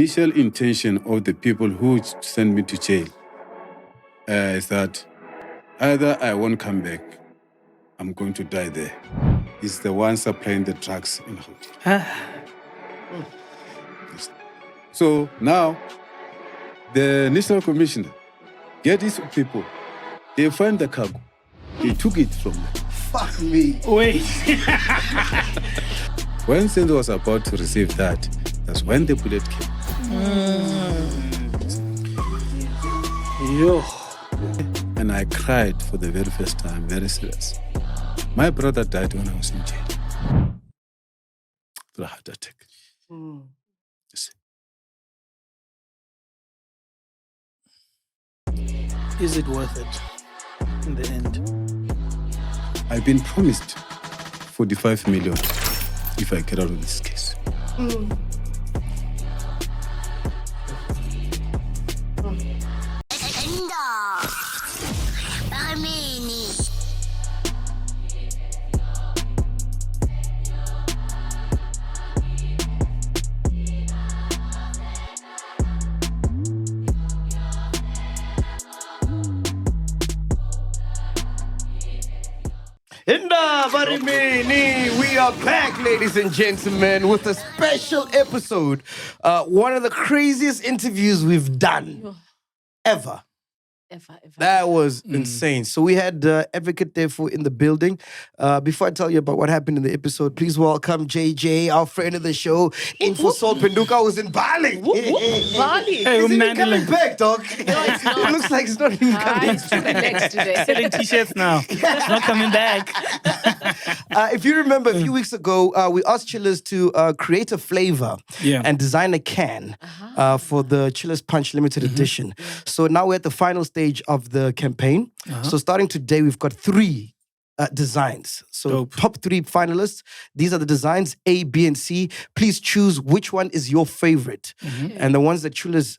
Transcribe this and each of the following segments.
initial intention of the people who sent me to jail is that either I won't come back, I'm going to die there. He's the one supplying the drugs in Gauteng. So now, the National Commissioner, get these people, they find the cargo, they took it from them. Fuck me. Wait. When Senzo was about to receive that, that's when the bullet came. Yo. And I cried for the very first time, very serious. My brother died when I was in jail. Through a heart attack. You see. Is it worth it in the end? I've been promised 45 million if I get out of this case. We are back, ladies and gentlemen, with a special episode. One of the craziest interviews we've done ever. That was insane. So we had Advocate Teffo in the building. Before I tell you about what happened in the episode, please welcome JJ, our friend of the show, in for Salt Penduka, who's in Bali. Bali. Hey, Isn't he coming back, dog? No, it's not. It looks like he's not even coming It's too relaxed today. Selling t-shirts now. It's not coming back. If you remember, a few weeks ago, we asked chillers to create a flavor and design a can for the Chillers Punch Limited Edition. So now we're at the final stage of the campaign. So starting today, we've got 3 designs. So top 3 finalists. These are the designs A, B, and C. Please choose which one is your favorite. And the ones that chillers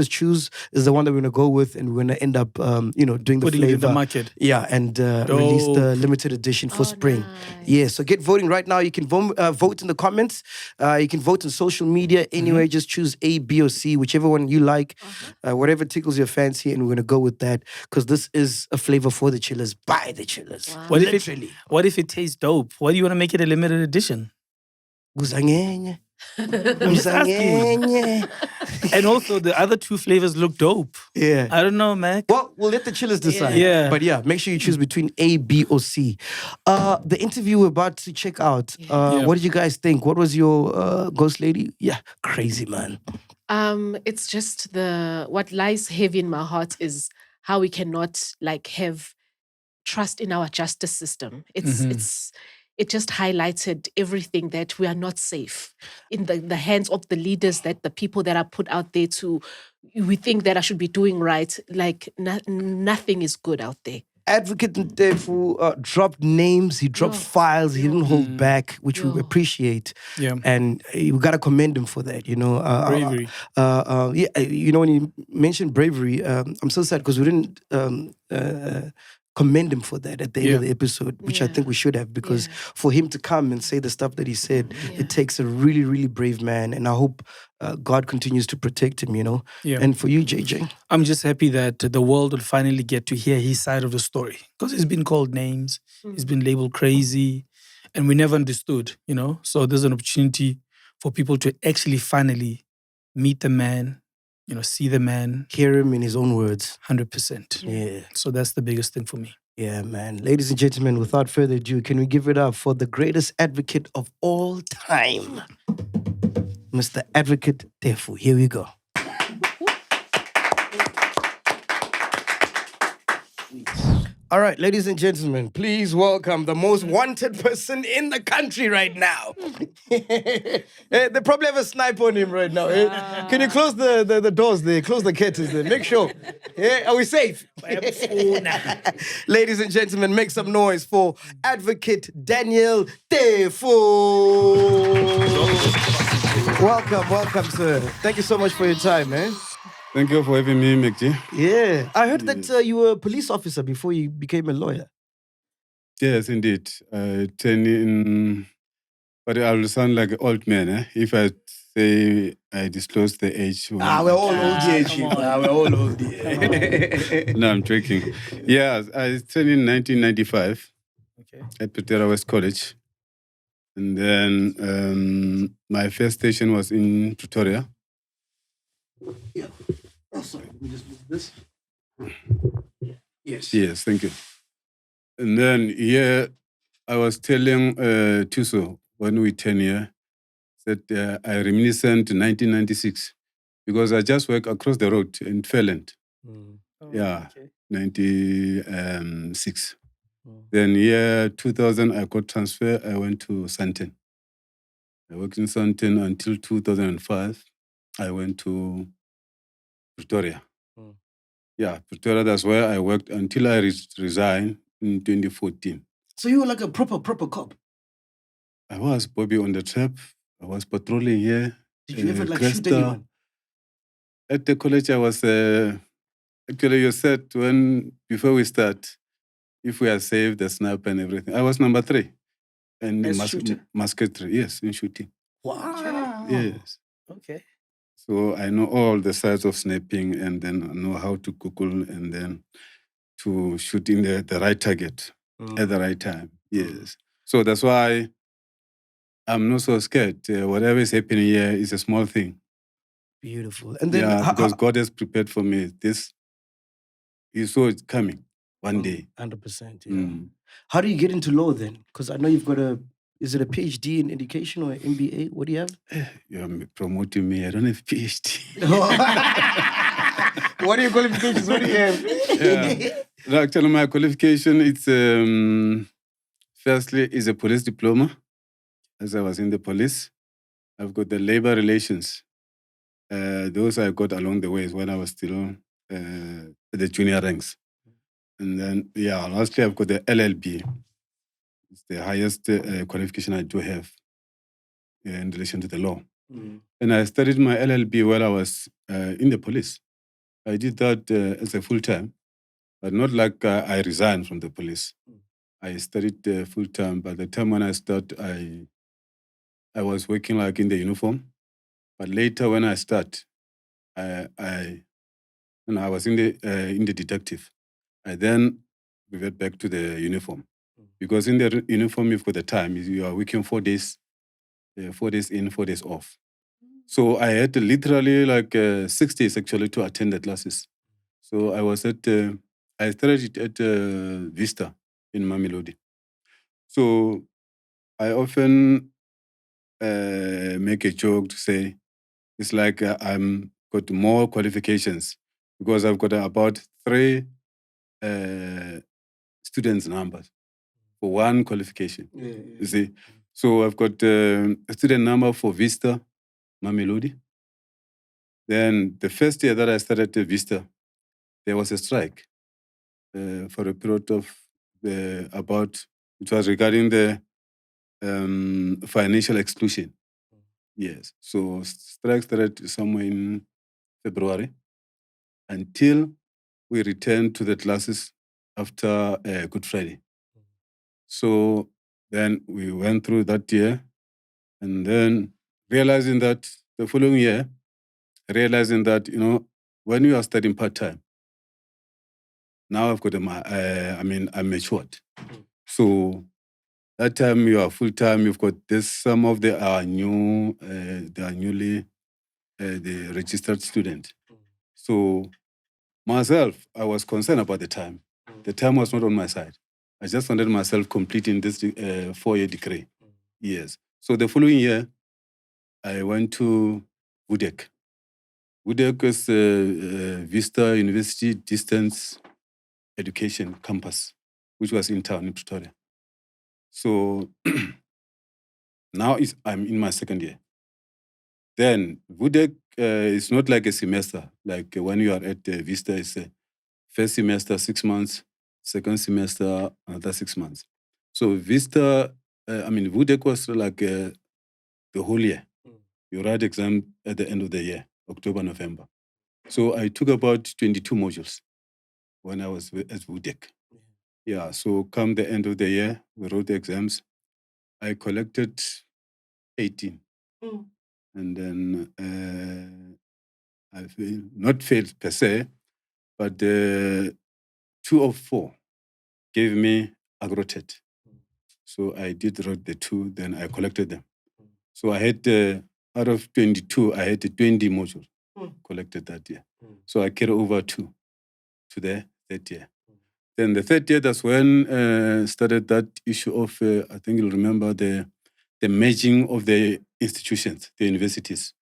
choose is the one that we're gonna go with, and we're gonna end up, doing the Putting flavor. it in the market. Yeah, and release the limited edition for spring. Nice. Yeah, so get voting right now. You can vote in the comments. You can vote on social media. Anyway, just choose A, B, or C, whichever one you like, whatever tickles your fancy, and we're gonna go with that because this is a flavor for the chillers by the chillers. Wow. What if it tastes dope? Why do you want to make it a limited edition? Guzangenye. I'm just asking. And also, the other 2 flavors look dope. Yeah. I don't know, Mac. Well, we'll let the chillers decide. Yeah. But yeah, make sure you choose between A, B, or C. The interview we're about to check out, what did you guys think? What was your ghost lady? Yeah, crazy, man. It's just what lies heavy in my heart is how we cannot have trust in our justice system. It just highlighted everything that we are not safe in the hands of the leaders, that the people that are put out there we think that I should be doing right. Nothing is good out there. Advocate Teffo dropped names, he dropped files, he didn't hold back, which we appreciate. Yeah. And we got to commend him for that, Bravery. When you mentioned bravery, I'm so sad because we didn't commend him for that at the end of the episode, which I think we should have, because for him to come and say the stuff that he said, it takes a really, really brave man. And I hope God continues to protect him, Yeah. And for you, JJ. I'm just happy that the world will finally get to hear his side of the story. Because he's been called names, he's been labeled crazy, and we never understood, So there's an opportunity for people to actually finally meet the man, see the man. Hear him in his own words. 100%. Yeah. So that's the biggest thing for me. Yeah, man. Ladies and gentlemen, without further ado, can we give it up for the greatest advocate of all time, Mr. Advocate Teffo. Here we go. All right, ladies and gentlemen, please welcome the most wanted person in the country right now. They probably have a sniper on him right now. Can you close the doors there? Close the curtains there. Make sure. Are we safe? Ladies and gentlemen, make some noise for Advocate Daniel Teffo. Welcome, sir. Thank you so much for your time, man. Thank you for having me, MacG. Yeah. I heard that you were a police officer before you became a lawyer. Yes, indeed. But I will sound like an old man if I say I disclosed the age. We're all old here, Chief. We're all old here. No, I'm joking. Yeah, I started in 1995 at Pretoria West College. And then my first station was in Pretoria. Yeah. Oh, sorry. Let me just move this. Yes. Yes, thank you. And then I was telling Tuso when we turn here that I reminiscent 1996 because I just worked across the road in Felland. 96. Then year 2000, I got transferred. I went to Sandton. I worked in Sandton until 2005. I went to Pretoria. Yeah, Pretoria, that's where I worked until I resigned in 2014. So you were like a proper cop? I was, Bobby, on the trap. I was patrolling here. Did you ever shoot anyone? At the college, I was... actually, you said before we start, if we are saved, the sniper and everything. I was number 3. And musketry, yes, in shooting. Wow. Yes. Okay. So I know all the sides of sniping and then I know how to Google and then to shoot in the right target at the right time. Yes. So that's why I'm not so scared. Whatever is happening here is a small thing. Beautiful. And then because God has prepared for me this. He saw it coming one day. 100%. Yeah. How do you get into law then? Because I know you've got is it a PhD in education or an MBA? What do you have? You're promoting me. I don't have PhD. What are your qualifications? What do you have? Actually, my qualification, it's firstly is a police diploma, as I was in the police. I've got the labor relations. Those I got along the way when I was still at the junior ranks. And then, lastly, I've got the LLB. It's the highest qualification I do have in relation to the law. And I studied my LLB while I was in the police. I did that as a full-time, but not like I resigned from the police. I studied full-time. By the time when I started, I was working like in the uniform. But later when I started, I was in the detective. I then revert back to the uniform. Because in the uniform, you've got the time. You are working 4 days, 4 days in, 4 days off. So I had literally 6 days actually to attend the classes. So I was I started at Vista in Mamelodi. So I often make a joke to say, it's like I'm got more qualifications because I've got about 3 students' numbers for 1 qualification. You see? So I've got a student number for Vista, Mamelodi. Then the first year that I started at Vista, there was a strike for a period of it was regarding the financial exclusion. Yes. So strike started somewhere in February until we returned to the classes after Good Friday. So then we went through that year and then realizing that the following year, when you are studying part-time, now I've got I'm matured. So that time you are full-time, you've got some of the newly the registered student. So myself, I was concerned about the time. The time was not on my side. I just wanted myself completing this 4-year degree. Yes. So the following year, I went to WUDEC. WUDEC is Vista University Distance Education Campus, which was in town in Pretoria. So now I'm in my 2nd year. Then WUDEC is not like a semester. Like when you are at Vista, it's a first semester 6 months, second semester another 6 months. So Vista, WUDEC was like the whole year. You write exam at the end of the year, October, November. So I took about 22 modules when I was at WUDEC. Yeah, so come the end of the year, we wrote the exams. I collected 18. And then I not failed per se, but 2 of 4 gave me agrotet. So I did write the 2, then I collected them. So I had, out of 22, I had 20 modules collected that year. So I carried over 2 to the third year. Then the third year, that's when started that issue of, I think you'll remember, the merging of the institutions, the universities.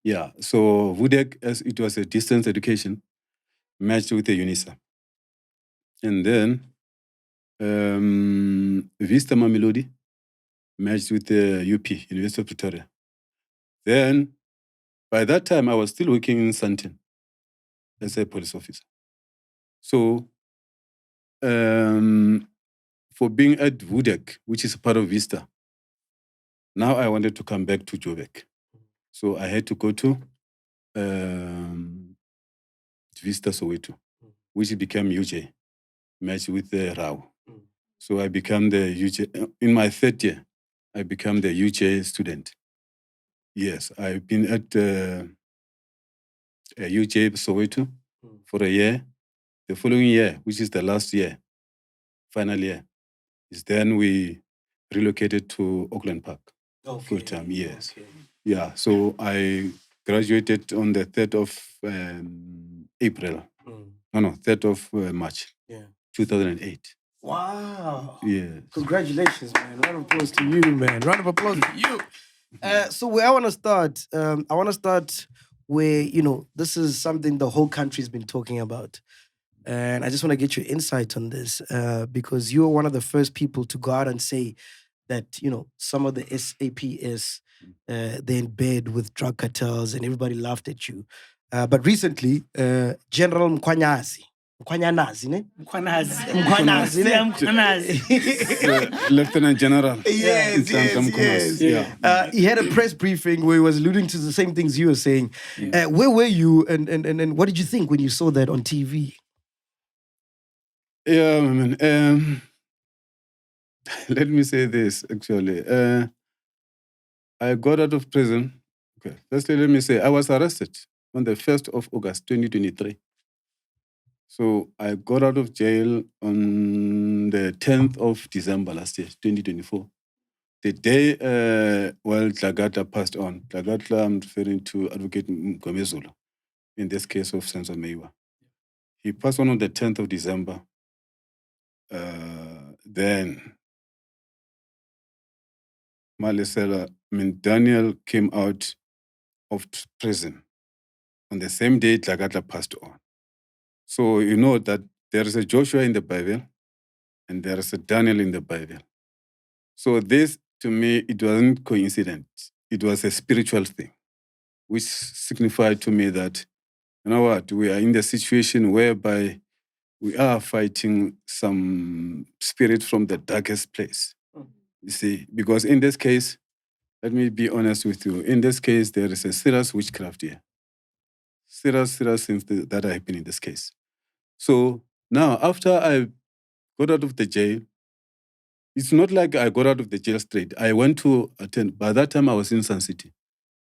Yeah, so VUDEC, as it was a distance education, merged with the UNISA. And then Vista Mamelodi merged with the UP, University of Pretoria. Then, by that time, I was still working in Sandton as a police officer. So, for being at VUDEC, which is part of Vista, now I wanted to come back to Joburg. So I had to go to Vista Soweto, which became UJ, merged with the RAU. So I became the UJ. In my third year, I became the UJ student. Yes, I've been at UJ Soweto for a year. The following year, which is the last year, final year, is then we relocated to Auckland Park full time. Yes. Okay. Yeah, so I graduated on the 3rd of April. No, 3rd of March. 2008. Wow. Yes. Congratulations, man. Round of applause to you, man. Round of applause to you. So where I want to start, where, this is something the whole country's been talking about. And I just want to get your insight on this because you were one of the first people to go out and say that, some of the SAPS, they're in bed with drug cartels and everybody laughed at you. But recently, General Mkhwanazi, ne? Mkhwanazi, ne? Lieutenant General. Yes. Yeah. He had a press briefing where he was alluding to the same things you were saying. Yeah. Where were you and what did you think when you saw that on TV? Yeah, man. Let me say this, actually. I got out of prison. Okay. Firstly, let me say, I was arrested on the 1st of August, 2023. So I got out of jail on the 10th of December last year, 2024. The day while Dlhagata passed on. Dlhagata, I'm referring to Advocate Mkhwanazi, in this case of Senzo Meyiwa. He passed on the 10th of December. Then Daniel came out of prison on the same day Dlhagata passed on. So you know that there is a Joshua in the Bible and there is a Daniel in the Bible. So this, to me, it wasn't coincidence. It was a spiritual thing, which signified to me that, you know what, we are in the situation whereby we are fighting some spirit from the darkest place. You see, because in this case, let me be honest with you, in this case, there is a serious witchcraft here. Serious things that are happening in this case. So now, after I got out of the jail, it's not like I got out of the jail straight. I went to attend. By that time, I was in Sun City.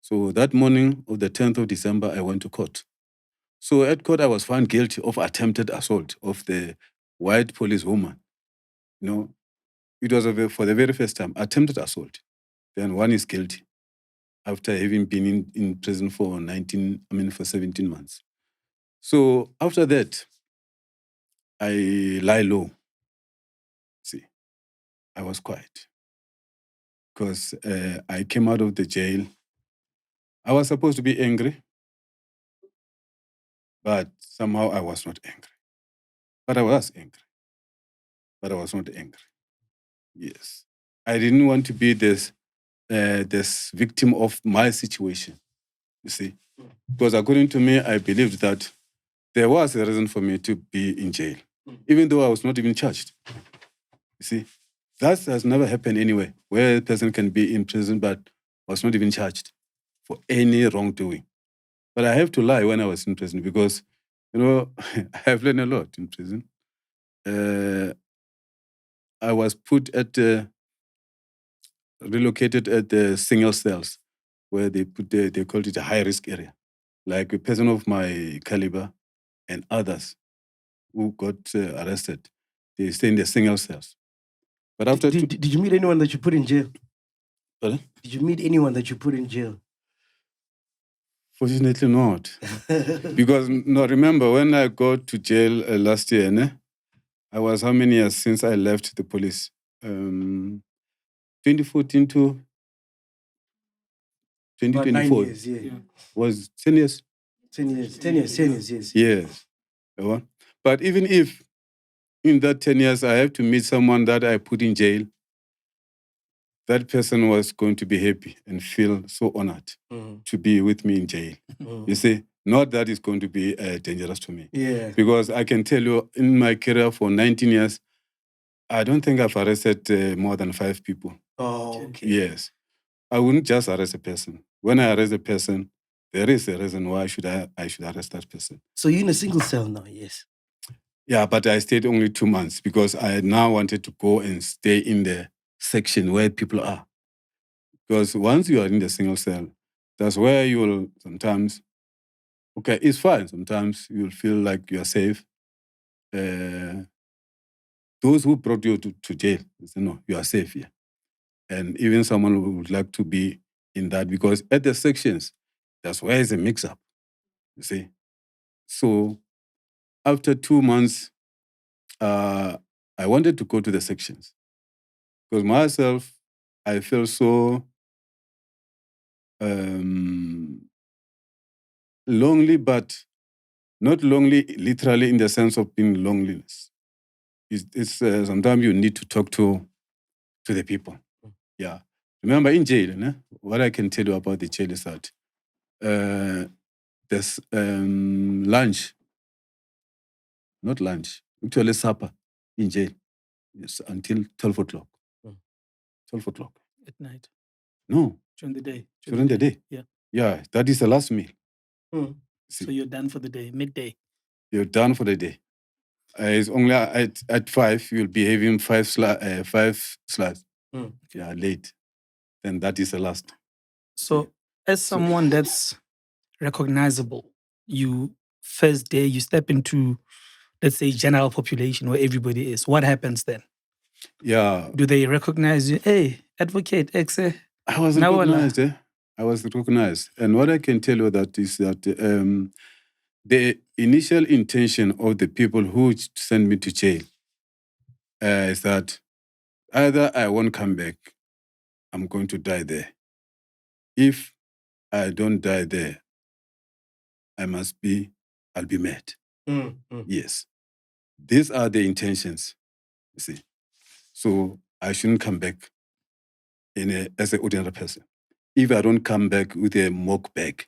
So that morning of the 10th of December, I went to court. So at court, I was found guilty of attempted assault of the white police woman. It was for the very first time, attempted assault. Then one is guilty after having been in prison for 17 months. So after that, I lie low. See, I was quiet because I came out of the jail. I was supposed to be angry, but somehow I was not angry. But I was angry, but I was not angry. Yes. I didn't want to be this victim of my situation, you see. Because according to me, I believed that there was a reason for me to be in jail, even though I was not even charged. You see, that has never happened anywhere, where a person can be in prison but was not even charged for any wrongdoing. But I have to lie when I was in prison because, I have learned a lot in prison. I was relocated at the single cells. where they called it a high-risk area. Like a person of my caliber and others who got arrested, they stay in the single cells. But after did you meet anyone that you put in jail? Pardon? Did you meet anyone that you put in jail? Fortunately not. Because, no, remember, when I got to jail last year, I was how many years since I left the police? 2014 to 2024. About 9 years, yeah. Was 10 years? 10 years, 10 years, 10 years, yes. Yes. But even if in that 10 years I have to meet someone that I put in jail, that person was going to be happy and feel so honored to be with me in jail. You see, not that it's going to be dangerous to me. Yeah. Because I can tell you, in my career for 19 years, I don't think I've arrested more than 5 people. Oh, okay. Yes. I wouldn't just arrest a person. When I arrest a person, there is a reason why I should arrest that person. So you're in a single cell now, yes? Yeah, but I stayed only 2 months because I now wanted to go and stay in the section where people are. Because once you are in the single cell, that's where you will sometimes, okay, it's fine. Sometimes you'll feel like you're safe. Those who brought you to jail, they say, no, you are safe here. And even someone who would like to be in that, because at the sections, that's where it's a mix-up, you see. So after 2 months, I wanted to go to the sections. Because myself, I feel so lonely, but not lonely literally in the sense of being loneliness. It's sometimes you need to talk to the people. Yeah. Remember in jail, what I can tell you about the jail is that there's lunch, not lunch, actually supper in jail. Yes, until 12 o'clock. 12 o'clock. At night? No. During the day? During the day. Yeah. Yeah, that is the last meal. So you're done for the day, midday? You're done for the day. It's only at 5, you'll be having 5 slides. Yeah, late. Then that is the last. So as someone that's recognizable, you first day, you step into, let's say, general population where everybody is. What happens then? Yeah. Do they recognize you? Hey, advocate, exe. I was recognized. I was recognized. And what I can tell you that is that the initial intention of the people who sent me to jail is that either I won't come back, I'm going to die there. If I don't die there, I'll be mad. Yes. These are the intentions, you see. So I shouldn't come back as an ordinary person. If I don't come back with a mock bag,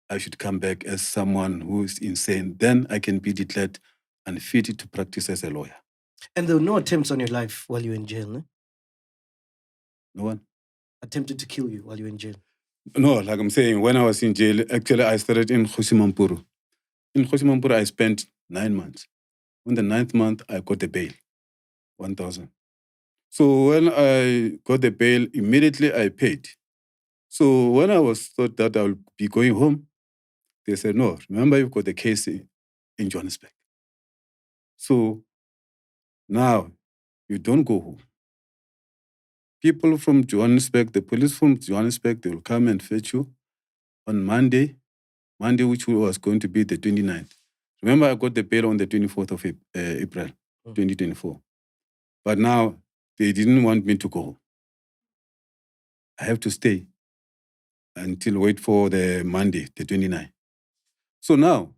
I should come back as someone who is insane. Then I can be declared unfit to practice as a lawyer. And there were no attempts on your life while you were in jail, no? No one attempted to kill you while you were in jail? No, like I'm saying, when I was in jail, actually I started in Kgosi Mampuru. In Kgosi Mampuru, I spent 9 months. On the 9th month, I got the bail, 1,000. So when I got the bail, immediately I paid. So when I was thought that I would be going home, they said, no, remember you've got the case in Johannesburg. So now you don't go home. People from Johannesburg, the police from Johannesburg, they will come and fetch you on Monday, which was going to be the 29th. Remember, I got the bail on the 24th of April, 2024. But now they didn't want me to go home. I have to stay until wait for the Monday, the 29th. So now,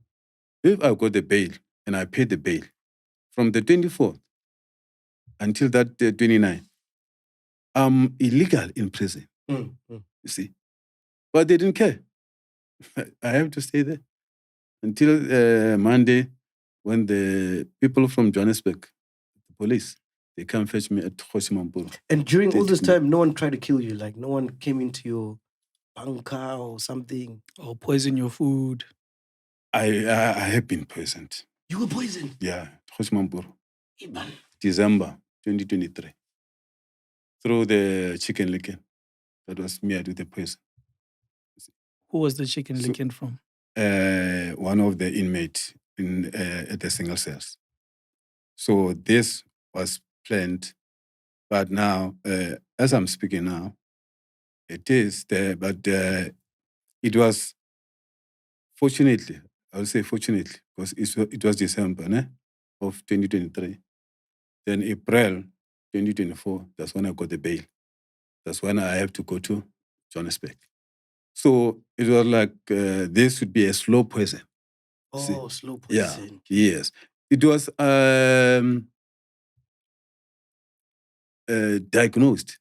if I got the bail and I paid the bail from the 24th until that 29th, I'm illegal in prison. You see. But they didn't care. I have to stay there until Monday when the people from Johannesburg, the police, they come fetch me at Kgosi Mampuru. And during all this time, no one tried to kill you? Like no one came into your bunker or something? Or poison your food? I have been poisoned. You were poisoned? Yeah, Kgosi Mampuru. December 2023. Through the chicken licken. That was smeared with the poison. Who was the chicken licking from? One of the inmates at the single cells. So this was planned, but now, as I'm speaking now, it is there, but it was fortunately, I would say fortunately, because it was December of 2023. Then April 2024, that's when I got the bail. That's when I have to go to Johannesburg. So it was like this would be a slow poison. Oh, slow poison. Yeah, yes. It was diagnosed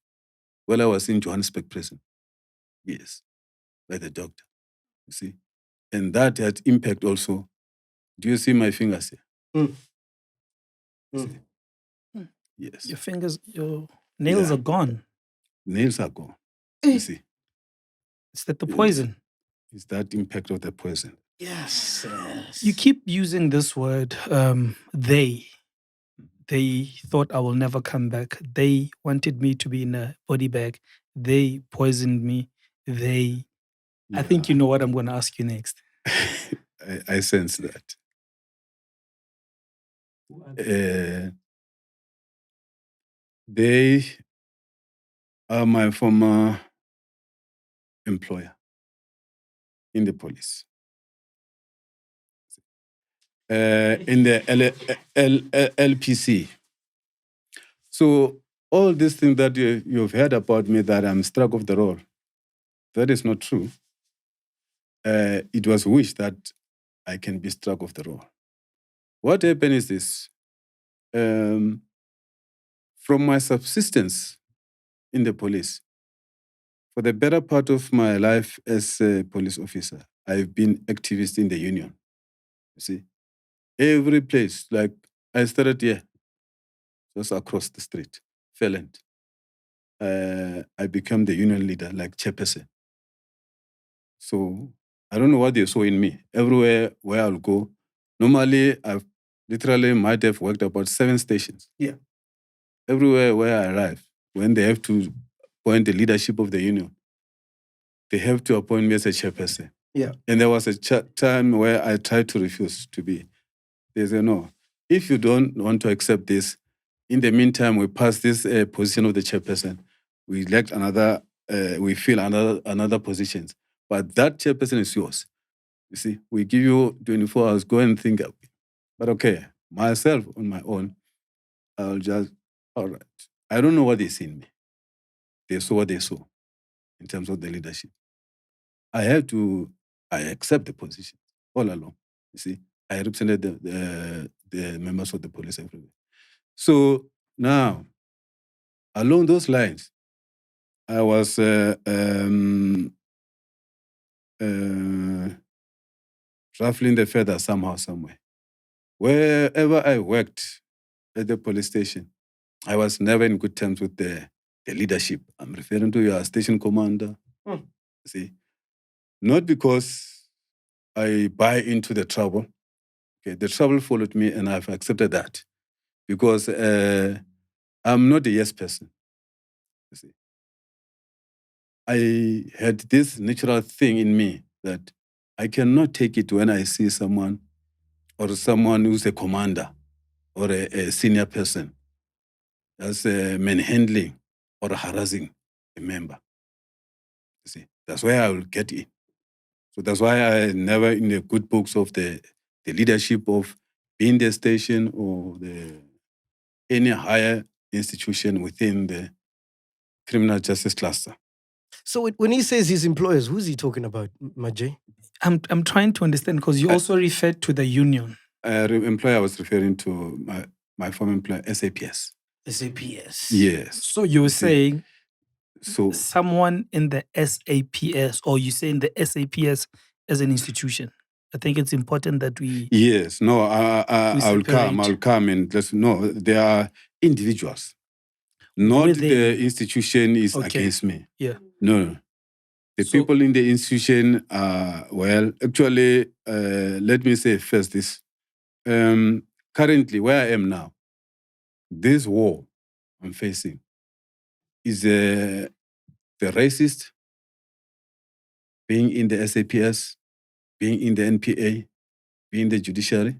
while I was in Johannesburg prison. Yes, by the doctor. You see? And that had impact also. Do you see my fingers here? Mm. Yes. Your fingers, your nails are gone. Nails are gone. You see? Is that the poison? It's that impact of the poison. Yes. You keep using this word, they. They thought I will never come back. They wanted me to be in a body bag. They poisoned me. They. I think you know what I'm going to ask you next. I sense that. They are my former employer in the police. In the LPC. So all these things that you've heard about me, that I'm struck of the role, that is not true. It was wished that I can be struck of the role. What happened is this. From my subsistence in the police, for the better part of my life as a police officer, I've been activist in the union. You see, every place, like I started here, just across the street, Felland. I became the union leader, like chairperson. So I don't know what they saw in me. Everywhere where I'll go, normally I've literally might have worked about 7 stations. Yeah. Everywhere where I arrive, when they have to appoint the leadership of the union, they have to appoint me as a chairperson. Yeah. And there was a time where I tried to refuse to be. They said, no, if you don't want to accept this, in the meantime, we pass this position of the chairperson. We elect another, we fill another positions. But that chairperson is yours. You see, we give you 24 hours, go and think. But okay, myself on my own, I'll just, all right. I don't know what they see in me. They saw what they saw in terms of the leadership. I accept the position all along. You see, I represented the members of the police everywhere. So now, along those lines, I was ruffling the feather somehow, somewhere. Wherever I worked at the police station, I was never in good terms with the leadership. I'm referring to your station commander. See, not because I buy into the trouble. Okay, the trouble followed me, and I've accepted that because I'm not a yes person. You see, I had this natural thing in me that I cannot take it when I see someone who's a commander or a senior person as manhandling or harassing a member. You see, that's where I will get in. So that's why I never in the good books of the leadership of being the station or any higher institution within the criminal justice cluster. So when he says his employers, who's he talking about, MacG? I'm trying to understand because you also referred to the union. Employer I was referring to my former employer, SAPS. SAPS. Yes. So you were saying someone in the SAPS, or you say in the SAPS as an institution. I think it's important that we... Yes. No, I'll come and just... No, they are individuals. Not the institution is against me. Yeah. No. The people in the institution are, well, actually, let me say first this. Currently, where I am now, this war I'm facing is the racist being in the SAPS, being in the NPA, being in the judiciary,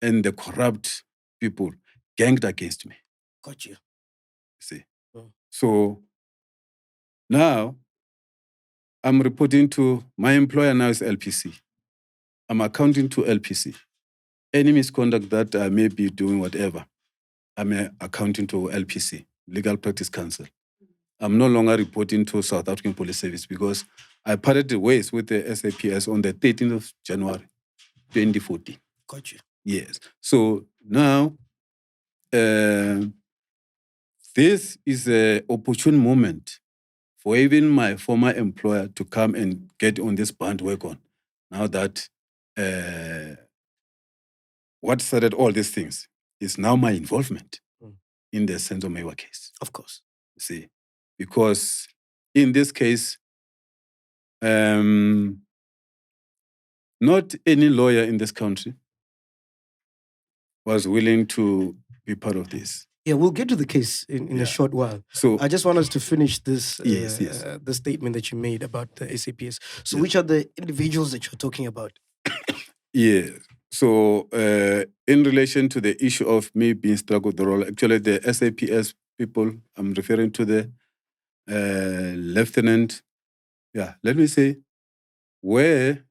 and the corrupt people ganged against me. Got you. See? Mm. So now I'm reporting to my employer now is LPC. I'm accounting to LPC. Any misconduct that I may be doing, whatever, I'm accounting to LPC, Legal Practice Council. I'm no longer reporting to South African Police Service because I parted the ways with the SAPS on the 13th of January, 2014. Got you. Yes. So now, this is an opportune moment for even my former employer to come and get on this bandwagon. Now that what started all these things is now my involvement in the Senzo Meyiwa case. Of course. See, because in this case, not any lawyer in this country was willing to be part of this. Yeah, we'll get to the case in a short while. So I just want us to finish this yes. The statement that you made about the SAPS. So which are the individuals that you're talking about? Yeah. So in relation to the issue of me being struck with the role, actually the SAPS people, I'm referring to the lieutenant. Yeah, let me say, where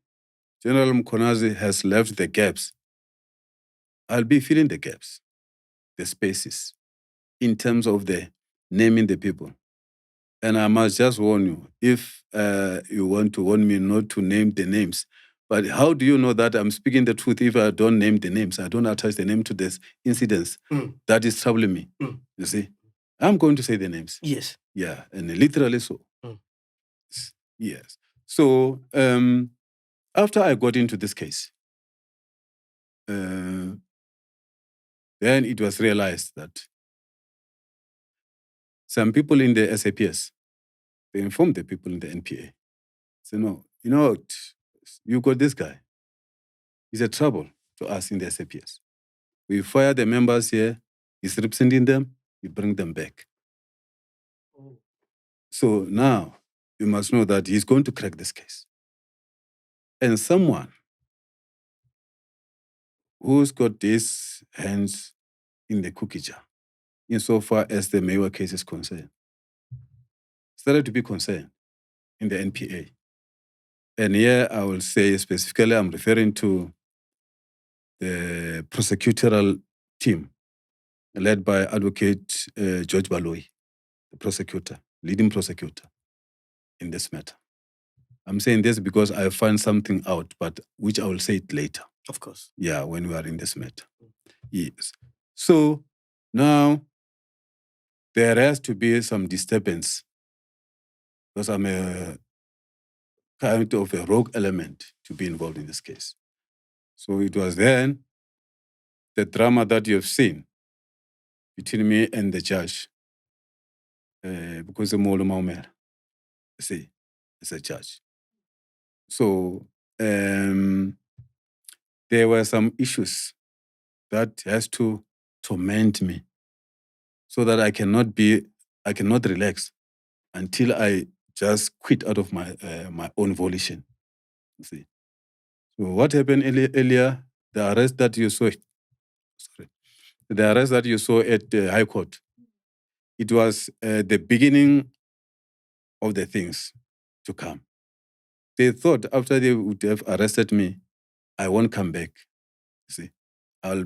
General Mkhwanazi has left the gaps, I'll be filling the gaps, the spaces, in terms of the naming the people. And I must just warn you, if you want to warn me not to name the names, but how do you know that I'm speaking the truth if I don't name the names? I don't attach the name to this incidents. That is troubling me. You see? I'm going to say the names. Yes. Yeah, and literally so. Yes. So after I got into this case, then it was realized that some people in the SAPS, they informed the people in the NPA. Say, no, you know what? You got this guy. He's a trouble to us in the SAPS. We fire the members here, he's representing them, we bring them back. So now, you must know that he's going to crack this case. And someone who's got these hands in the cookie jar, insofar as the Meyiwa case is concerned, started to be concerned in the NPA. And here I will say specifically, I'm referring to the prosecutorial team led by Advocate George Baloyi, the prosecutor, leading prosecutor in this matter. I'm saying this because I find something out, but which I will say it later. Of course. Yeah, when we are in this matter. Yes. So now there has to be some disturbance because I'm a kind of a rogue element to be involved in this case. So it was then the drama that you have seen between me and the judge, because the Molo Maumera, see, is a judge. So there were some issues that has to torment me so that I cannot relax until I just quit out of my own volition. See. So what happened earlier, the arrest that you saw at the High Court, it was the beginning of the things to come. They thought after they would have arrested me, I won't come back. See, I'll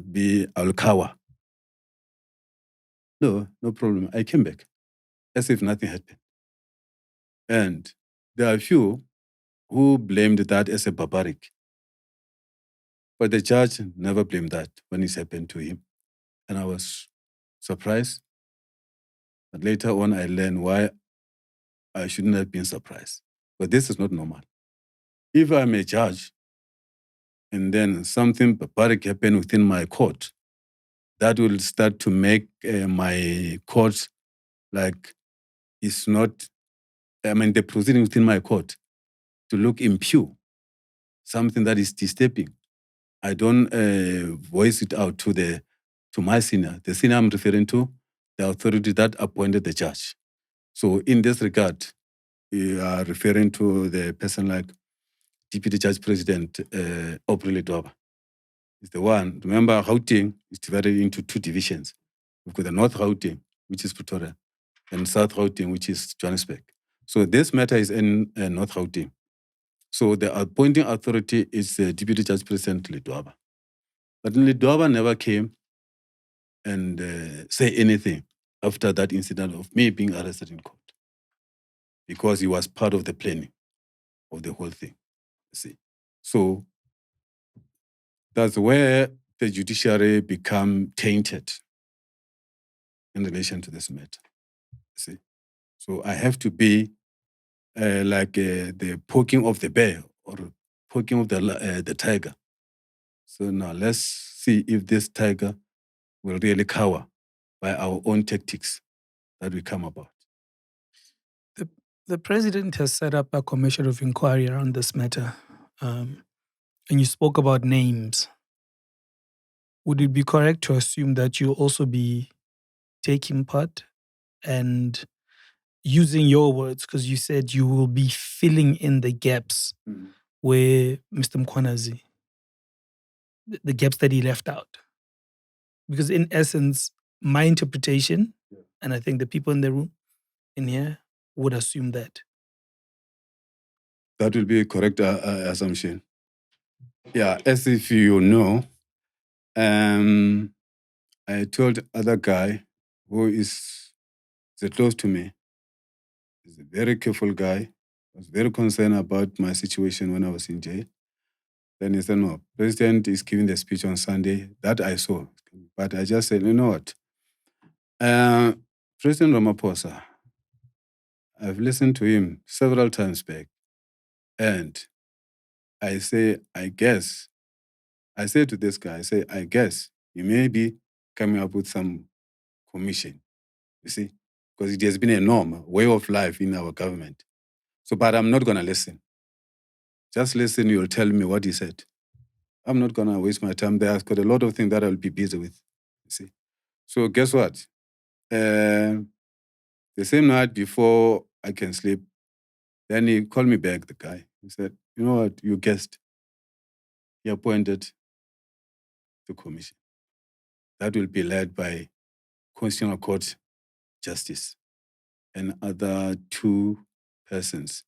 cower. No problem. I came back as if nothing happened. And there are a few who blamed that as a barbaric. But the judge never blamed that when it happened to him. And I was surprised. But later on, I learned why I shouldn't have been surprised. But this is not normal. If I'm a judge and then something barbaric happened within my court, that will start to make my court like it's not, the proceeding within my court to look impure, something that is disturbing. I don't voice it out to my senior. The senior I'm referring to, the authority that appointed the judge. So in this regard, you are referring to the person like Deputy Judge President Aubrey Doba. Is the one. Remember, Gauteng is divided into two divisions. We've got the North Gauteng, which is Pretoria, and South Gauteng, which is Johannesburg. So this matter is in North Gauteng. So the appointing authority is Deputy Judge President Ledwaba. But Ledwaba never came and say anything after that incident of me being arrested in court, because he was part of the planning of the whole thing. See, so that's where the judiciary become tainted in relation to this matter. See, so I have to be like the poking of the bear or poking of the tiger. So now let's see if this tiger will really cower by our own tactics that we come about. The president has set up a commission of inquiry around this matter. And you spoke about names. Would it be correct to assume that you'll also be taking part and using your words, because you said you will be filling in the gaps where Mr. Mkhwanazi, the gaps that he left out? Because in essence, my interpretation, and I think the people in the room, in here, would assume that. That will be a correct assumption. Yeah, as if you know, I told other guy who is close to me, he's a very careful guy, was very concerned about my situation when I was in jail. Then he said, no, President is giving the speech on Sunday. That I saw. But I just said, you know what? President Ramaphosa, I've listened to him several times back. And I say, I say to this guy, I guess you may be coming up with some commission, you see, because it has been a norm, a way of life in our government. So, but I'm not going to listen. Just listen, you'll tell me what he said. I'm not going to waste my time there. I've got a lot of things that I'll be busy with, you see. So guess what? The same night before I can sleep, then he called me back, the guy. He said, you know what, you guessed. He appointed the commission. That will be led by Constitutional Court Justice and other two persons.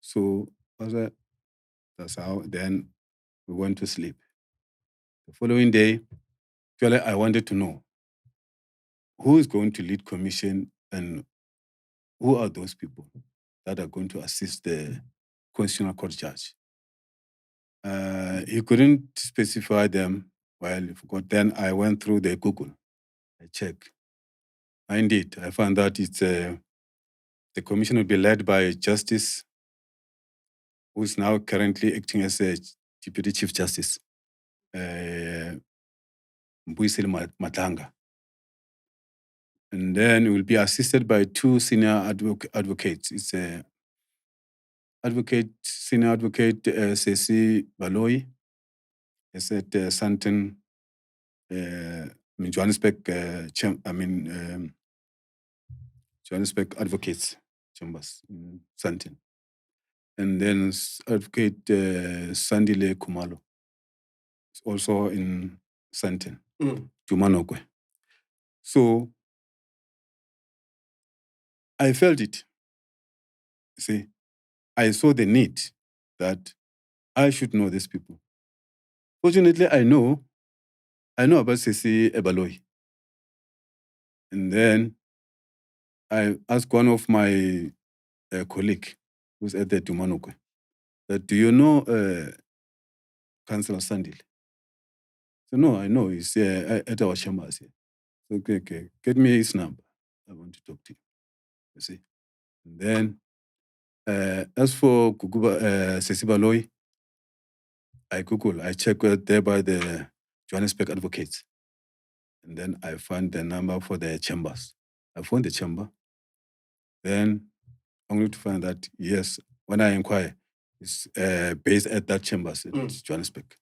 So that's how then we went to sleep. The following day, actually, I wanted to know who is going to lead commission and who are those people that are going to assist the Constitutional Court judge. He couldn't specify them. Well, he forgot. Then I went through the Google. I checked. Indeed, I found that it's the commission will be led by a justice who is now currently acting as a Deputy Chief Justice, Bheki Cele Matlanga. And then it will be assisted by two senior advocates. It's senior advocate Kgosi Baloyi. It's at Santon, Johannesburg, Johannesburg Advocates Chambers in Santon. And then Advocate Kelly Khumalo. It's also in Santon, Jumanokwe. So I felt it. See, I saw the need that I should know these people. Fortunately, I know about Kgosi Baloyi. And then I asked one of my colleagues who's at the Jumanokwe, that, do you know Councillor Sandile? So no, I know, he's at our chambers here. So, okay, get me his number. I want to talk to him. You see. And then, as for Kgosi Baloyi, I check there by the Johannesburg Advocates. And then I found the number for the chambers. I found the chamber. Then only to find that, yes, when I inquire, it's based at that chambers in Johannesburg.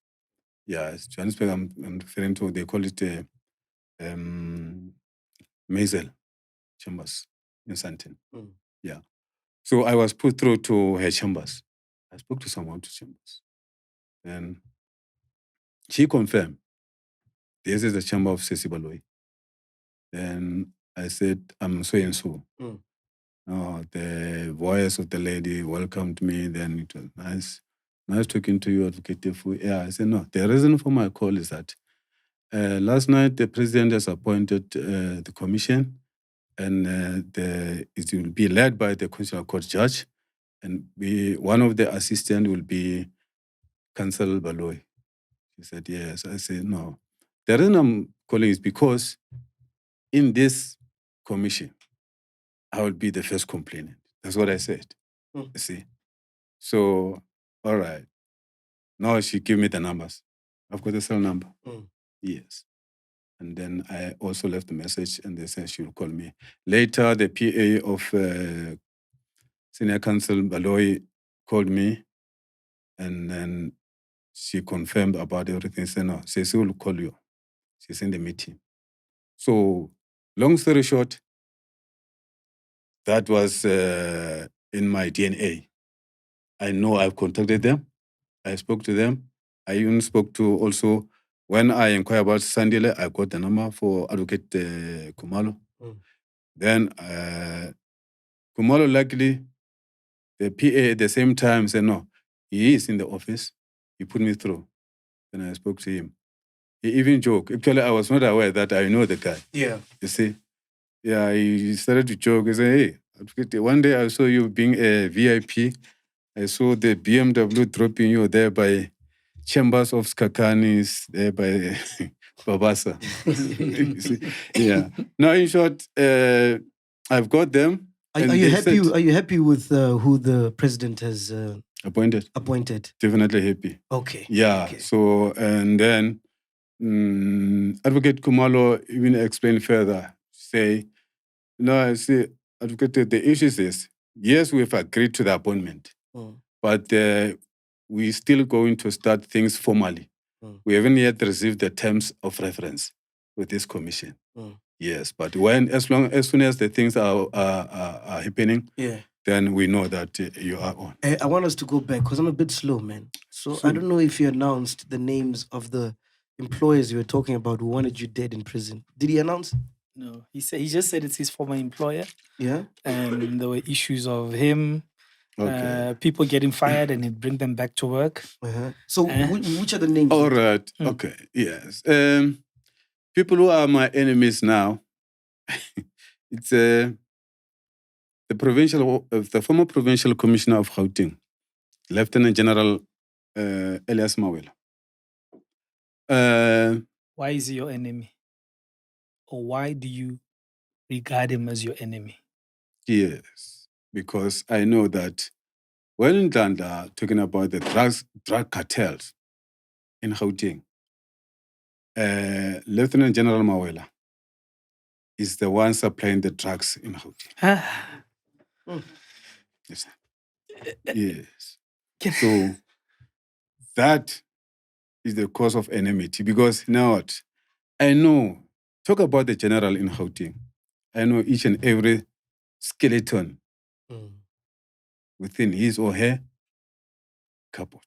Yeah, it's Johannesburg, I'm referring to, they call it Mazel chambers in Santon. Yeah. So I was put through to her chambers. I spoke to someone to chambers. And she confirmed, this is the chamber of Kgosi Baloyi. Then I said, I'm so and so. The voice of the lady welcomed me. Then it was nice. Nice talking to you, Adv Teffo. Yeah, I said, no, the reason for my call is that last night the president has appointed the commission, and it will be led by the Constitutional Court judge, and one of the assistants will be Senzo Baloyi. He said, yes. I said, no. The reason I'm calling is because in this commission, I will be the first complainant. That's what I said. You see? So, all right. Now she gave me the numbers. I've got the cell number. Yes. And then I also left a message, and they said she will call me. Later, the PA of Senior Counsel Baloyi called me, and then she confirmed about everything. She said, no, she will call you. She's in the meeting. So, long story short, that was in my DNA. I know I've contacted them. I spoke to them. I even spoke to also, when I inquired about Sandile, I got the number for Advocate Khumalo. Then Khumalo, luckily, the PA at the same time said, no, he is in the office. He put me through. Then I spoke to him. He even joked. Actually, I was not aware that I know the guy. Yeah. You see? Yeah, he started to joke. He said, hey, Advocate, one day I saw you being a VIP. I saw the BMW dropping you there by Chambers of Skakani's, there by Babasa. You see? Yeah. Now, in short, I've got them. Are you happy with who the president has appointed? Definitely happy. Okay. Yeah. Okay. So, and then Advocate Khumalo even explained further. Say, no, I see, Advocate, the issue is this. Yes, we've agreed to the appointment, but we're still going to start things formally. We haven't yet received the terms of reference with this commission. Yes, but as soon as the things are happening, then we know that you are on. I want us to go back because I'm a bit slow, man. So I don't know if you announced the names of the employers you were talking about who wanted you dead in prison. Did he announce? No, he just said it's his former employer. Yeah, and there were issues of him. Okay. People getting fired and he'd bring them back to work. So which are the names? All right. Okay. Yes. People who are my enemies now, it's the former provincial commissioner of Gauteng, Lieutenant General Elias Mawela. Why is he your enemy? Or why do you regard him as your enemy? Yes, because I know that when Ndlovu talking about the drug cartels in Gauteng, Lieutenant General Mawela is the one supplying the drugs in Gauteng. Yes. Yes. So that is the cause of enmity, because now what? I know, talk about the general in Gauteng. I know each and every skeleton within his or her cupboard.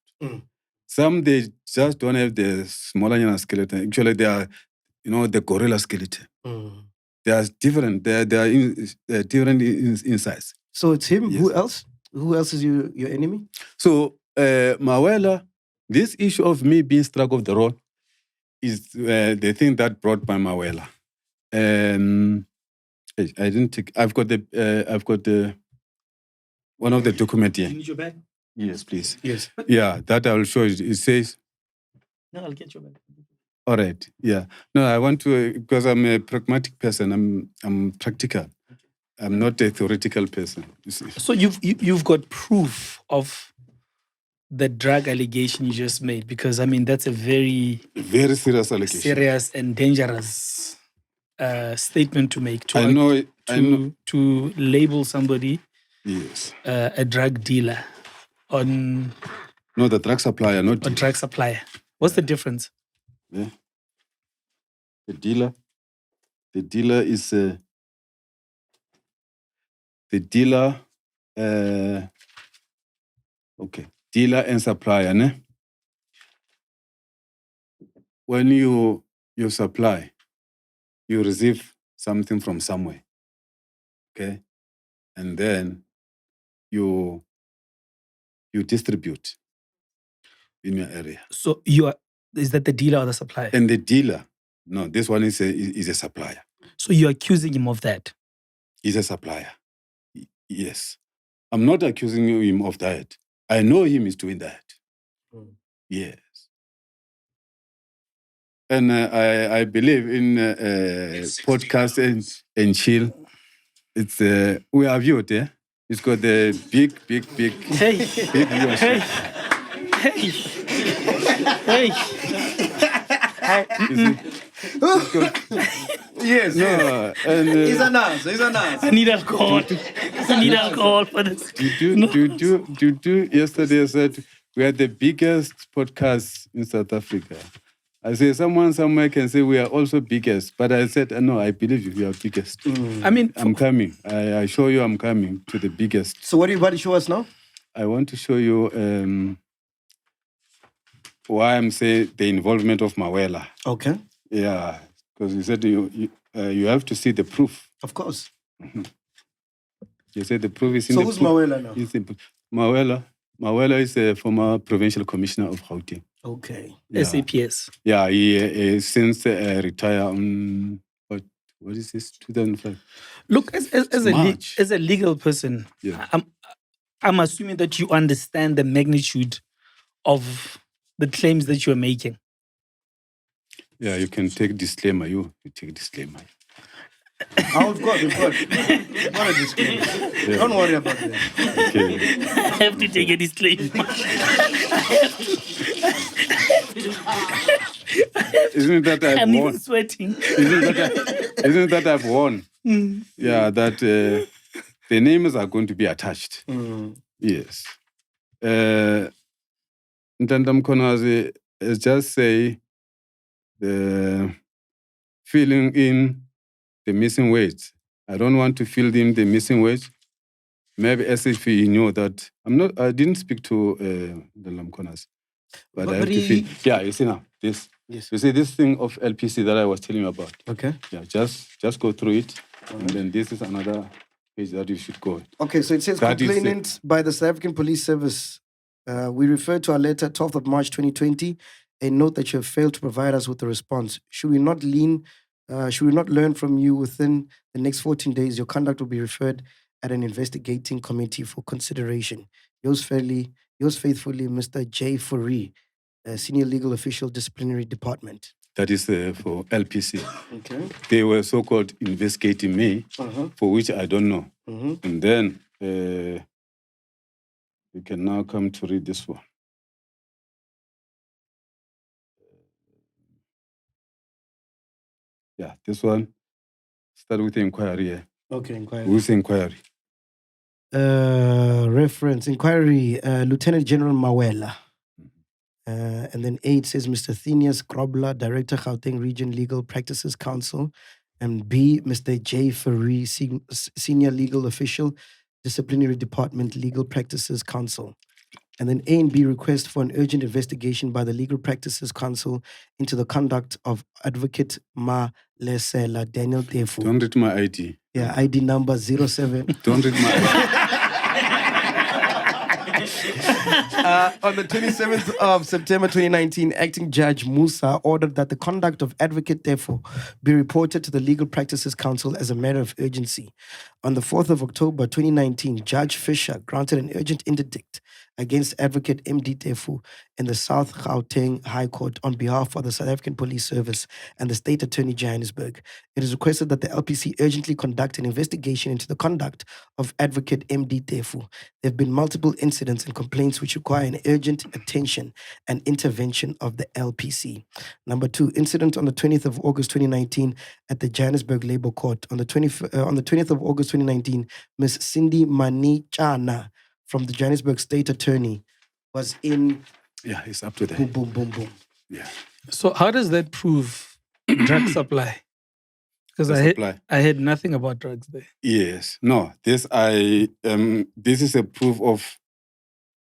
Some, they just don't have the smaller skeleton. Actually, they are, the gorilla skeleton. They are different. They are different in size. So it's him. Yes. Who else? Who else is your enemy? So Mawela, this issue of me being struck off the road is the thing that brought by Mawela. I didn't take. I've got the one of the document here. You need your bag? Yes, please. Yes. Yeah, that I will show you. It says. No, I'll get your bag. All right. Yeah. No, I want to, because I'm a pragmatic person. I'm practical. I'm not a theoretical person. You see. So you've got proof of the drug allegation you just made, because that's a very serious allegation, serious and dangerous statement to make. I know. To label somebody, yes, a drug dealer on. No, the drug supplier, not a drug supplier. What's the difference? Yeah. The dealer is the dealer okay, dealer and supplier, ne? When you supply, you receive something from somewhere, okay? And then you distribute in your area. So is that the dealer or the supplier? And the dealer, no, this one is a supplier. So you're accusing him of that? He's a supplier. Yes. I'm not accusing him of that. I know him is doing that. Yes. And I believe in podcast and chill. It's we are viewed, yeah? It's got the big Hey. big viewership. Hey. Yes. No, and He's an answer. I need alcohol. I need alcohol for this. Yesterday I said we are the biggest podcast in South Africa. I say someone somewhere can say we are also biggest, but I said no, I believe you. We are biggest. I mean, I'm coming. I show you I'm coming to the biggest. So what are you about to show us now? I want to show you why I'm saying the involvement of Mawela. Okay. Yeah, because you said you have to see the proof. Of course. Mm-hmm. You said the proof is in so the who's proof. Mawela now? Mawela is a former provincial commissioner of Gauteng. Okay. Yeah. SAPS. Yeah, he since retired on what is this 2005. Look, as a legal person, yeah. I'm assuming that you understand the magnitude of the claims that you are making. Yeah, you can take disclaimer. You take disclaimer. We've got a disclaimer. Yeah. Don't worry about that. Okay. I have to take a disclaimer. Isn't that I've won? I'm sweating. Isn't that I've won? Yeah, that the names are going to be attached. Yes. Mkhwanazi, just say the filling in the missing words. I don't want to fill in the missing words. Maybe as if he knew that I didn't speak to the Mkhwanazi. But I have to feel. Yeah, you see now this. Yes. You see this thing of LPC that I was telling you about. Okay. Yeah, just go through it, and then this is another page that you should go. Okay, so it says that complainant by the South African Police Service. We refer to our letter 12th of March 2020. A note that you have failed to provide us with a response. Should we not learn from you within the next 14 days? Your conduct will be referred at an investigating committee for consideration. Yours faithfully, Mr. J. Fourie, Senior Legal Official, Disciplinary Department. That is for LPC. Okay. They were so-called investigating me, for which I don't know. And then you can now come to read this one. Yeah, this one. Start with the inquiry. Yeah. Okay, inquiry. Who's the inquiry? Reference, inquiry, Lieutenant General Mawela. And then 8 says Mr. Thenius Grobler, Director, Gauteng Region Legal Practices Council. And B, Mr. J. Fourie, Senior Legal Official, Disciplinary Department, Legal Practices Council. And then A and B, request for an urgent investigation by the Legal Practices Council into the conduct of Advocate Malesela Daniel Teffo. Don't read my ID. Yeah, ID number 07. Don't read my ID. On the 27th of September 2019, Acting Judge Musa ordered that the conduct of Advocate Teffo be reported to the Legal Practices Council as a matter of urgency. On the 4th of October 2019, Judge Fisher granted an urgent interdict against Advocate MD Teffo in the South Gauteng High Court on behalf of the South African Police Service and the State Attorney Johannesburg. It is requested that the LPC urgently conduct an investigation into the conduct of Advocate MD Teffo. There have been multiple incidents and complaints which require an urgent attention and intervention of the LPC. Number 2, incident on the 20th of August 2019 at the Johannesburg Labour Court. On the 20th of August 2019, Ms. Cindy Manichana from the Johannesburg State Attorney was in... Yeah, it's up to that. Boom. Yeah. So how does that prove drug supply? Because I heard nothing about drugs there. Yes. No, this is a proof of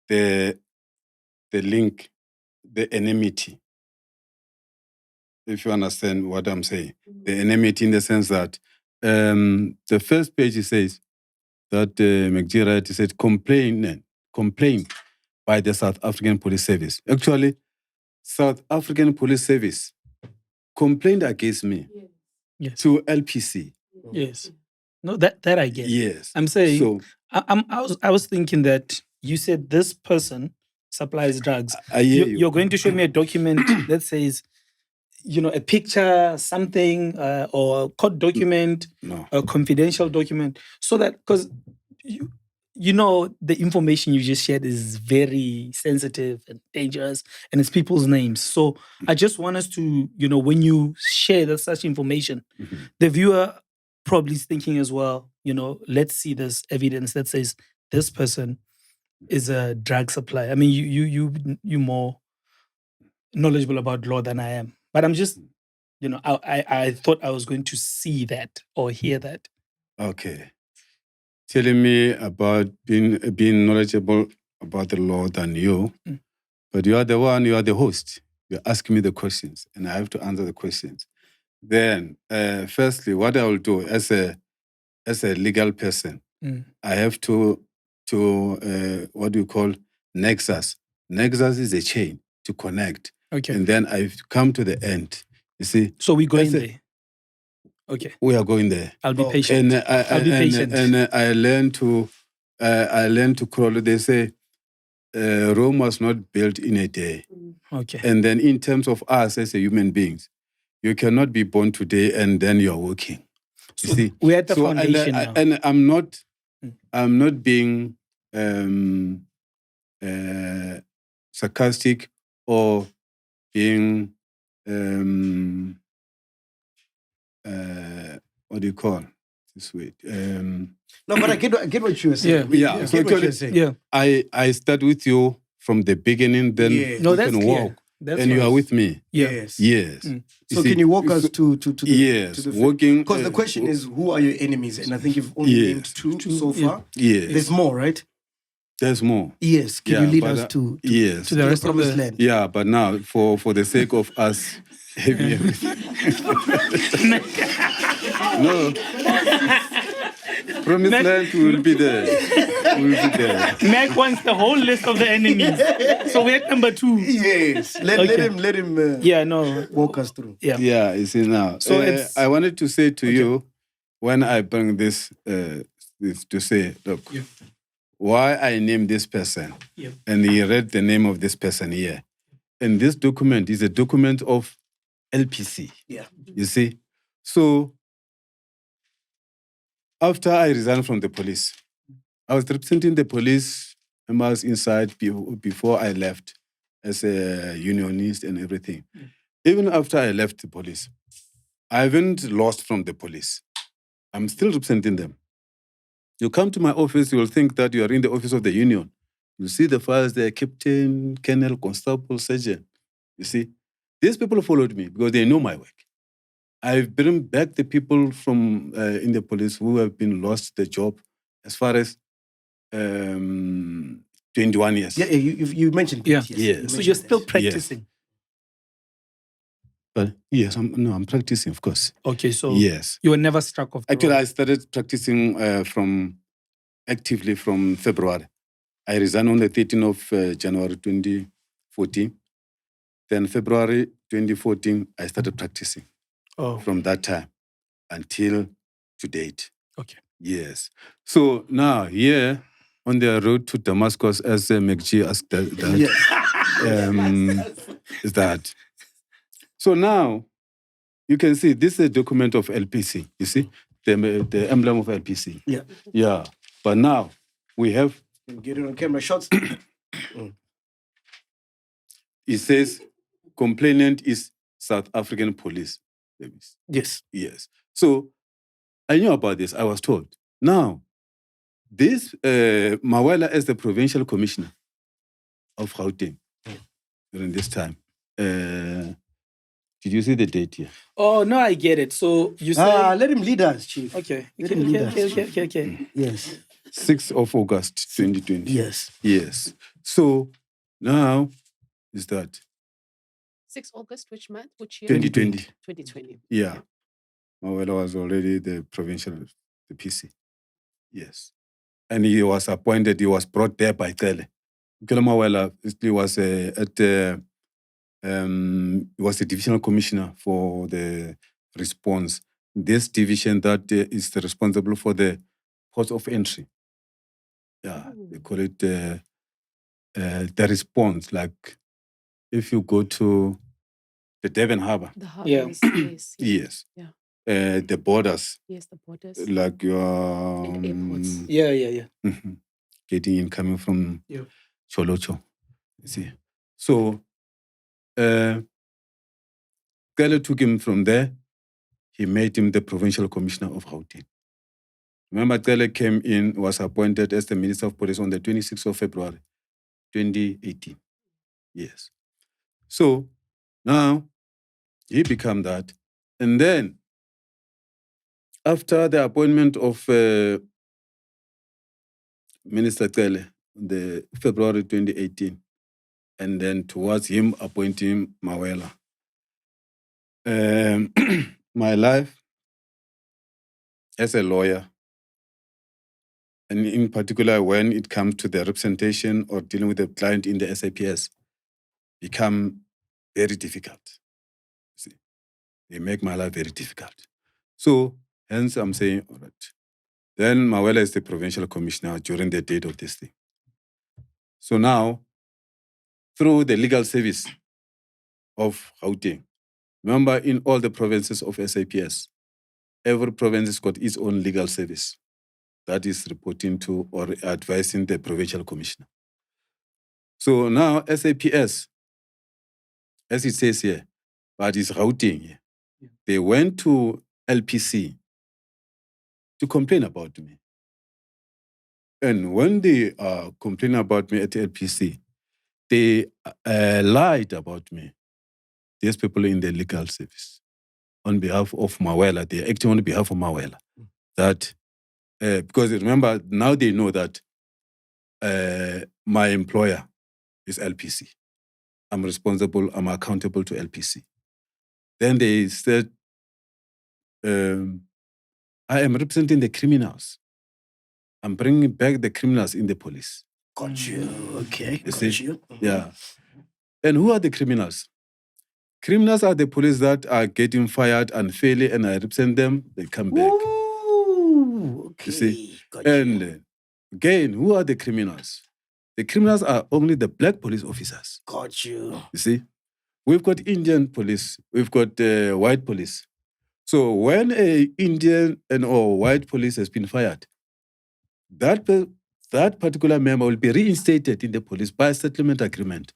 the link, the enmity. If you understand what I'm saying. The enmity in the sense that the first page says that MacG wrote, said complaint by the South African Police Service. Actually, South African Police Service complained against me to LPC. Yes. No, that I get. Yes. I'm saying, so, I was thinking that you said this person supplies drugs. I hear you. You're going to show me a document that says, a picture, something, or a court document, a confidential document, so that, because the information you just shared is very sensitive and dangerous, and it's people's names. So I just want us to, when you share such information, the viewer probably is thinking as well, let's see this evidence that says this person is a drug supplier. I mean, you more knowledgeable about law than I am, but I'm just, I thought I was going to see that or hear that. Okay. Telling me about being knowledgeable about the law than you, but you are the host. You're asking me the questions, and I have to answer the questions. Then, firstly, what I will do as a legal person, I have to what do you call nexus? Nexus is a chain to connect. Okay. And then I've come to the end. You see? So we're going there. Okay. We are going there. I'll be patient. I'll be patient. And I learned to crawl. They say Rome was not built in a day. Okay. And then in terms of us as a human beings, you cannot be born today and then you're working. So you see? We're at the foundation now. And I'm not being sarcastic or being what do you call this way? No, but I get what you were saying. Yeah. So actually, I start with you from the beginning, then you can walk. And you are with me. Yes. So can you walk us to the yes, to the walking? Because the question is, who are your enemies? And I think you've only named two so far. Yes. There's more, right? There's more. Yes. Can you lead us to the rest of the land? Yeah, but now for the sake of us having everything. No. Promised land will be there. Mac wants the whole list of the enemies. So we're at number 2. Yes. Let him walk us through. Yeah, you see now. So I wanted to say to you, when I bring this to say, look, why I named this person, and he read the name of this person here. And this document is a document of LPC. Yeah. You see? So after I resigned from the police, I was representing the police members inside before I left as a unionist and everything. Even after I left the police, I haven't lost from the police. I'm still representing them. You come to my office, you will think that you are in the office of the union. You see the files there, captain, colonel, constable, sergeant. You see, these people followed me because they know my work. I've bring back the people from in the police who have been lost the job as far as 21 years. Yeah, you mentioned. Yes. So you're still practicing. But yes, I'm practicing, of course. Okay, so yes, you were never struck off the Actually, road. I started practicing actively from February. I resigned on the 13th of January 2014. Then February 2014, I started practicing. From that time until to date. Okay. Yes. So now here on the road to Damascus, as MacG asked that is that. So now you can see this is a document of LPC. You see the emblem of LPC. Yeah. Yeah. But now we have. Get it on camera shots. It says complainant is South African Police. Yes. So I knew about this. I was told. Now, this Mawela as the provincial commissioner of Gauteng during this time, Did you see the date here? Oh, no, I get it. So you say... let him lead us, Chief. Okay. Okay. Yes. 6th of August, 2020. Yes. Yes. So now is that 6 August, which month? Which year? 2020. 2020. Yeah. Mawela was already the provincial, the PC. Yes. And he was appointed, he was brought there by Cele. Mawela was he was the divisional commissioner for the response. This division that is responsible for the ports of entry. Yeah, they call it the response. Like if you go to the Durban Harbour. The harbour, yes. Yes. Yeah. The borders. Yes, the borders. Like your And airports. Yeah. Getting in, coming from Cholocho. You see. So Cele took him from there. He made him the provincial commissioner of Gauteng. Remember, Cele came in, was appointed as the Minister of Police on the 26th of February, 2018. Yes. So now he became that. And then after the appointment of Minister Cele, the February 2018, and then towards him appointing Mawela, my life as a lawyer, and in particular when it comes to the representation or dealing with the client in the SAPS, become very difficult. See, they make my life very difficult. So hence I'm saying, all right. Then Mawela is the provincial commissioner during the date of this thing. So now, through the legal service of Gauteng, remember in all the provinces of SAPS, every province has got its own legal service that is reporting to or advising the provincial commissioner. So now SAPS, as it says here, but it's Gauteng here. They went to LPC to complain about me. And when they complain about me at LPC, they lied about me. These people in the legal service, on behalf of Mawela, they're acting on behalf of Mawela. That, because remember, now they know that my employer is LPC. I'm responsible, I'm accountable to LPC. Then they said, I am representing the criminals. I'm bringing back the criminals in the police. Got you. Okay. You see? Yeah. And who are the criminals? Criminals are the police that are getting fired unfairly, and I represent them, they come back. Ooh, okay. You see? Got And you. again, who are the criminals? The criminals are only the black police officers. Got you. You see? We've got Indian police, we've got white police. So when an Indian or white police has been fired, that particular member will be reinstated in the police by a settlement agreement.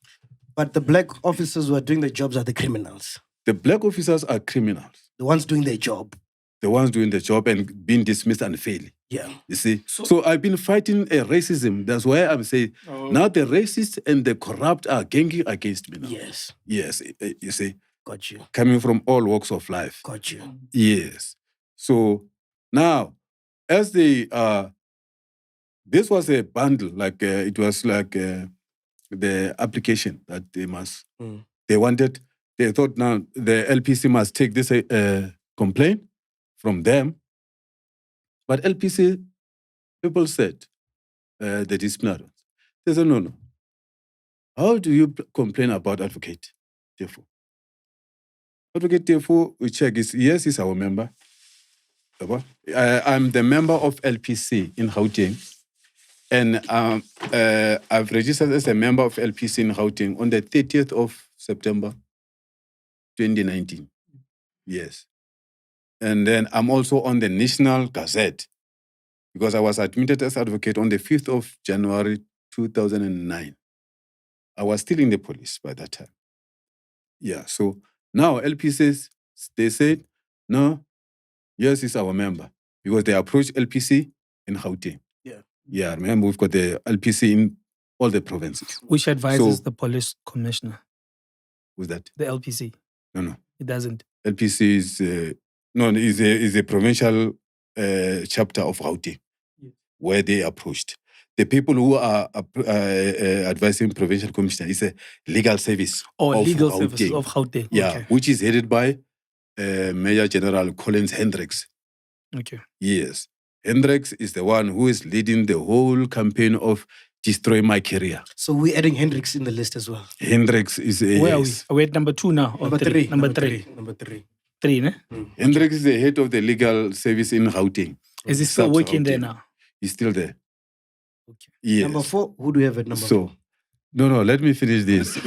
But the black officers who are doing their jobs are the criminals. The black officers are criminals. The ones doing their job. The ones doing the job and being dismissed unfairly. Yeah. You see? So I've been fighting racism. That's why I'm saying now the racists and the corrupt are ganging against me now. Yes. Yes, you see? Got you. Coming from all walks of life. Got you. Yes. So now, as they this was a bundle, like it was like the application that they must, they wanted, they thought now the LPC must take this complaint from them. But LPC people said, the disciplinarians, they said, no. How do you complain about Adv Teffo? Adv Teffo, we check, yes, he's our member. I'm the member of LPC in Gauteng. And I've registered as a member of LPC in Gauteng on the 30th of September, 2019. Yes. And then I'm also on the National Gazette because I was admitted as advocate on the 5th of January, 2009. I was still in the police by that time. Yeah, so now LPCs, they said, no, yes, he's our member because they approached LPC in Gauteng. Yeah, remember we've got the LPC in all the provinces. Which advises the police commissioner? Who's that? The LPC. No. It doesn't. LPC is a provincial chapter of Gauteng, where they approached. The people who are advising provincial commissioner is a legal service of legal Gauteng. services of Gauteng. Yeah, Okay. which is headed by Major General Collins Hendricks. Okay. Yes. Hendricks is the one who is leading the whole campaign of Destroy My Career. So we're adding Hendricks in the list as well. Hendricks is a... Where are we? Are we at number 2 now? Number three. Number three. Number three. 3, ne? Hendricks is the head of the legal service in Gauteng. Is he still SAPS working Gauteng. there now? He's still there. Okay. Yes. Number 4, who do we have at number 4? No, let me finish this.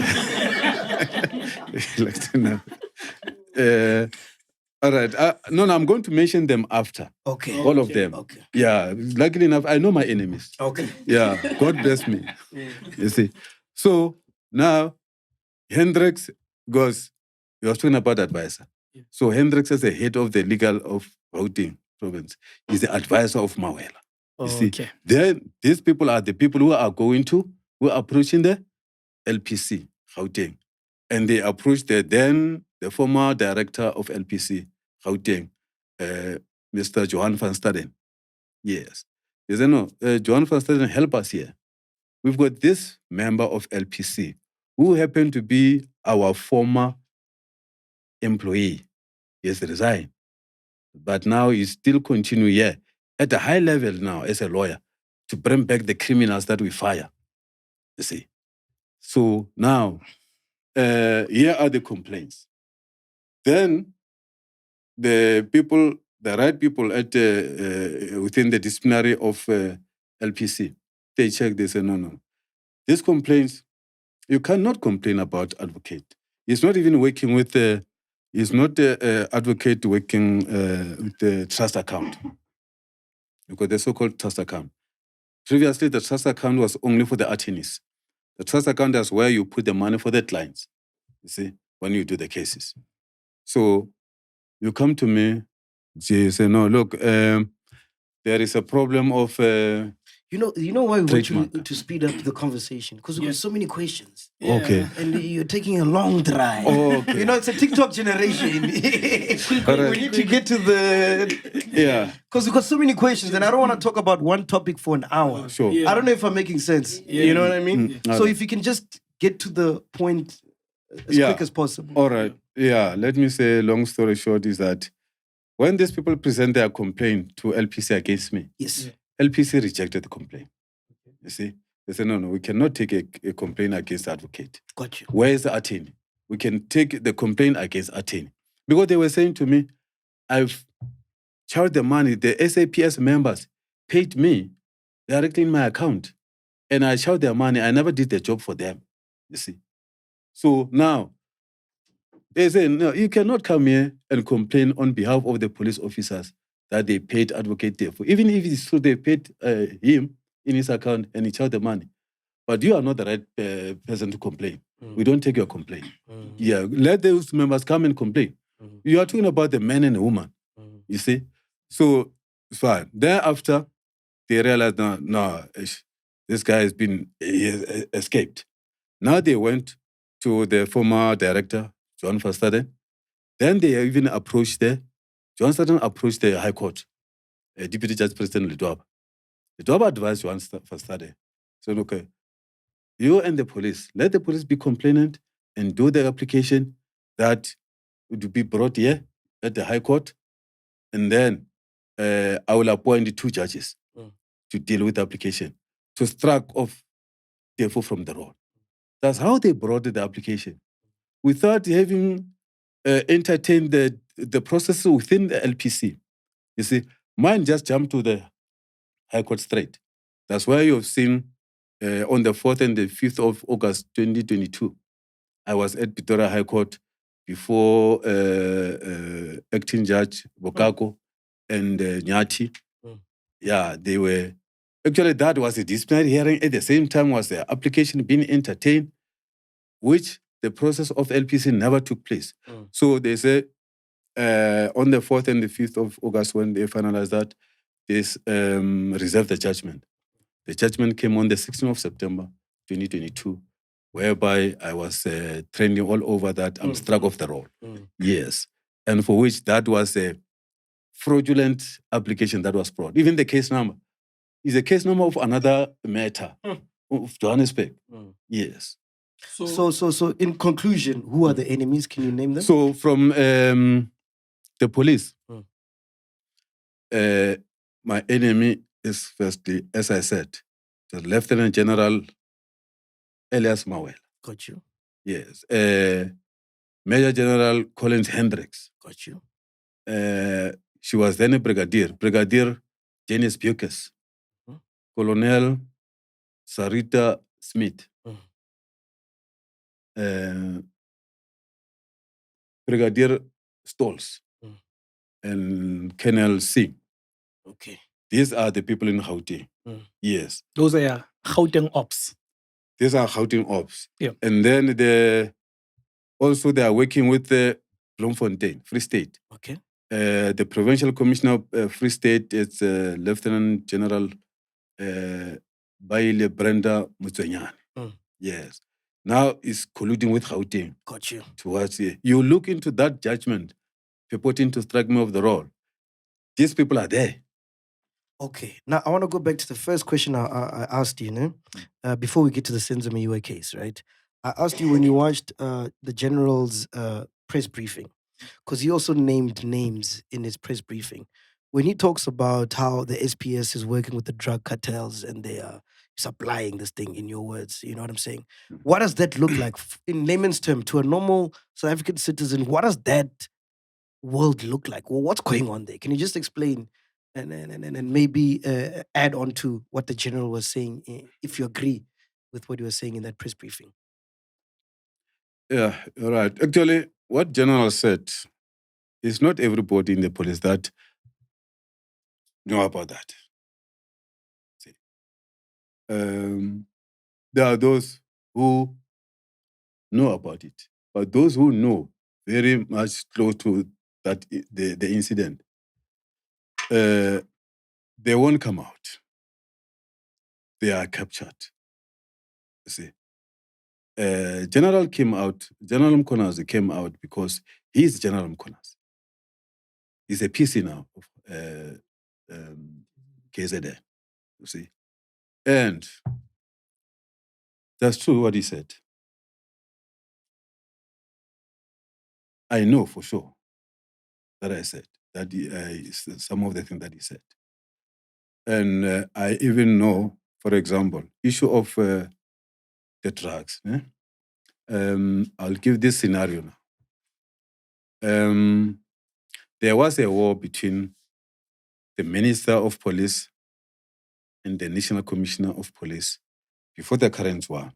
All right. No, I'm going to mention them after. Okay. All of them. Okay. Yeah. Luckily enough, I know my enemies. Okay. Yeah. God bless me. You see. So now, Hendricks goes, you were talking about advisor. Yeah. So Hendricks is the head of the legal of Gauteng province. He's the advisor of Mawela. You see, Okay. then these people are the people who are approaching the LPC, Gauteng. And they approached the former director of LPC, Gauteng, Mr. Johan van Staden. Yes. They said, no, Johan van Staden, help us here. We've got this member of LPC who happened to be our former employee. He has resigned. But now he still continue here at a high level now as a lawyer to bring back the criminals that we fire. You see. So now, here are the complaints. Then the right people at within the disciplinary of LPC, they check, they say, no. These complaints, you cannot complain about advocate. He's not even working with he's not advocate working with the trust account. Because the so-called trust account. Previously, the trust account was only for the attorneys. The trust account is where you put the money for the clients, you see, when you do the cases. So you come to me, you say, no, look, there is a problem of... You know why we want you to speed up the conversation? Because we've got so many questions. Yeah. Okay. And you're taking a long drive. Oh, okay. You know, it's a TikTok generation. We need to get to the... Yeah. Because we've got so many questions and I don't want to talk about one topic for an hour. Sure. Yeah. I don't know if I'm making sense. Yeah. You know what I mean? So Right. if you can just get to the point as quick as possible. All right. Yeah. Let me say, long story short, is that when these people present their complaint to LPC against me, Yes. LPC rejected the complaint. You see? They said, no, we cannot take a complaint against the advocate. Got you. Where is the attorney? We can take the complaint against attorney. Because they were saying to me, I've charged the money, the SAPS members paid me directly in my account. And I charged their money. I never did the job for them. You see? So now, they say, no, you cannot come here and complain on behalf of the police officers that they paid Advocate Teffo. Even if it's true they paid him in his account and he charged the money. But you are not the right person to complain. We don't take your complaint. Yeah, let those members come and complain. You are talking about the man and the woman. You see? So it's fine. Thereafter, they realized, no, this guy has escaped. Now they went to the former director, John van Staden. Then they even approached John Staden approached the High Court, Deputy Judge President Ndlovu. Ndlovu advised John van Staden, said, okay, you and the police, let the police be complainant and do the application that would be brought here at the High Court. And then I will appoint 2 judges to deal with the application, to strike off Teffo from the road. That's how they brought the application. Without having entertained the process within the LPC. You see, mine just jumped to the High Court straight. That's why you've seen on the 4th and the 5th of August 2022, I was at Pretoria High Court before acting judge Bokako and Nyati. Yeah, they were... Actually, that was a disciplinary hearing. At the same time was the application being entertained, which the process of LPC never took place. So they say on the 4th and the 5th of August, when they finalized that, they reserved the judgment. The judgment came on the 16th of September, 2022. whereby I was training all over that I'm struck off the roll. Yes. And for which that was a fraudulent application that was brought. Even the case number is a case number of another matter of Johannesburg. Yes. So in conclusion, who are the enemies? Can you name them? So from the police, my enemy is firstly, as I said, the Lieutenant General Elias Mawela. Got you. Yes. Major General Collins Hendricks. Got you. She was then a brigadier. Brigadier Janice Bukes. Colonel Sarita Smith. Brigadier Stolz. And Colonel Singh. Okay. These are the people in Gauteng. Yes. Those are Gauteng ops. These are Gauteng ops. Yeah. And then they are working with the Bloemfontein, Free State. Okay. The Provincial Commissioner of Free State is Lieutenant General Baile Brenda Mutsenyane. Yes. Now is colluding with Gauteng. Got you. Towards you look into that judgment purporting to strike me off the roll. These people are there. Okay. Now, I want to go back to the first question I asked you, before we get to the Senzo Meyiwa case, right? I asked you when you watched the general's press briefing, because he also named names in his press briefing. When he talks about how the SPS is working with the drug cartels and they are supplying this thing, in your words, you know what I'm saying? What does that look like in layman's term to a normal South African citizen? What does that world look like? Well, what's going on there? Can you just explain and maybe add on to what the general was saying, if you agree with what he was saying in that press briefing? Yeah, right. Actually, what General said is not everybody in the police that know about that. See, there are those who know about it, but those who know very much close to that the incident, they won't come out. They are captured. You see, General Mkhwanazi came out because he is General Mkhwanazi. He's a PC now of KZN, you see. And that's true what he said. I know for sure that I said, that some of the things that he said. And I even know, for example, issue of the drugs. I'll give this scenario now. There was a war between the Minister of Police and the National Commissioner of Police before the current one.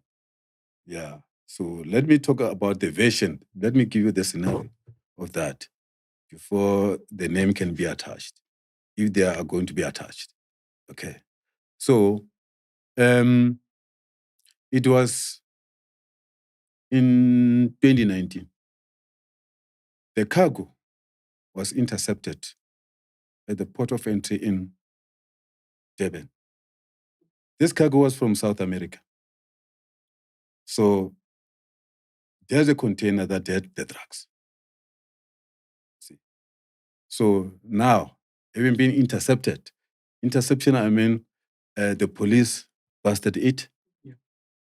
Yeah. So let me talk about the version. Let me give you the scenario of that before the name can be attached, if they are going to be attached. Okay. So it was in 2019. The cargo was intercepted at the port of entry in Durban. This cargo was from South America. So there's a container that had the drugs. See. So now, having been intercepted, interception, I mean, the police busted it.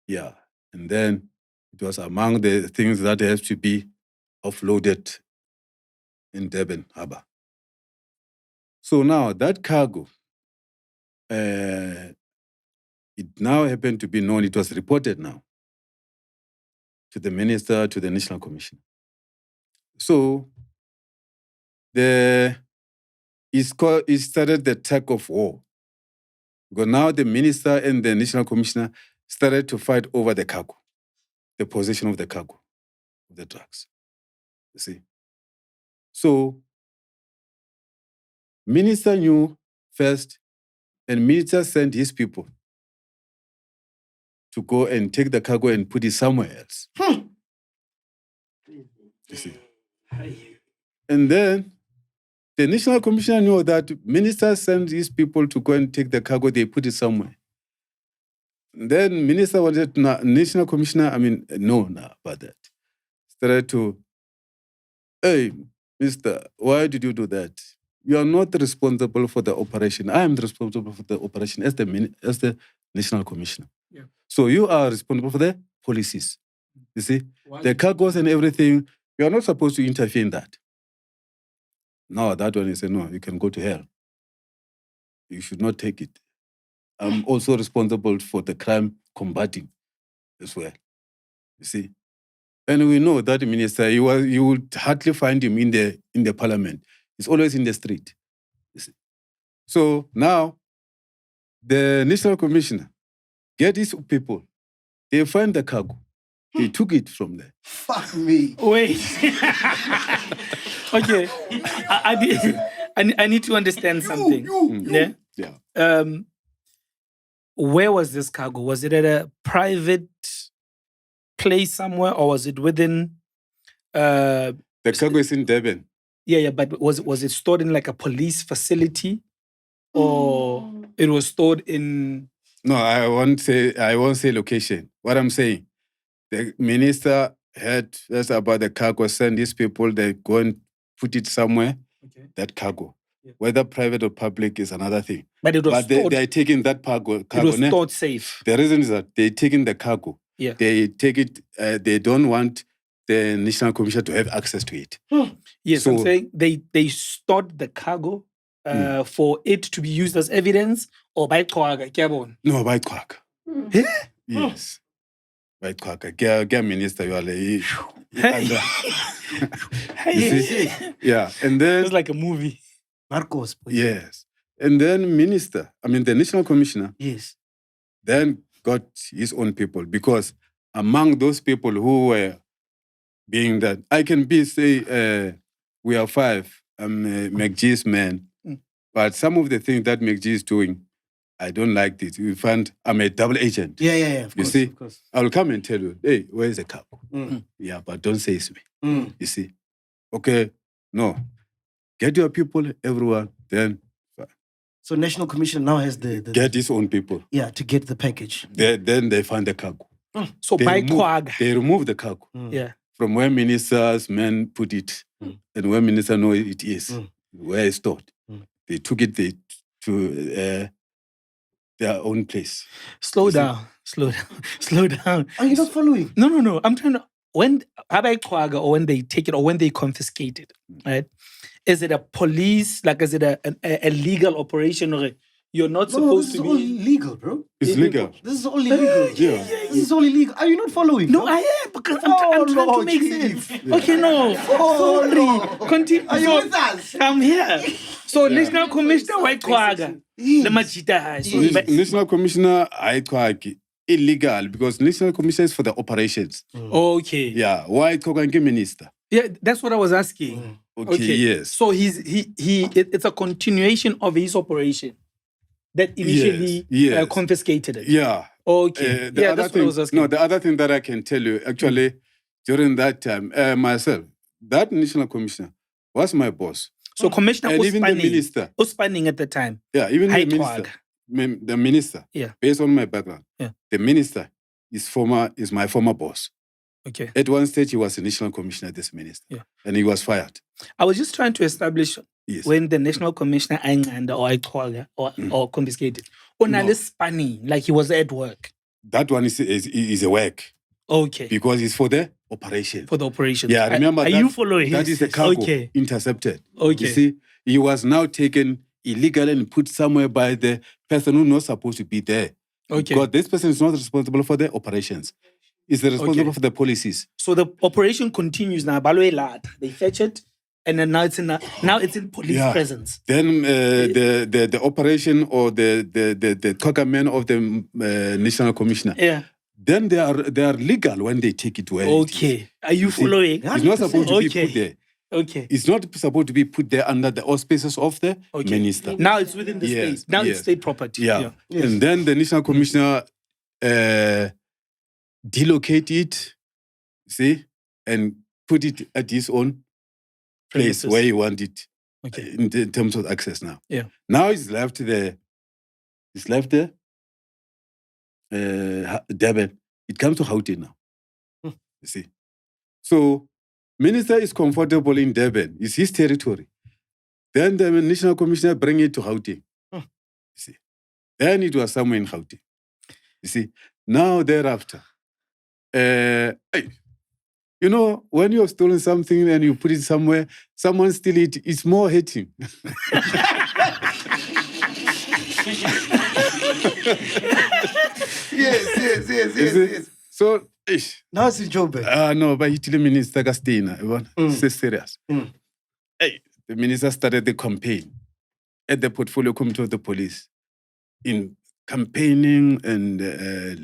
Yeah. And then it was among the things that have to be offloaded in Durban Harbour. So now that cargo, it now happened to be known, it was reported now to the minister, to the National Commission. So it started the tug of war. Because now the minister and the National Commissioner started to fight over the cargo, the possession of the cargo, of the drugs. You see? So minister knew first, and minister sent his people to go and take the cargo and put it somewhere else. You see? And then the National Commissioner knew that minister sent his people to go and take the cargo, they put it somewhere. Then Minister wanted National Commissioner, no about that. Started to, hey, Mister, why did you do that? You are not responsible for the operation. I am responsible for the operation as the National Commissioner. Yeah. So you are responsible for the policies. You see? The cargoes and everything, you are not supposed to interfere in that. No, that one he said, no, you can go to hell. You should not take it. I'm also responsible for the crime combating as well. You see? And we know that minister, you would hardly find him in the parliament. He's always in the street. You see? So now, the National Commissioner, get these people, they find the cargo. They took it from there. Fuck me. Wait. Okay. I need to understand something. Yeah? Yeah. Where was this cargo? Was it at a private place somewhere, or was it within? The cargo is in Durban. Yeah, but was it stored in like a police facility, or it was stored in? No, I won't say location. What I'm saying, the minister heard just about the cargo, send these people, they go and put it somewhere. Okay. That cargo, whether private or public, is another thing. But it was stored. They are taking that cargo. It was stored safe. The reason is that they're taking the cargo. Yeah. They take it. They don't want the National Commission to have access to it. Yes, so, I'm saying they stored the cargo for it to be used as evidence, or by Kwaga. No, by Kwaga. Yes. By Kwaga. Get minister, you are like. Yeah, and then it's like a movie. Marcos. Yes, and then the National Commissioner. Yes. Then got his own people, because among those people who were being that, I can say we are 5. I'm MacG's man, but some of the things that MacG is doing, I don't like this. You find I'm a double agent. Yeah. Of you course, see, of course. I will come and tell you, hey, where is the cargo? Yeah, but don't say it's me. You see, okay, no, get your people, everyone, then. So National Commission now has the get his own people. Yeah, to get the package. Then they find the cargo. So they remove the cargo. Yeah. From where ministers men put it, and where minister know it is, where it's stored. They took it to their own place. Slow down. Are you not following? No. I'm trying to. When they take it or when they confiscate it, right? Is it a police, like is it a legal operation, or you're not supposed to be? This is all illegal, bro. It's legal. This is all illegal. Yeah. This is all illegal. Are you not following? No, I am, because I'm trying to make sense. Yeah. Okay, no. Sorry. Continue. Are you with us? I'm here. So National Commissioner White Kwaga, the Machita. National Commissioner Aikwaki. Illegal, because National Commission is for the operations. Okay. Yeah. Why Kogangi Minister? Yeah, that's what I was asking. Okay. Yes. So it's a continuation of his operation that initially confiscated it. Yeah. Okay. That's what I was asking. No, the other thing that I can tell you, actually, during that time, myself, that National Commissioner was my boss. So Commissioner and even the minister. Uspanning at the time. Yeah, even the minister. The minister, based on my background, the minister is my former boss. Okay. At one stage, he was a national commissioner, this minister, and he was fired. I was just trying to establish when the national commissioner or confiscated, spanning, like he was at work. That one is a work. Okay. Because it's for the operation. For the operation. Yeah, remember Are you following? That is the cargo intercepted. Okay. You see, he was now taken illegally and put somewhere by the person who's not supposed to be there. Okay. Because this person is not responsible for the operations. He's responsible for the policies. So the operation continues now. They fetch it, and then now it's in police presence. Then the operation or the cogman of the national commissioner. Yeah. Then they are legal when they take it where it is. Are you following? It's not supposed to be put there. Okay. It's not supposed to be put there under the auspices of the minister. Now it's within the state. Now it's state property. Yeah. Yes. And then the national commissioner delocate it, see, and put it at his own place where you want it. Okay. In terms of access now. Yeah. Now it's left there. It's left there. Durban, it comes to Gauteng now. You see. So, minister is comfortable in Durban. It's his territory. Then the national commissioner bring it to Gauteng. You see. Then it was somewhere in Gauteng. You see. Now thereafter, you know, when you have stolen something and you put it somewhere, someone steal it, it's more hating. Yes. So, now it's in Joburg. No, but he Minister Castina, it's serious. Hey, the minister started the campaign at the portfolio committee of the police in campaigning and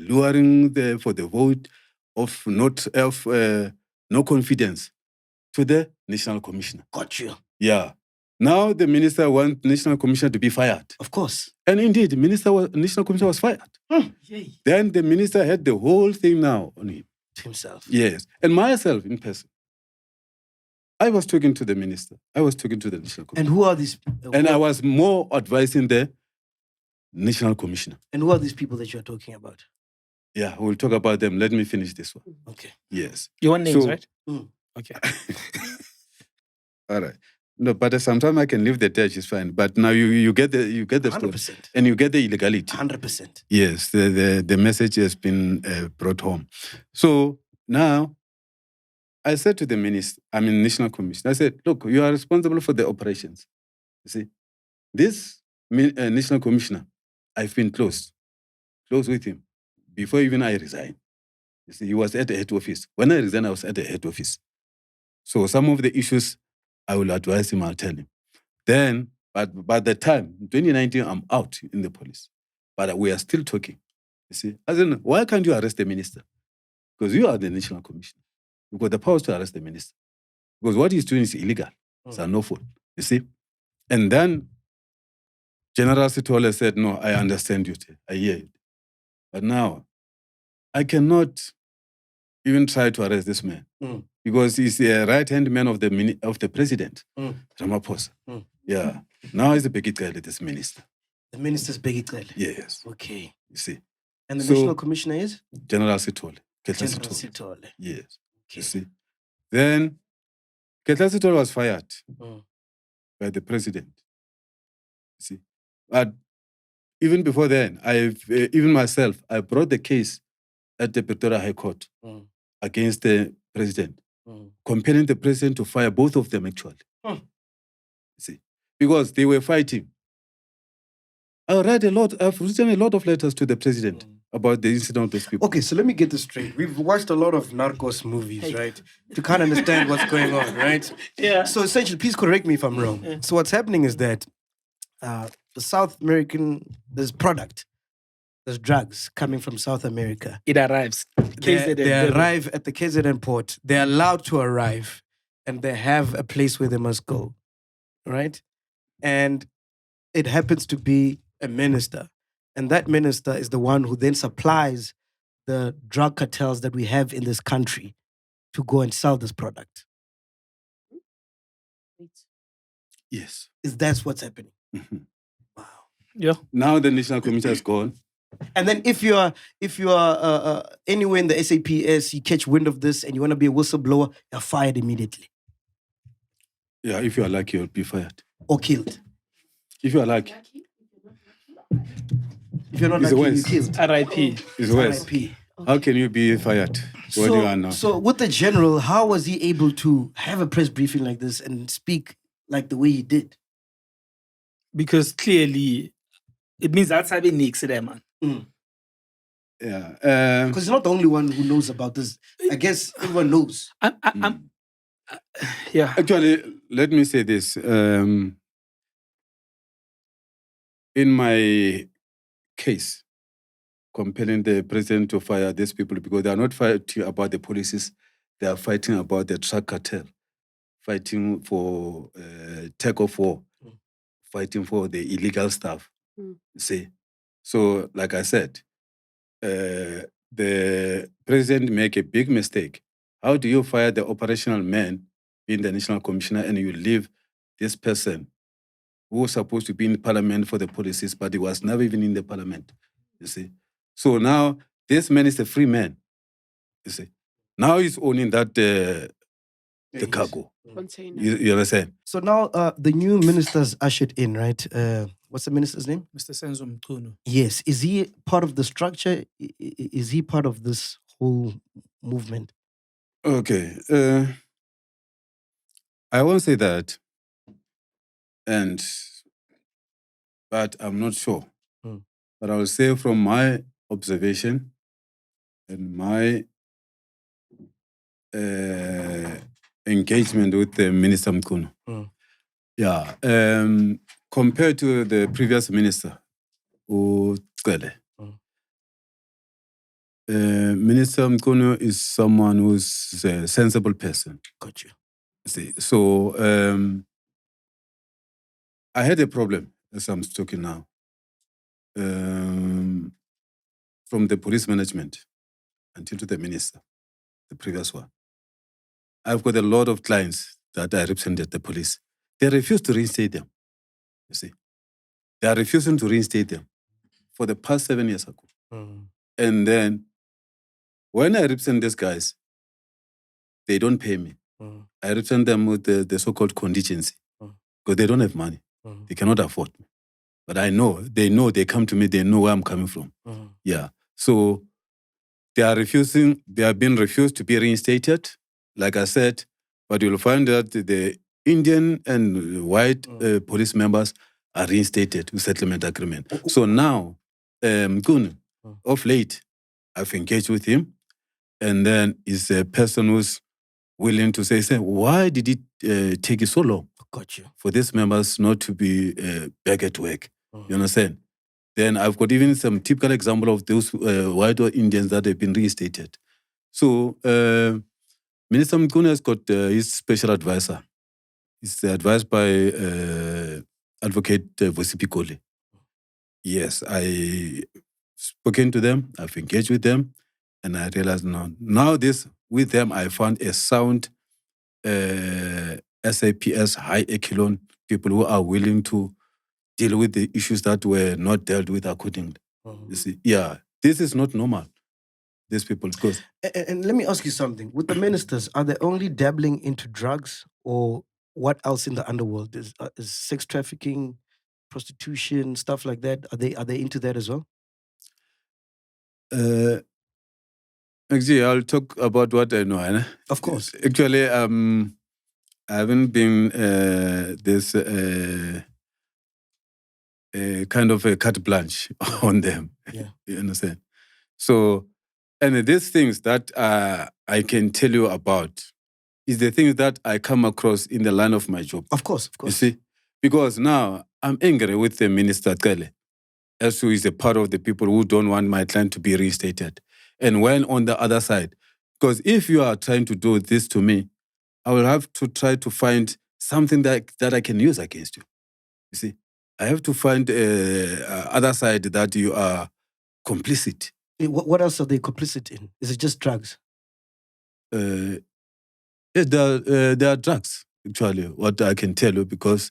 luring for the vote of no confidence to the national commissioner. Got you. Yeah. Now the minister wants national commissioner to be fired. Of course. And indeed, the national commissioner was fired. Then the minister had the whole thing now on him. Himself. Yes. And myself in person. I was talking to the minister. I was talking to the national commissioner. And who are these? And I was more advising the national commissioner. And who are these people that you're talking about? Yeah, we'll talk about them. Let me finish this one. Okay. Yes. You want names, right? Okay. All right. No, but sometimes I can leave the touch, it's fine. But now you get the story. 100%. And you get the illegality. 100%. Yes, the message has been brought home. So now I said to the national commissioner, I said, look, you are responsible for the operations. You see, this national commissioner, I've been close with him before even I resigned. You see, he was at the head office. When I resigned, I was at the head office. So some of the issues, I will advise him, I'll tell him. Then, but by the time, 2019, I'm out in the police. But we are still talking. You see, I said, why can't you arrest the minister? Because you are the national commissioner. You've got the powers to arrest the minister. Because what he's doing is illegal. It's unlawful. You see? And then General Sithole said, no, I understand you. I hear it. But now, I cannot even try to arrest this man. Because he's a right-hand man of the president, Ramaphosa. Yeah. Now he's the Bheki Cele, this minister. The minister's Bheki Cele? Yes. Okay. You see. And the national commissioner is? General Sithole. General Sithole. Yes. Okay. You see. Then, Khehla Sithole was fired by the president. You see. But even before then, even myself, I brought the case at the Pretoria High Court against the president, compelling the president to fire both of them, actually. You see, because they were fighting. I've written a lot of letters to the president about the incident of those people. Okay, so let me get this straight. We've watched a lot of Narcos movies, right? To kind of understand what's going on, right? Yeah. So essentially, please correct me if I'm wrong. Yeah. So what's happening is that the South American, there's drugs coming from South America. It arrives. They arrive at the KZN port. They're allowed to arrive, and they have a place where they must go, right? And it happens to be a minister. And that minister is the one who then supplies the drug cartels that we have in this country to go and sell this product. Yes. That's what's happening. Wow. Yeah. Now the national commissioner is gone. And then if you are anywhere in the SAPS, you catch wind of this and you want to be a whistleblower, you're fired immediately. Yeah, if you are lucky, you'll be fired. Or killed. If you are lucky. If you're not lucky, you're killed. R.I.P. It's worse. R.I.P. Okay. How can you be fired? Where you are now? So with the general, how was he able to have a press briefing like this and speak like the way he did? Because clearly, it means that's how they nix it, man. Yeah. Because he's not the only one who knows about this. I guess everyone knows. Yeah. Actually, let me say this. In my case, compelling the president to fire these people because they are not fighting about the policies, they are fighting about the drug cartel, fighting for tug of war, fighting for the illegal stuff. See? So, like I said, the president make a big mistake. How do you fire the operational man in the national commissioner and you leave this person who was supposed to be in parliament for the policies, but he was never even in the parliament, you see? So now this man is a free man. You see, now he's owning that the cargo. Container. You understand? So now the new minister's ushered in, right? What's the minister's name? Mr. Senzo Mchunu. Yes. Is he part of the structure? Is he part of this whole movement? Okay. I won't say that. But I'm not sure. But I will say from my observation and my engagement with the Minister Mchunu. Yeah. Compared to the previous minister, Kgosi, Minister Mchunu is someone who's a sensible person. Got you. See, so I had a problem as I'm talking now from the police management until to the minister, the previous one. I've got a lot of clients that I represented the police. They refuse to reinstate them. You see, they are refusing to reinstate them for the past 7 years ago. And then when I represent these guys, they don't pay me. I represent them with the so-called contingency because they don't have money. They cannot afford me. But I know, they come to me, they know where I'm coming from. Yeah. So they are being refused to be reinstated, like I said, but you'll find that the Indian and white police members are reinstated with settlement agreement. So now, Mchunu, of late, I've engaged with him, and then he's a person who's willing to say, why did it take you so long? Got you. For these members not to be back at work? You understand? Then I've got even some typical example of those white or Indians that have been reinstated. So Minister Mchunu has got his special advisor. He's advised by Advocate Bheki Cele. Yes, I spoken to them, I've engaged with them, and I realized now this, with them, I found a sound SAPS high echelon people who are willing to deal with the issues that were not dealt with accordingly. You see, yeah, this is not normal. These people, because... And let me ask you something. With the ministers, are they only dabbling into drugs, or what else in the underworld? Is sex trafficking, prostitution, stuff like that? Are they into that as well? Actually, I'll talk about what I know. Of course. Actually, I haven't been this kind of a carte blanche on them. Yeah. You understand? So, and these things that I can tell you about is the things that I come across in the line of my job. Of course. You see? Because now I'm angry with the Minister Kgosi, as who is a part of the people who don't want my client to be reinstated. And when on the other side, because if you are trying to do this to me, I will have to try to find something that I can use against you. You see? I have to find other side that you are complicit. What else are they complicit in? Is it just drugs? There are drugs, actually, what I can tell you, because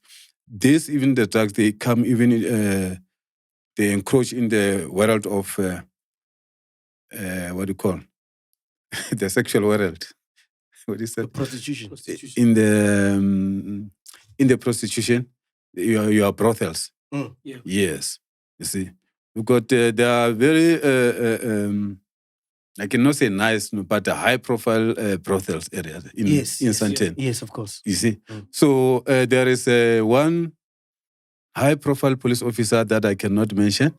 even the drugs, they come even, they encroach in the world of, what do you call, the sexual world. What is that? Prostitution. In the prostitution, you are brothels. Yeah. Yes, you see. Because they are very, I cannot say nice, but high-profile brothels area in Santen. Yes, of course. You see. So there is one high-profile police officer that I cannot mention,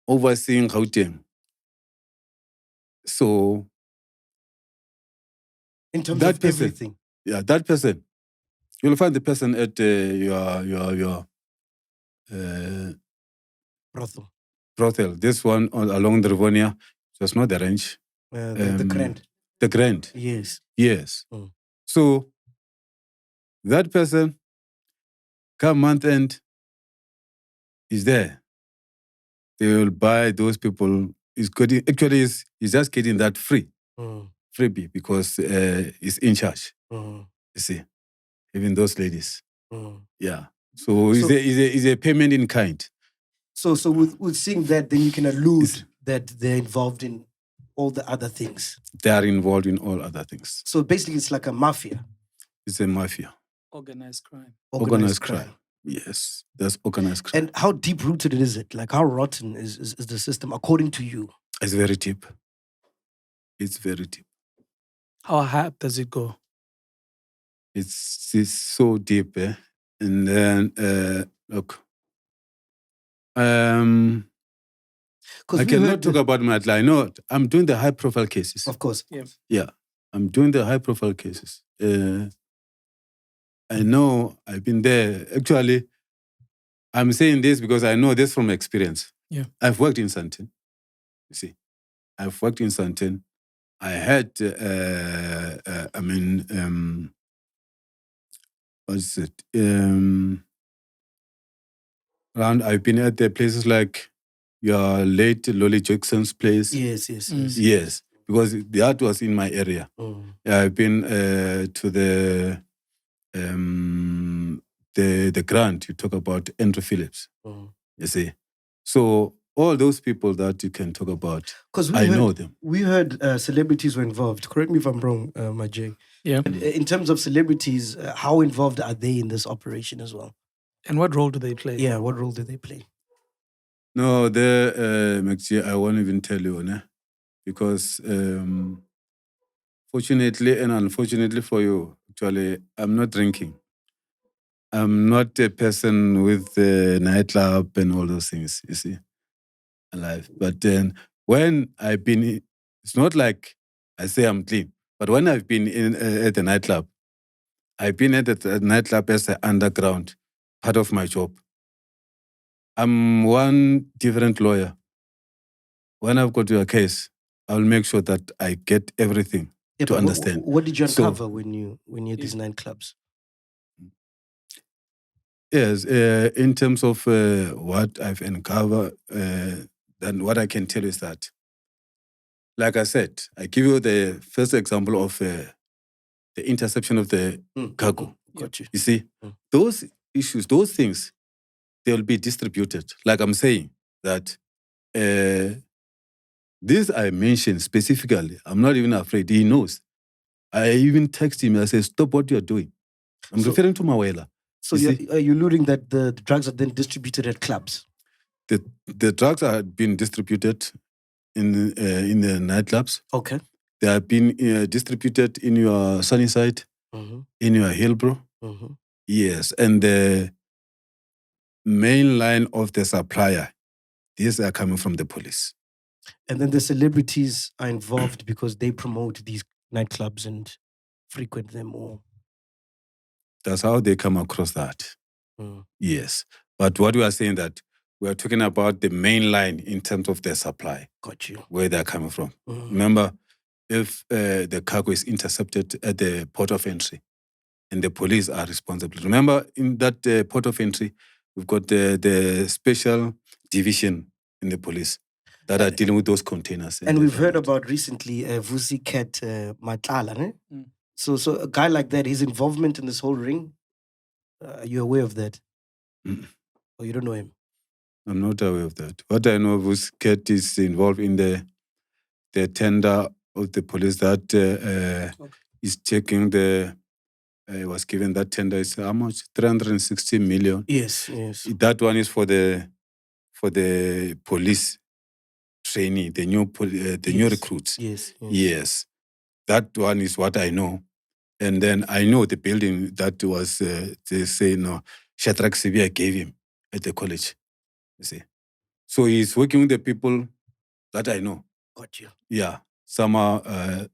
overseeing Gauteng. So in terms that of person, everything. Yeah, that person. You'll find the person at your brothel. This one along the Rivonia, just not the range. The Grand. The Grand. Yes. Yes. So that person, come month end, is there. They will buy those people. He's just getting that freebie because he's in charge. You see, even those ladies. Yeah. So it's a payment in kind. So with seeing that, then you can allude that they're involved in all the other things. They are involved in all other things. So basically, it's like a mafia. It's a mafia. Organized crime. Organized crime. Yes, that's organized crime. And how deep-rooted is it? Like, how rotten is the system, according to you? It's very deep. It's very deep. How high does it go? It's so deep, eh? And then, look, I cannot talk about my life. No, I'm doing the high-profile cases. Of course. Yeah, I'm doing the high-profile cases. I know I've been there. Actually, I'm saying this because I know this from experience. Yeah, I've worked in Sandton. You see, I've worked in Sandton. I had, what's it? I've been at the places like your late Lolly Jackson's place. Yes. Yes, because that was in my area. I've been to the grant. You talk about Andrew Phillips. You see, so all those people that you can talk about, I know them. We heard celebrities were involved. Correct me if I'm wrong, MacG. Yeah. In terms of celebrities, how involved are they in this operation as well? And what role do they play? Yeah, what role do they play? No, MacG, I won't even tell you, né? Because fortunately and unfortunately for you, actually, I'm not drinking. I'm not a person with a nightclub and all those things, you see, alive. But then when I've been, it's not like I say I'm clean, but when I've been at the nightclub, I've been at the nightclub as an underground, part of my job. I'm one different lawyer. When I've got to a case, I'll make sure that I get everything to understand. What did you uncover when you had these nightclubs? Yes, in terms of what I've uncovered, then what I can tell you is that, like I said, I give you the first example of the interception of the cargo. Got you. You see, those issues, those things, they will be distributed. Like I'm saying, that this I mentioned specifically, I'm not even afraid. He knows. I even text him. I say, stop what you're doing. I'm referring to Mawela. So are you alluding that the drugs are then distributed at clubs? The drugs are being distributed in the nightclubs. Okay. They are being distributed in your Sunnyside, in your Hillbrow. Yes, and the main line of the supplier, these are coming from the police. And then the celebrities are involved because they promote these nightclubs and frequent them all. That's how they come across that. Yes. But what we are saying that we are talking about the main line in terms of their supply. Got you. Where they're coming from. Remember, if the cargo is intercepted at the port of entry and the police are responsible. Remember, in that port of entry, we've got the special division in the police that are dealing with those containers. And we've heard about recently Vusi Cat Matala. So a guy like that, his involvement in this whole ring, are you aware of that? Or you don't know him? I'm not aware of that. What I know, Vusi Cat is involved in the tender of the police that is checking was given that tender is how much? 360 million. Yes. That one is for the police training, the new recruits. Yes. That one is what I know. And then I know the building that was, they say, Shadrach Sibia gave him at the college. You see. So he's working with the people that I know. Got you. Yeah. Some are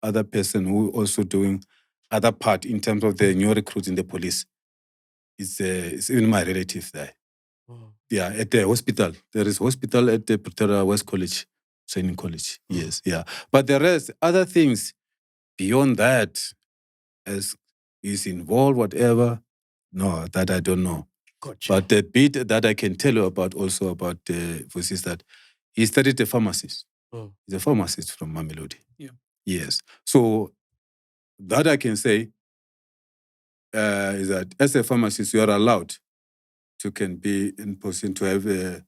other person who also doing other part in terms of the new recruits in the police. It's even my relative there. Yeah, at the hospital. There is hospital at the Pretoria West College, training college. Yes, yeah. But the rest, other things beyond that, as is involved, whatever, no, that I don't know. Gotcha. But the bit that I can tell you about also about Vusi is that he studied a pharmacist. He's a pharmacist from Mamelodi. Yeah. Yes. So that I can say is that as a pharmacist, you are allowed to can be in position to have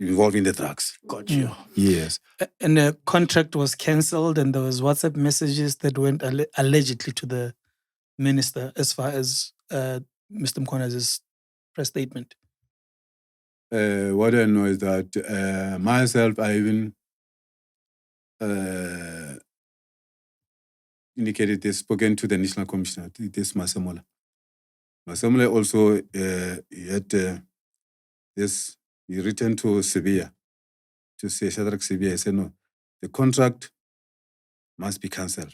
involving the drugs. Got you. Yes. And the contract was cancelled, and there was WhatsApp messages that went allegedly to the minister as far as Mr. Mkhwanazi's press statement. What I know is that myself, I even indicated this, spoken to the National Commissioner, this Masemola. Masemola also he had this, he returned to Sibiya, to say Shadrach Sibiya. He said, no, the contract must be cancelled.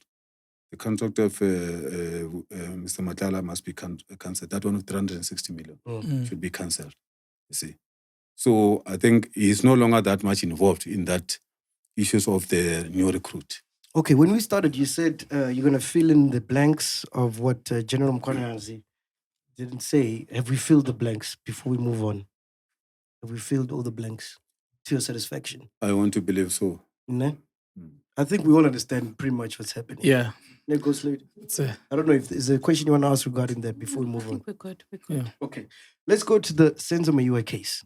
The contract of Mr. Matala must be cancelled. That one of 360 million should be cancelled, you see. So I think he's no longer that much involved in that issues of the new recruit. Okay, when we started, you said you're going to fill in the blanks of what General Mkhwanazi didn't say. Have we filled the blanks before we move on? Have we filled all the blanks to your satisfaction? I want to believe so. No? I think we all understand pretty much what's happening. Yeah. I don't know if there's a question you want to ask regarding that before we move on. I think we're good. Yeah. Okay, let's go to the Senzo Meyiwa case.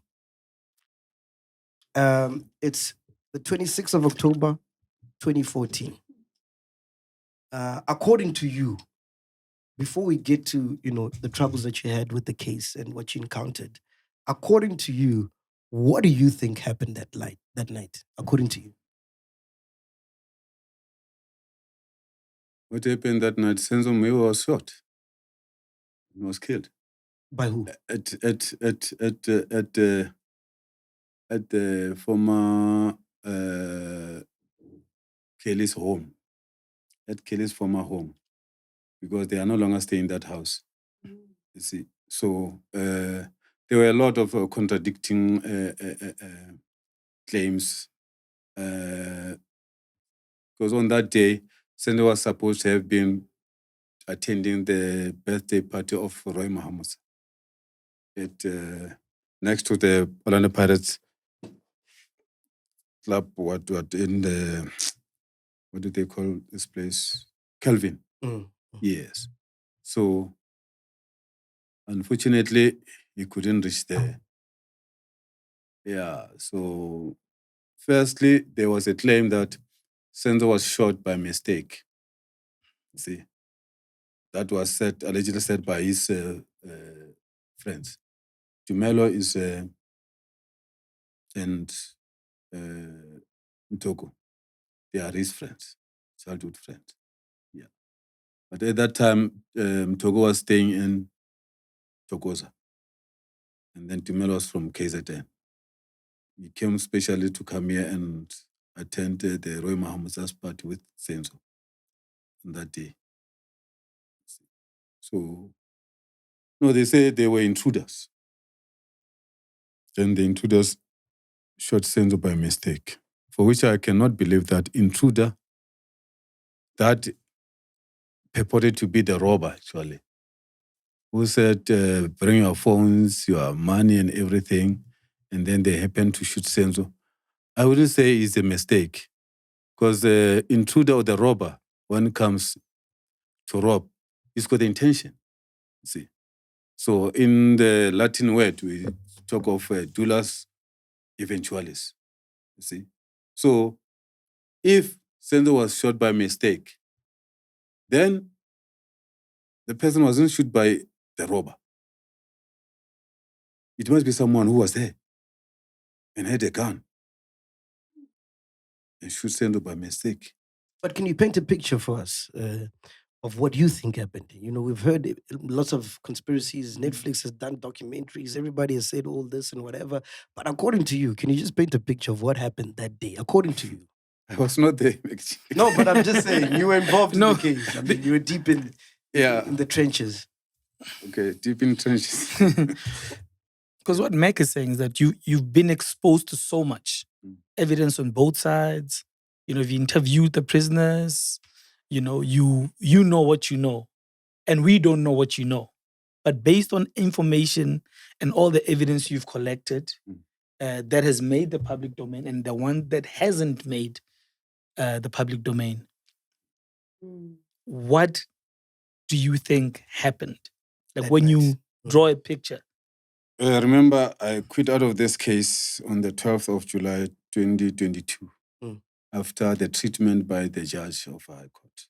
It's the 26th of October, 2014. According to you, before we get to, the troubles that you had with the case and what you encountered, according to you, what do you think happened that night, according to you? What happened that night? Senzo Meyiwa was shot. He was killed. By who? At the former Kelly's home. At Kelly's former home. Because they are no longer staying in that house. You see. So there were a lot of contradicting claims. Because on that day, Senzo was supposed to have been attending the birthday party of Roy Mohammed at next to the Orlando Pirates club. What in the, what do they call this place? Kelvin. Yes. So unfortunately, he couldn't reach there. Yeah. So firstly, there was a claim that Senzo was shot by mistake. See, that was allegedly said by his friends. Tumelo is and Mtoko. They are his friends, childhood friends. Yeah. But at that time, Mtoko was staying in Tokoza. And then Tumelo was from KZN. He came specially to come here and attend the Roy Mohammed's party with Senzo on that day. So, no, they say they were intruders. And the intruders shot Senzo by mistake, for which I cannot believe that intruder, that purported to be the robber, actually, who said, bring your phones, your money and everything, and then they happened to shoot Senzo. I wouldn't say it's a mistake, because the intruder or the robber, when it comes to rob, he's got the intention, see. So in the Latin word, we talk of dulas eventualis, you see. So if Senzo was shot by mistake, then the person wasn't shot by the robber. It must be someone who was there and had a gun and shoot Senzo by mistake. But can you paint a picture for us of what you think happened? We've heard lots of conspiracies. Netflix has done documentaries. Everybody has said all this and whatever. But according to you, can you just paint a picture of what happened that day, according to you? I was not there. No, but I'm just saying, you were involved in the case. I mean, you were deep in the trenches. Okay, deep in trenches. Because what Mac is saying is that you've been exposed to so much evidence on both sides. If you interviewed the prisoners, you know what you know, and we don't know what you know. But based on information and all the evidence you've collected that has made the public domain and the one that hasn't made the public domain, what do you think happened? Like when you draw a picture. Remember, I quit out of this case on the 12th of July, 2022, after the treatment by the judge of High Court,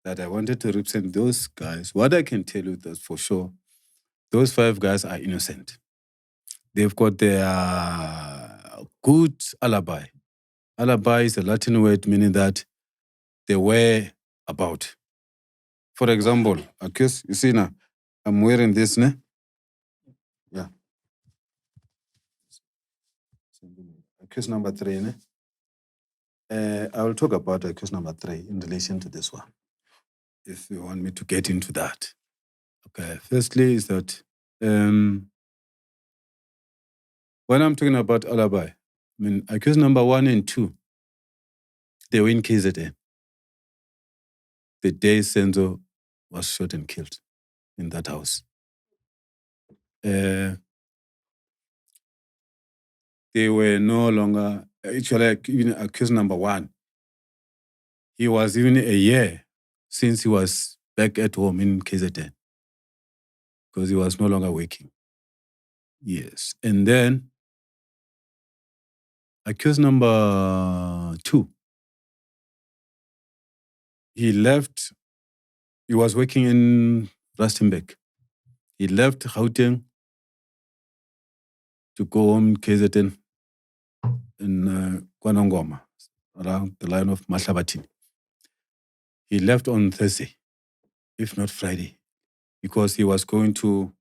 that I wanted to represent those guys. What I can tell you is for sure, those 5 guys are innocent. They've got their good alibi. Alibi is a Latin word meaning that they were about. For example, accused, you see now, I'm wearing this, ne? Yeah. Accused number 3, ne? I will talk about accused number 3 in relation to this one, if you want me to get into that. Okay, firstly is that when I'm talking about alibi, I mean, accused number 1 and 2, they were in KZN. The day Senzo was shot and killed in that house. They were no longer, actually, even accused number 1. He was even a year since he was back at home in KZN because he was no longer working. Yes. And then accused number 2, he left, he was working in Rustenburg. He left Gauteng to go home in KZN in Kwanongoma, around the line of Mahlabatini. He left on Thursday, if not Friday, because he was going to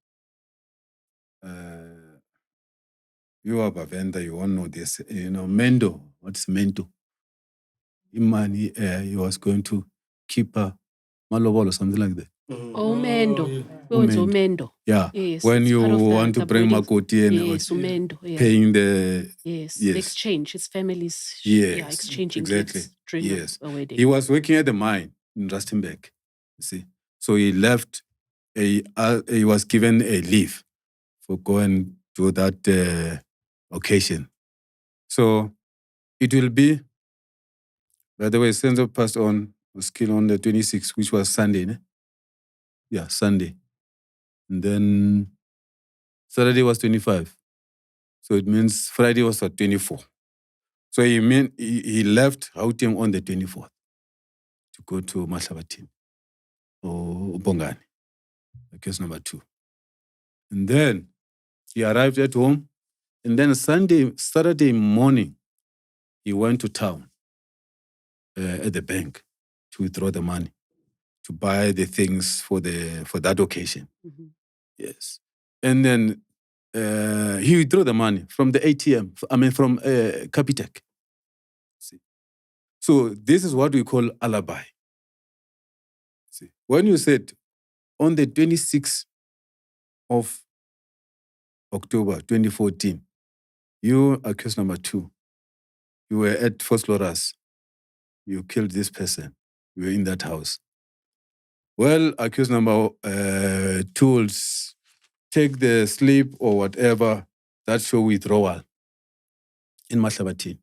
you are a vendor, you won't know this, Mendo. What's Mendo? Imani, he was going to keep a malobolo or something like that. Mendo. Mendo. Yeah. Yes, When you want to bring body Makoti and Mendo, paying the... Yes, the exchange, his family's exchanging exactly. gifts during a wedding. He was working at the mine in Rustenburg, you see. So he left, he was given a leave for go and do that occasion. So it will be, by the way, Senzo passed on, was killed on the 26th, which was Sunday, ne? Yeah, Sunday. And then Saturday was 25. So it means Friday was at 24. So he left Gauteng on the 24th to go to Mahlabatini or Bongani, case number 2. And then he arrived at home. And then Saturday morning, he went to town at the bank to withdraw the money, to buy the things for that occasion. Mm-hmm. Yes. And then he withdrew the money from the ATM, from Capitec. See. So this is what we call alibi. See. When you said on the 26th of October 2014, you accused number 2, you were at Fort Loras, you killed this person, you were in that house. Well, accused number 2 will take the slip or whatever that show withdrawal in Mahlabatini.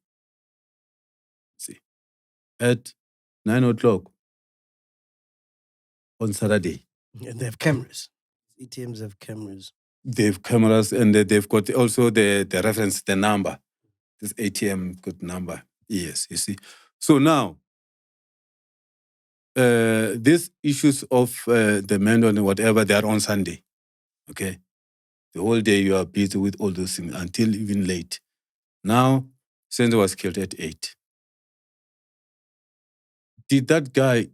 See, at 9 o'clock on Saturday. And they have cameras. ATMs have cameras. They have cameras, and they've got also the reference, the number. This ATM got number. Yes, you see. So now, these issues of the men and whatever, they are on Sunday. Okay? The whole day you are busy with all those things until even late. Now, Senzo was killed at 8. Did that guy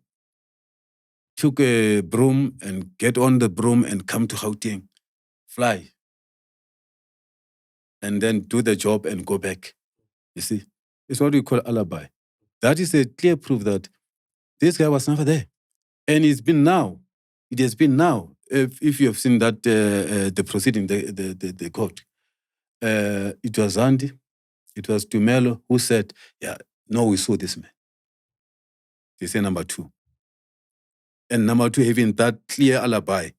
took a broom and get on the broom and come to Gauteng, fly, and then do the job and go back? You see, it's what we call alibi. That is a clear proof that this guy was never there. And it has been now. If you have seen that, the proceeding, the court, it was Zandi, it was Tumelo who said, no, we saw this man. They say number 2. And number 2 having that clear alibi.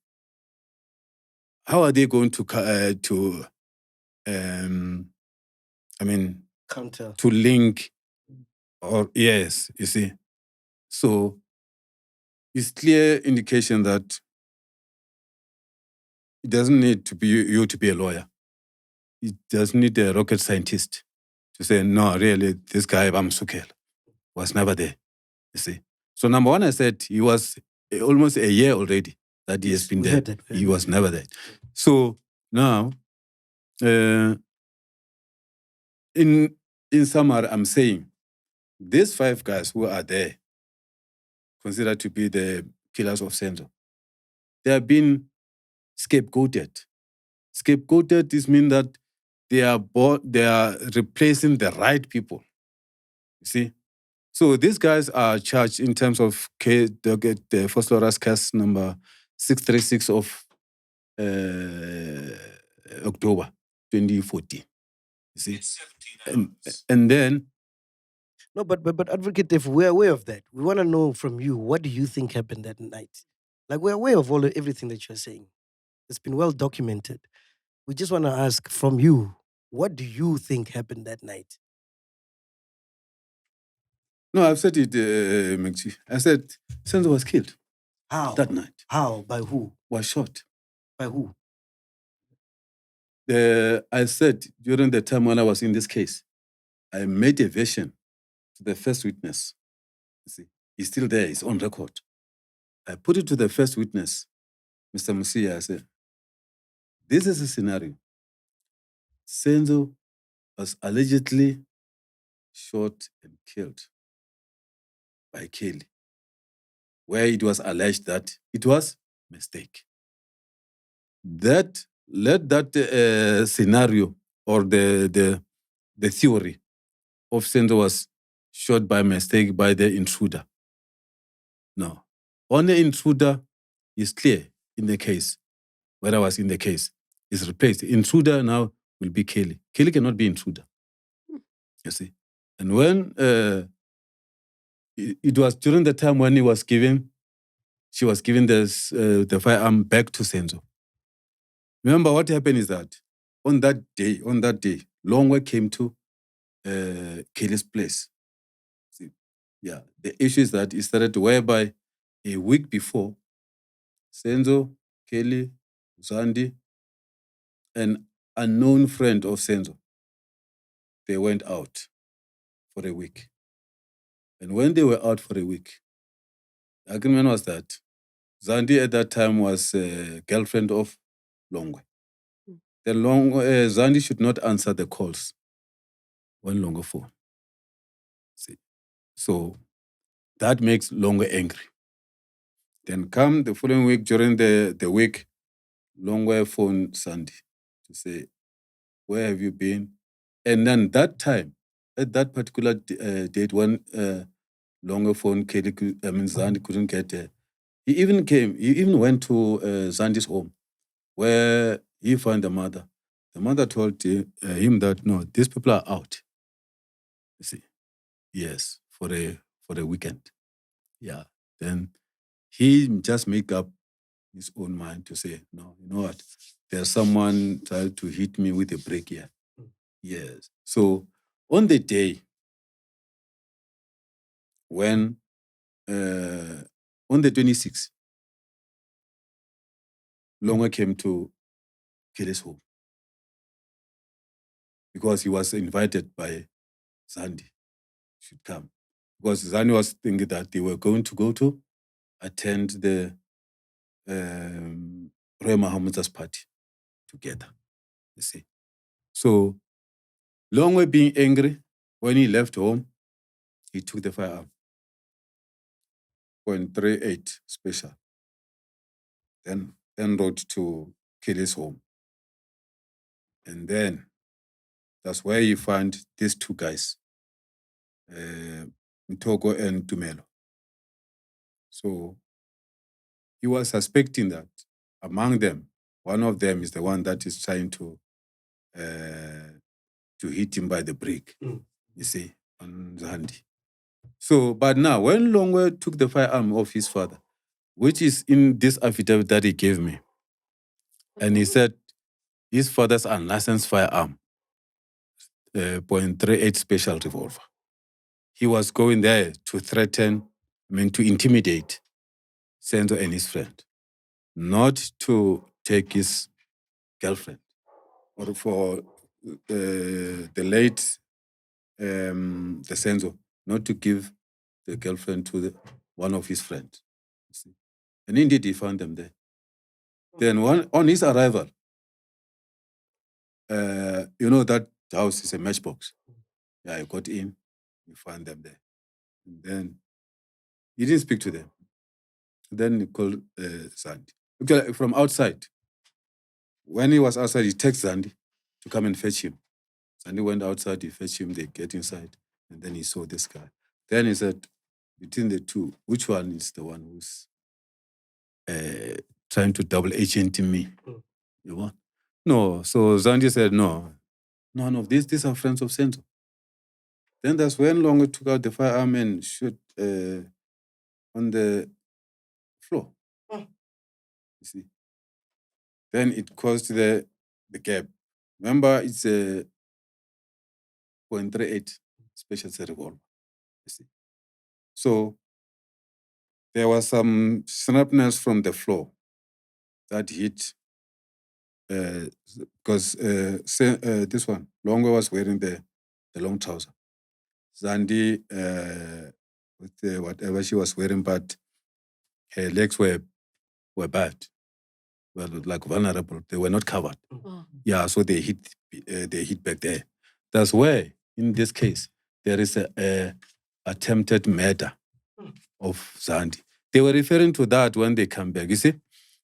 How are they going to counter, to link, or yes, you see. So it's clear indication that it doesn't need to be you to be a lawyer. it doesn't need a rocket scientist to say, no, really, this guy, Khehla, was never there, you see. So number one, I said he was almost a year already that he has been there. He was never there. So now, in summary, I'm saying these 5 guys who are there, considered to be the killers of Senzo, they have been scapegoated. Scapegoated, this means that they are replacing the right people. You see? So these guys are charged in terms of the First Lawrence case number 636 of October 2014. You see? And then... No, but Advocate, if we're aware of that, we want to know from you, what do you think happened that night? Like, we're aware of everything that you're saying. It's been well documented. We just want to ask from you, what do you think happened that night? No, I've said it, MacG. I said Senzo was killed. How? That night. How? By who? Was shot. By who? I said during the time when I was in this case, I made a version to the first witness. You see, he's still there, he's on record. I put it to the first witness, Mr. Musia. I said, this is a scenario. Senzo was allegedly shot and killed by Kelly, where it was alleged that it was mistake. Let that scenario or the theory of Senzo was shot by mistake by the intruder. No. Only intruder is clear in the case. When I was in the case, is replaced. Intruder now will be Kelly. Kelly cannot be intruder. You see? And when it was during the time when she was giving the firearm back to Senzo. Remember what happened is that on that day, Longwe came to Kelly's place. See? Yeah, the issue is that it started whereby a week before, Senzo, Kelly, Zandi, an unknown friend of Senzo, they went out for a week. And when they were out for a week, the agreement was that Zandi at that time was a girlfriend of Longwe. Then Zandi should not answer the calls when Longwe phone. See? So that makes Longwe angry. Then come the following week, during the week, Longwe phoned Zandi to say, where have you been? And then that time, at that particular date when Longwe phoned Kelly, Zandi couldn't get there, he even went to Zandi's home, where he found the mother. The mother told him that, no, these people are out. You see? Yes, for a weekend. Yeah. Then he just make up his own mind to say, no, you know what? There's someone tried to hit me with a brick here. Yes. So on the day when, on the 26th, Longwe came to Kelly's home because he was invited by Zandi. Should come. Because Zandi was thinking that they were going to go to attend the Roy Mahamud's party together. You see. So Longwe being angry, when he left home, he took the firearm. .38 special. Then rode to Kelly's home. And then that's where you find these 2 guys, Mtoko and Tumelo. So he was suspecting that among them, one of them is the one that is trying to hit him by the brick, you see, on Zandi. So, but now, when Longwe took the firearm of his father, which is in this affidavit that he gave me, and he said his father's unlicensed firearm, .38 special revolver. He was going there to threaten, to intimidate Senzo and his friend, not to take his girlfriend or for the late the Senzo not to give the girlfriend to one of his friends. You see. And indeed, he found them there. Then on his arrival, that house is a matchbox. Yeah, I got in, you found them there. And then he didn't speak to them. Then he called Zandi. Okay, from outside. When he was outside, he texted Zandi to come and fetch him. Zandi went outside, he fetched him, they get inside, and then he saw this guy. Then he said, between the two, which one is the one who's trying to double agent me? You want? No. So Zandi said, no, none of these are friends of Senzo. Then that's when Longwe took out the firearm and shot on the floor. You see. Then it caused the gap. Remember, it's a .38 special revolver. You see. So there was some shrapnels from the floor that hit because this one, Longwe was wearing the long trouser. Zandi with whatever she was wearing, but her legs were bad, were like vulnerable. They were not covered. Oh. Yeah, so they hit back there. That's where, in this case, there is a attempted murder of Zandi. They were referring to that when they come back. You see,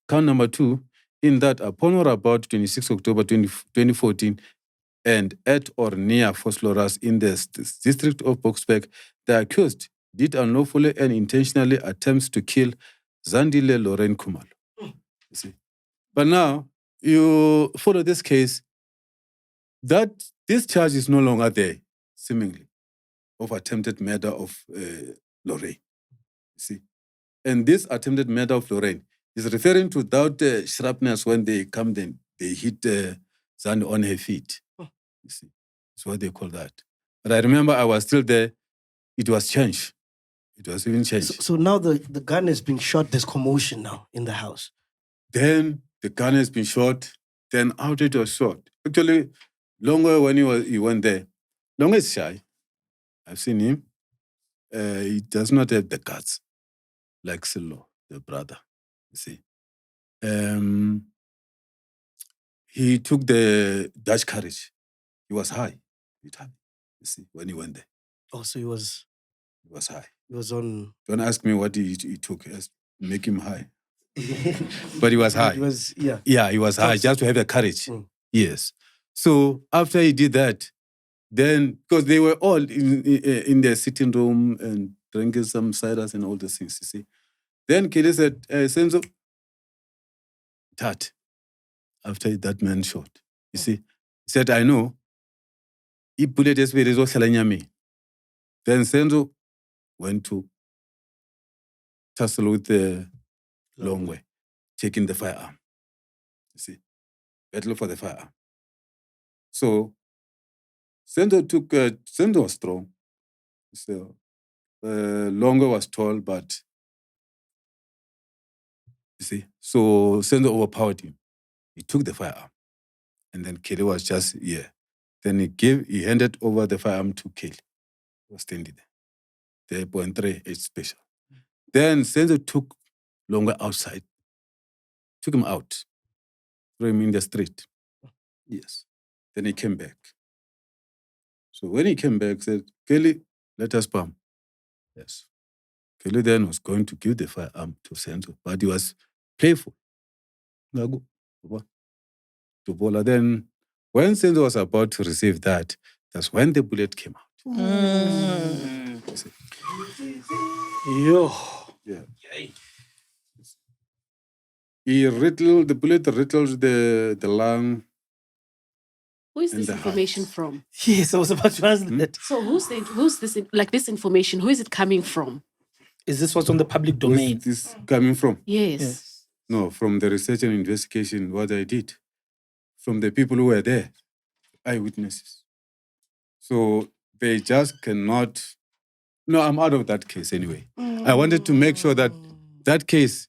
count number 2, in that upon or about 26 October 2014, and at or near Vosloorus in the district of Boksburg, the accused did unlawfully and intentionally attempts to kill Zandile Lorraine Khumalo. You see? But now, you follow this case, that this charge is no longer there, seemingly, of attempted murder of Lorraine. You see? And this attempted murder of Lorraine is referring to that shrapnels when they come, then they hit Zandi on her feet. You see, that's what they call that. But I remember I was still there. It was changed. It was even changed. So now the gun has been shot. There's commotion now in the house. Then the gun has been shot. Then after it was shot. Actually, Longwe, when he went there, Longwe is shy. I've seen him. He does not have the guts like Silo, the brother. You see. He took the Dutch courage. He was high. You see, when he went there. Oh, so he was high. He was on... Don't ask me what he took. Make him high. But he was high. He was, yeah. Yeah, he was high, just to have the courage. Yes. So after he did that, then, because they were all in their sitting room and drinking some ciders and all those things, you see. Then Kelly said, Senzo, that, after that man shot, you see, he said, I know, he bullet is very me. Then Senzo went to tussle with the Longwe, taking the firearm. You see, battle for the firearm. So Senzo was strong. So Longwe was tall, but you see, so Senzo overpowered him. He took the firearm, and then Kelly was just Then he handed over the firearm to Kelly. He was standing there. The .38 special. Then Senzo took Longwe outside, took him out, threw him in the street. Yes. Then he came back. So when he came back, said, Kelly, let us palm. Yes. Kelly then was going to give the firearm to Senzo, but he was playful. Then when Senzo was about to receive that, that's when the bullet came out. Yo. Yeah. The bullet riddled the lung. Who is this information from? Yes, I was about to ask that. So who's this, like this information, who is it coming from? Is this what's on the public domain? Who is this coming from? Yes. No, from the research and investigation, what I did. From the people who were there, eyewitnesses. So they just cannot... No, I'm out of that case anyway. I wanted to make sure that that case,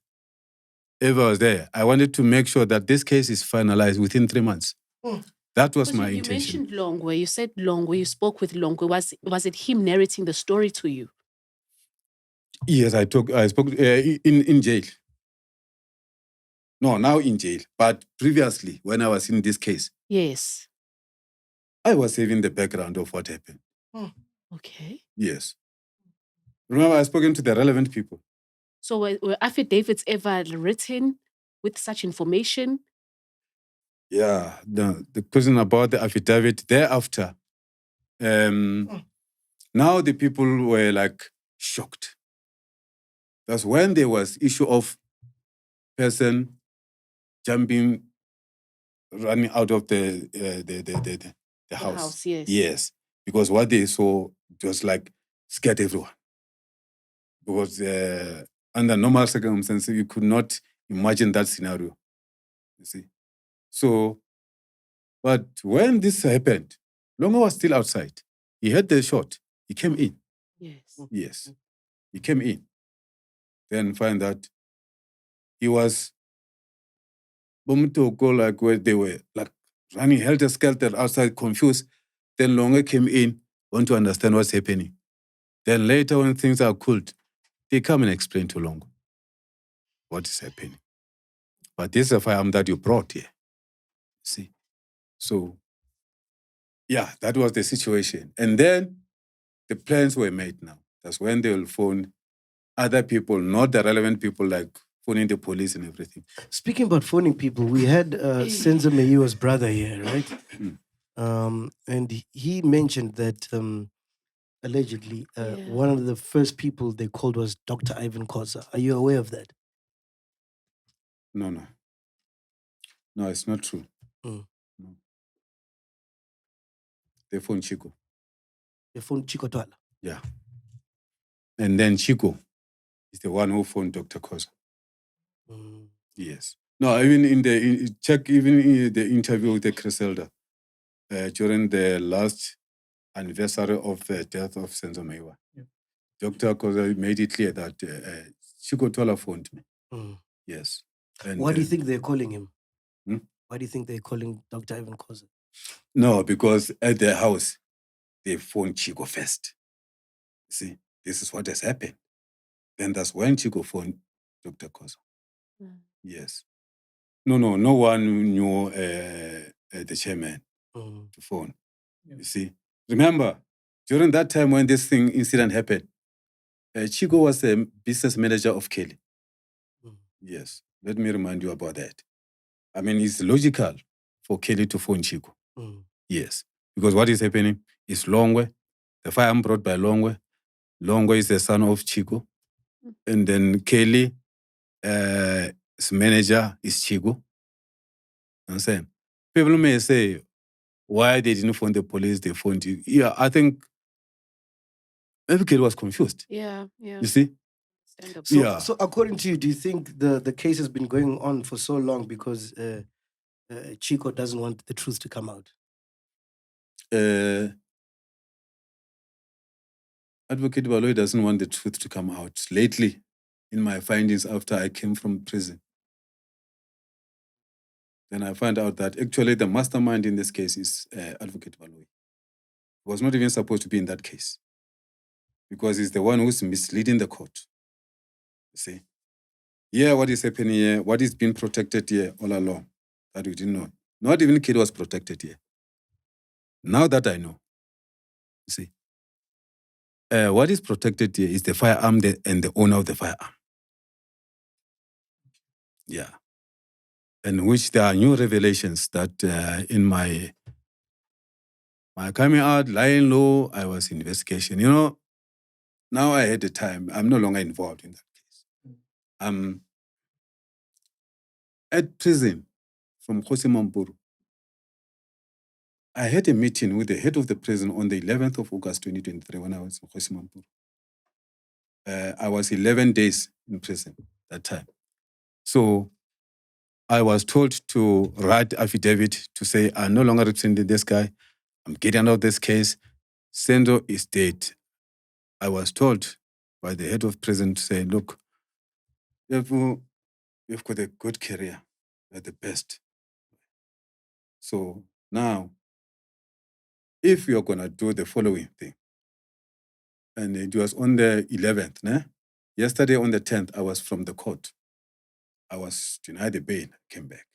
if I was there, I wanted to make sure that this case is finalized within 3 months. That was my You intention. mentioned Longwe. You said Longwe. You spoke with Longwe. Was it him narrating the story to you? Yes, I spoke in jail. No, now in jail. But previously, when I was in this case, yes, I was saving the background of what happened. Okay. Yes. Remember, I spoken to the relevant people. So were affidavits ever written with such information? Yeah, the question about the affidavit thereafter. Now the people were like shocked. That's when there was issue of person jumping, running out of the house. Yes. Yes, because what they saw just like scared everyone. Because under normal circumstances, you could not imagine that scenario. You see, so. But when this happened, Longwe was still outside. He heard the shot. He came in. Yes. He came in. Then find that he was like where they were like running helter-skelter outside, confused. Then Longwe came in, want to understand what's happening. Then later when things are cooled, they come and explain to Longwe what is happening. But this is a firearm that you brought here. See? So, yeah, that was the situation. And then the plans were made now. That's when they will phone other people, not the relevant people, like phoning the police and everything. Speaking about phoning people, we had Senzo Meyiwa's brother here, right? And he mentioned that allegedly one of the first people they called was Dr. Ivan Khoza. Are you aware of that? No. No, it's not true. No. They phoned Chicco. They phoned Chicco Twala? Yeah. And then Chicco is the one who phoned Dr. Khoza. Yes. No, even in the interview with the Griselda during the last anniversary of the death of Senzo Meyiwa, Dr. Khoza made it clear that Chicco Twala phoned me. Yes. And, why do you think they're calling him? Why do you think they're calling Dr. Ivan Khoza? No, because at their house, they phoned Chicco first. See, this is what has happened. Then that's when Chicco phoned Dr. Khoza. Yes. No one knew the chairman to phone. You see, remember, during that time when this incident happened, Chicco was the business manager of Kelly. Yes, let me remind you about that. I mean, it's logical for Kelly to phone Chicco. Yes, because what is happening is Longwe, the firearm brought by Longwe. Longwe is the son of Chicco. And then Kelly, his manager is Chicco. Understand? People may say, why they didn't phone the police, they phoned you. Yeah, I think maybe Kelly was confused. Yeah. You see? So according to you, do you think the case has been going on for so long because Chicco doesn't want the truth to come out? Advocate Baloyi doesn't want the truth to come out. Lately, in my findings after I came from prison, then I found out that actually the mastermind in this case is Advocate Baloyi. He was not even supposed to be in that case because he's the one who's misleading the court. You see? Yeah, what is happening here, what is being protected here all along, that we didn't know. Not even kid was protected here. Now that I know, you see, what is protected here is the firearm and the owner of the firearm. Yeah. And which there are new revelations that in my coming out, lying low, I was in investigation. You know, now I had the time. I'm no longer involved in that case. I'm at prison from Kgosi Mampuru. I had a meeting with the head of the prison on the 11th of August 2023 when I was in Kgosi Mampuru. I was 11 days in prison that time. So I was told to write affidavit to say, I'm no longer representing this guy. I'm getting out of this case. Senzo is dead. I was told by the head of prison to say, look, you've got a good career. You're the best. So Now, if you're going to do the following thing, and it was on the 11th, né? Yesterday on the 10th, I was from the court. I was denied the bail, came back.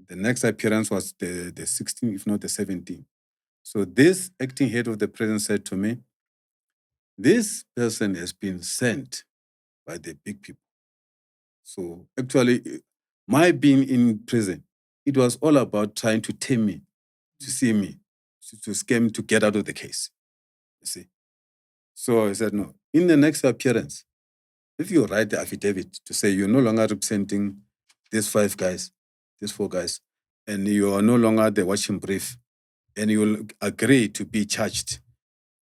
The next appearance was the 16th, if not the 17th. So this acting head of the prison said to me, this person has been sent by the big people. So actually, my being in prison, it was all about trying to tame me, to see me, to scare me to get out of the case. You see? So I said, no. In the next appearance, if you write the affidavit to say you're no longer representing these 4 guys, and you are no longer the watching brief, and you will agree to be charged.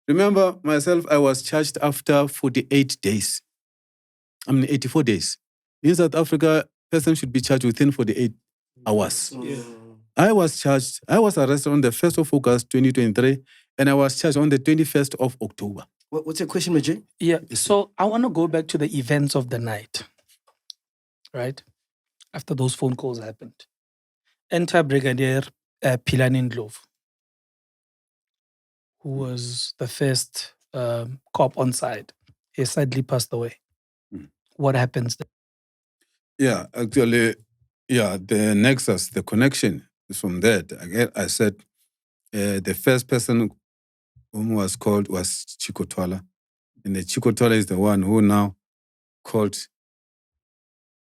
Remember, myself, I was charged after 48 days. 84 days. In South Africa, person should be charged within 48 hours. Yeah. I was arrested on the 1st of August, 2023, and I was charged on the 21st of October. What's your question, MacG? Yeah, so I want to go back to the events of the night, right? After those phone calls happened. Enter Brigadier Philani Ndlovu, who was the first cop on site. He sadly passed away. What happens then? Yeah, actually, the nexus, the connection is from that. I said the first person whom was called was Chicco Baloyi. And the Chicco Baloyi is the one who now called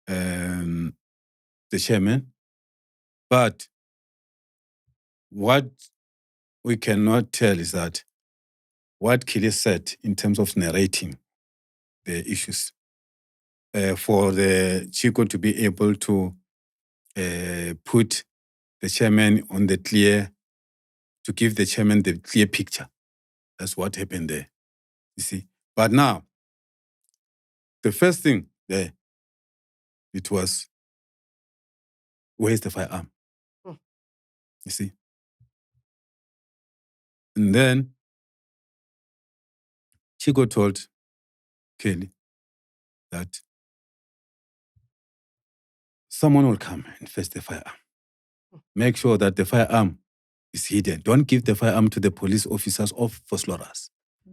the chairman. But what we cannot tell is that what Kelly said in terms of narrating the issues, for the Chicco to be able to put the chairman on the clear, to give the chairman the clear picture. That's what happened there, you see. But now, the first thing there, it was, where's the firearm? You see? And then Chicco told Kelly that someone will come and fetch the firearm. Make sure that the firearm is hidden. Don't give the firearm to the police officers of Vosloorus,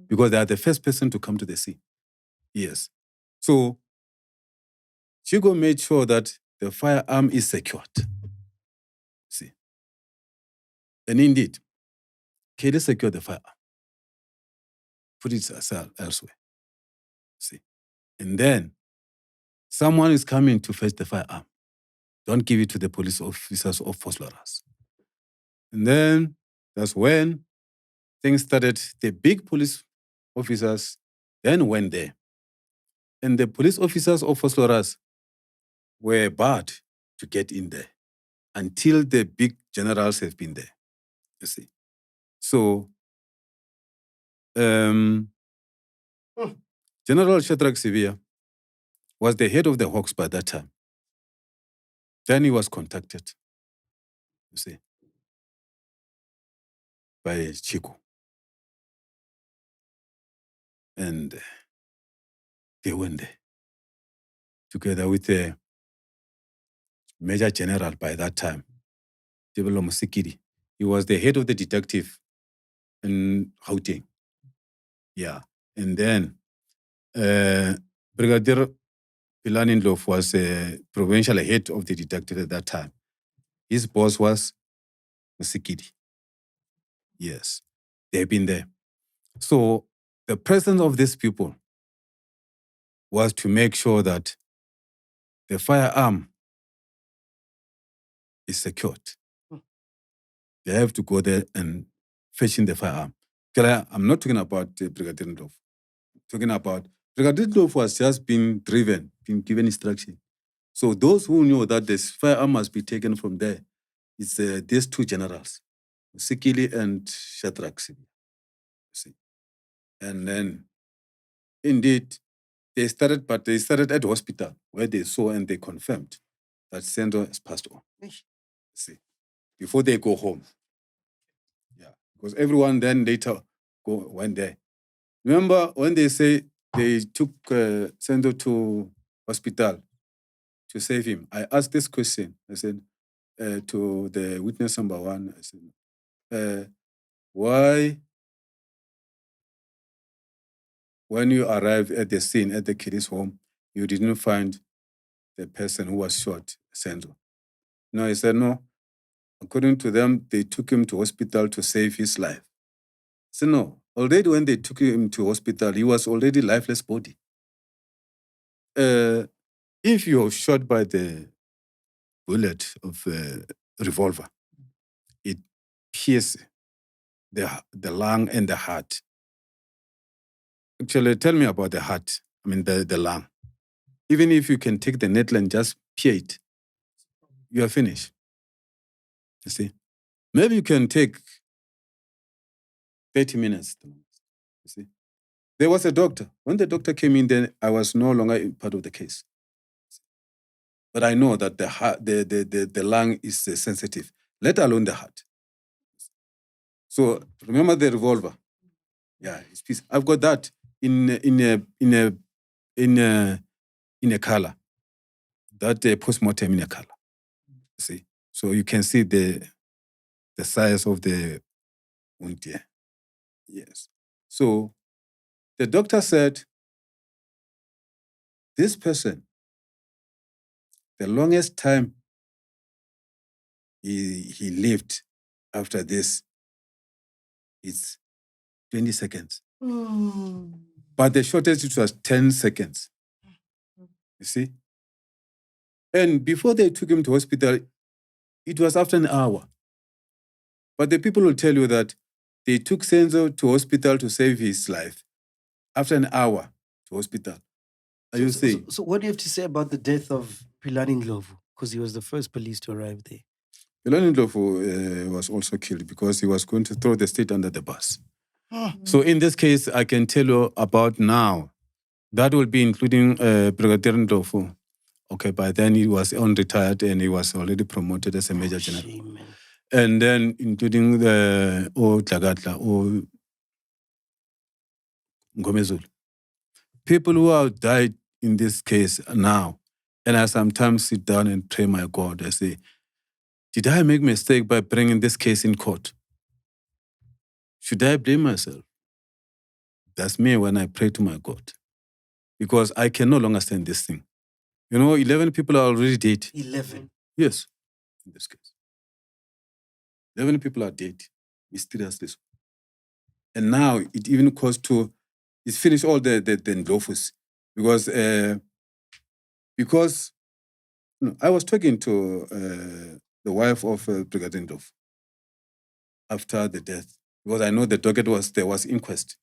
because they are the first person to come to the scene. Yes. So Chicco made sure that the firearm is secured. See. And indeed, Kelly secured the firearm. Put it elsewhere. See. And then someone is coming to fetch the firearm. Don't give it to the police officers of Vosloorus. And then that's when things started. The big police officers then went there. And the police officers of Vosloorus were barred to get in there until the big generals have been there. You see. So General Shadrach Sibia was the head of the Hawks by that time. Then he was contacted, you see, by Chicco. And they went there together with the Major General by that time, Tebelo Musikiri. He was the head of the detective in Gauteng. Yeah. And then Brigadier Philani Ndlovu was a provincial head of the detective at that time. His boss was Musikiri. Yes. They've been there. So the presence of these people was to make sure that the firearm is secured. They have to go there and fetch in the firearm. I'm not talking about Brigadier Ndlovu. I'm talking about Brigadier Ndlovu was just being driven, being given instruction. So those who knew that this firearm must be taken from there, it's these 2 generals, Sikili and Shadrach Sibia. See. And then, indeed, they started at the hospital where they saw and they confirmed that Senzo has passed on. See, before they go home. Yeah, because everyone then later went there. Remember when they say they took Senzo to hospital to save him? I asked this question. I said to the witness number 1, I said, why, when you arrived at the scene, at the Kelly's home, you didn't find the person who was shot, Senzo? No, he said, no. According to them, they took him to hospital to save his life. So no, already when they took him to hospital, he was already lifeless body. If you are shot by the bullet of a revolver, it pierces the lung and the heart. Actually, tell me about the heart, the lung. Even if you can take the needle and just pierce it, you are finished. You see? Maybe you can take 30 minutes. You see? There was a doctor. When the doctor came in, then I was no longer part of the case. But I know that the heart, the lung is sensitive, let alone the heart. So remember the revolver? Yeah, it's peace. I've got that in a color. That post-mortem in a color. See, so you can see the size of the wound here. Yes. So the doctor said, this person, the longest time he lived after this, it's 20 seconds. But the shortest it was 10 seconds. You see? And before they took him to hospital, it was after an hour. But the people will tell you that they took Senzo to hospital to save his life. After an hour to hospital. So what do you have to say about the death of Philani Ndlovu? Because he was the first police to arrive there. Philani Ndlovu was also killed because he was going to throw the state under the bus. So in this case, I can tell you about now. That will be including Brigadier Ndlovu. Okay, by then he was unretired and he was already promoted as a Major General. And then including the Tlagatla, Ngomezulu. People who have died in this case now, and I sometimes sit down and pray my God. I say, did I make a mistake by bringing this case in court? Should I blame myself? That's me when I pray to my God. Because I can no longer stand this thing. 11 people are already dead. 11? Yes, in this case. 11 people are dead, mysteriously. And now it even caused to, it's finished all the Ndlovus. Because I was talking to the wife of Brigadier Ndlovu after the death, because I know the docket there was inquest,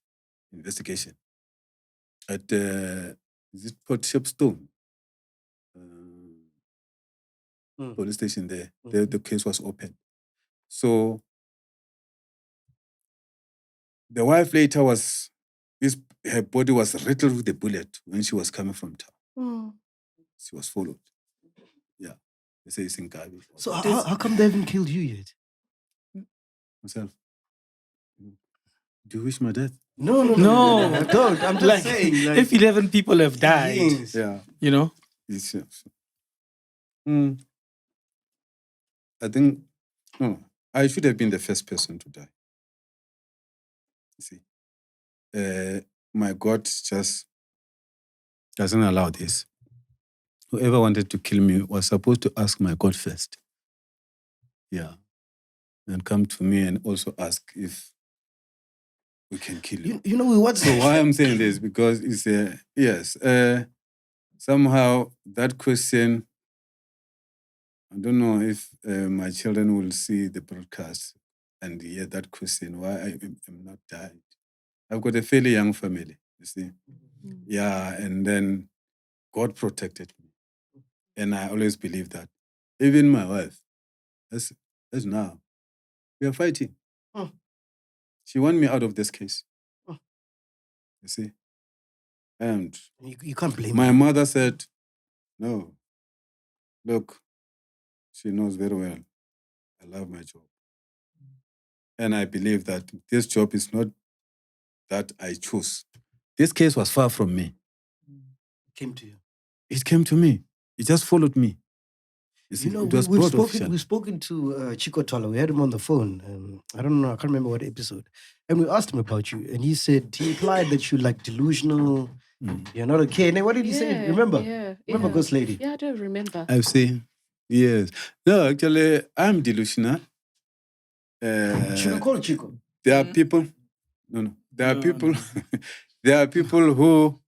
investigation at is it Port Shepstone police station there. The case was open. So the wife later her body was riddled with a bullet when she was coming from town. She was followed. Yeah. They say it's in Gabi. So how come they haven't killed you yet? Myself. Do you wish my death? No. Don't. I'm just saying. If 11 people have died, yes. Yeah. It's, I think, no, I should have been the first person to die. You see, my God just doesn't allow this. Whoever wanted to kill me was supposed to ask my God first. Yeah. And come to me and also ask if we can kill you. What's so why I'm saying this? Because it's yes. Somehow that question, I don't know if my children will see the broadcast and hear that question, why I am not died. I've got a fairly young family, you see. Yeah, and then God protected me. And I always believe that. Even my wife, as now, we are fighting. She won me out of this case. You see? And you can't blame my her. mother said, no, look, she knows very well I love my job. And I believe that this job is not that I chose. This case was far from me. It came to you. It came to me. It just followed me. We've spoken to Chicco Baloyi. We had him on the phone. I don't know. I can't remember what episode. And we asked him about you, and he implied that you're like delusional. You're not okay. And what did he say? Remember? Remember, Ghost Lady? Yeah, I don't remember. I've seen. Yes. No, actually, I'm delusional. Should we call Chicco? There are people. No. There are people. There are people who.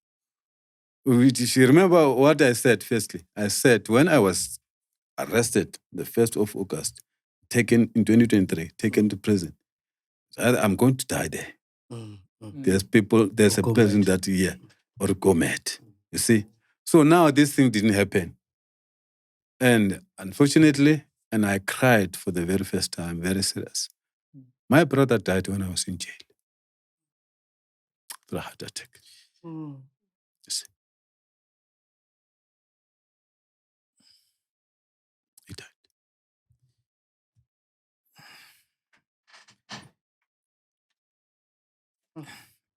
You remember what I said? Firstly, I said when I was arrested the 1st of August, taken in 2023, taken to prison. I'm going to die there. There's a person that or go mad. You see? So now this thing didn't happen. And unfortunately, and I cried for the very first time, very serious. My brother died when I was in jail. Through a heart attack. You see? He died.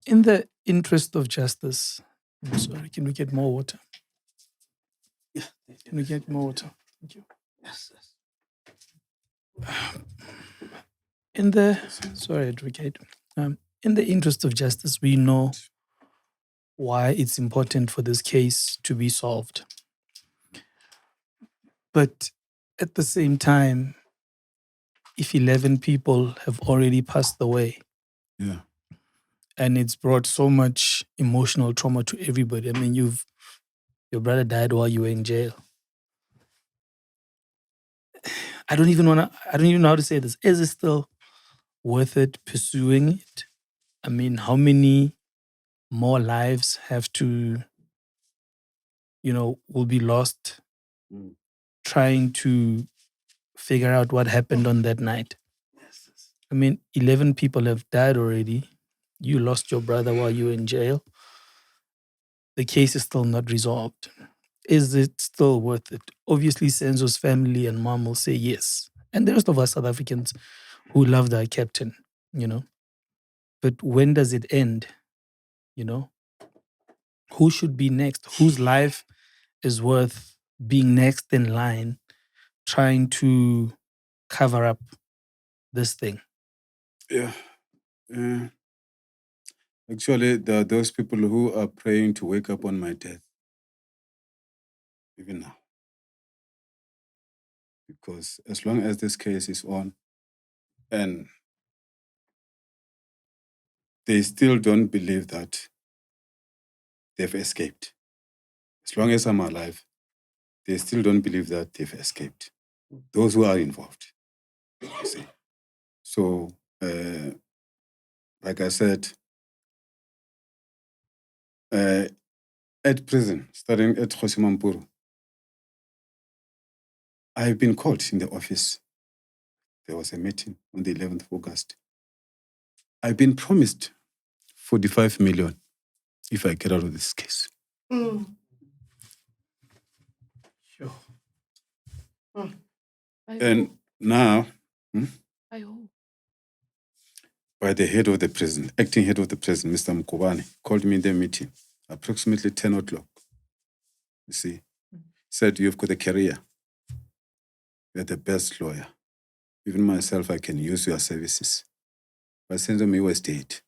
In the interest of justice, I'm sorry, can we get more water? Yeah. Can we get more water? Thank you. Yes. Sorry, Advocate. In the interest of justice, we know why it's important for this case to be solved. But at the same time, if 11 people have already passed away, and it's brought so much emotional trauma to everybody. I mean, your brother died while you were in jail. I don't even know how to say this. Is it still worth it pursuing it? I mean, how many more lives have to, will be lost trying to figure out what happened on that night? I mean, 11 people have died already. You lost your brother while you were in jail. The case is still not resolved. Is it still worth it? Obviously, Senzo's family and mom will say yes. And the rest of us South Africans who loved our captain, But when does it end? Who should be next? Whose life is worth being next in line trying to cover up this thing? Yeah. Actually, there are those people who are praying to wake up on my death, even now. Because as long as this case is on, and they still don't believe that they've escaped. As long as I'm alive, they still don't believe that they've escaped. Those who are involved, you see. So, like I said, at prison, starting at Kgosi Mampuru, I've been called in the office. There was a meeting on the 11th of August. I've been promised 45 million if I get out of this case. Sure. And now, I hope. By the head of the prison, acting head of the prison, Mr. Mkhwanazi, called me in the meeting, approximately 10 o'clock. You see, said, you've got a career. You're the best lawyer. Even myself, I can use your services. But Senzo Meyiwa is dead.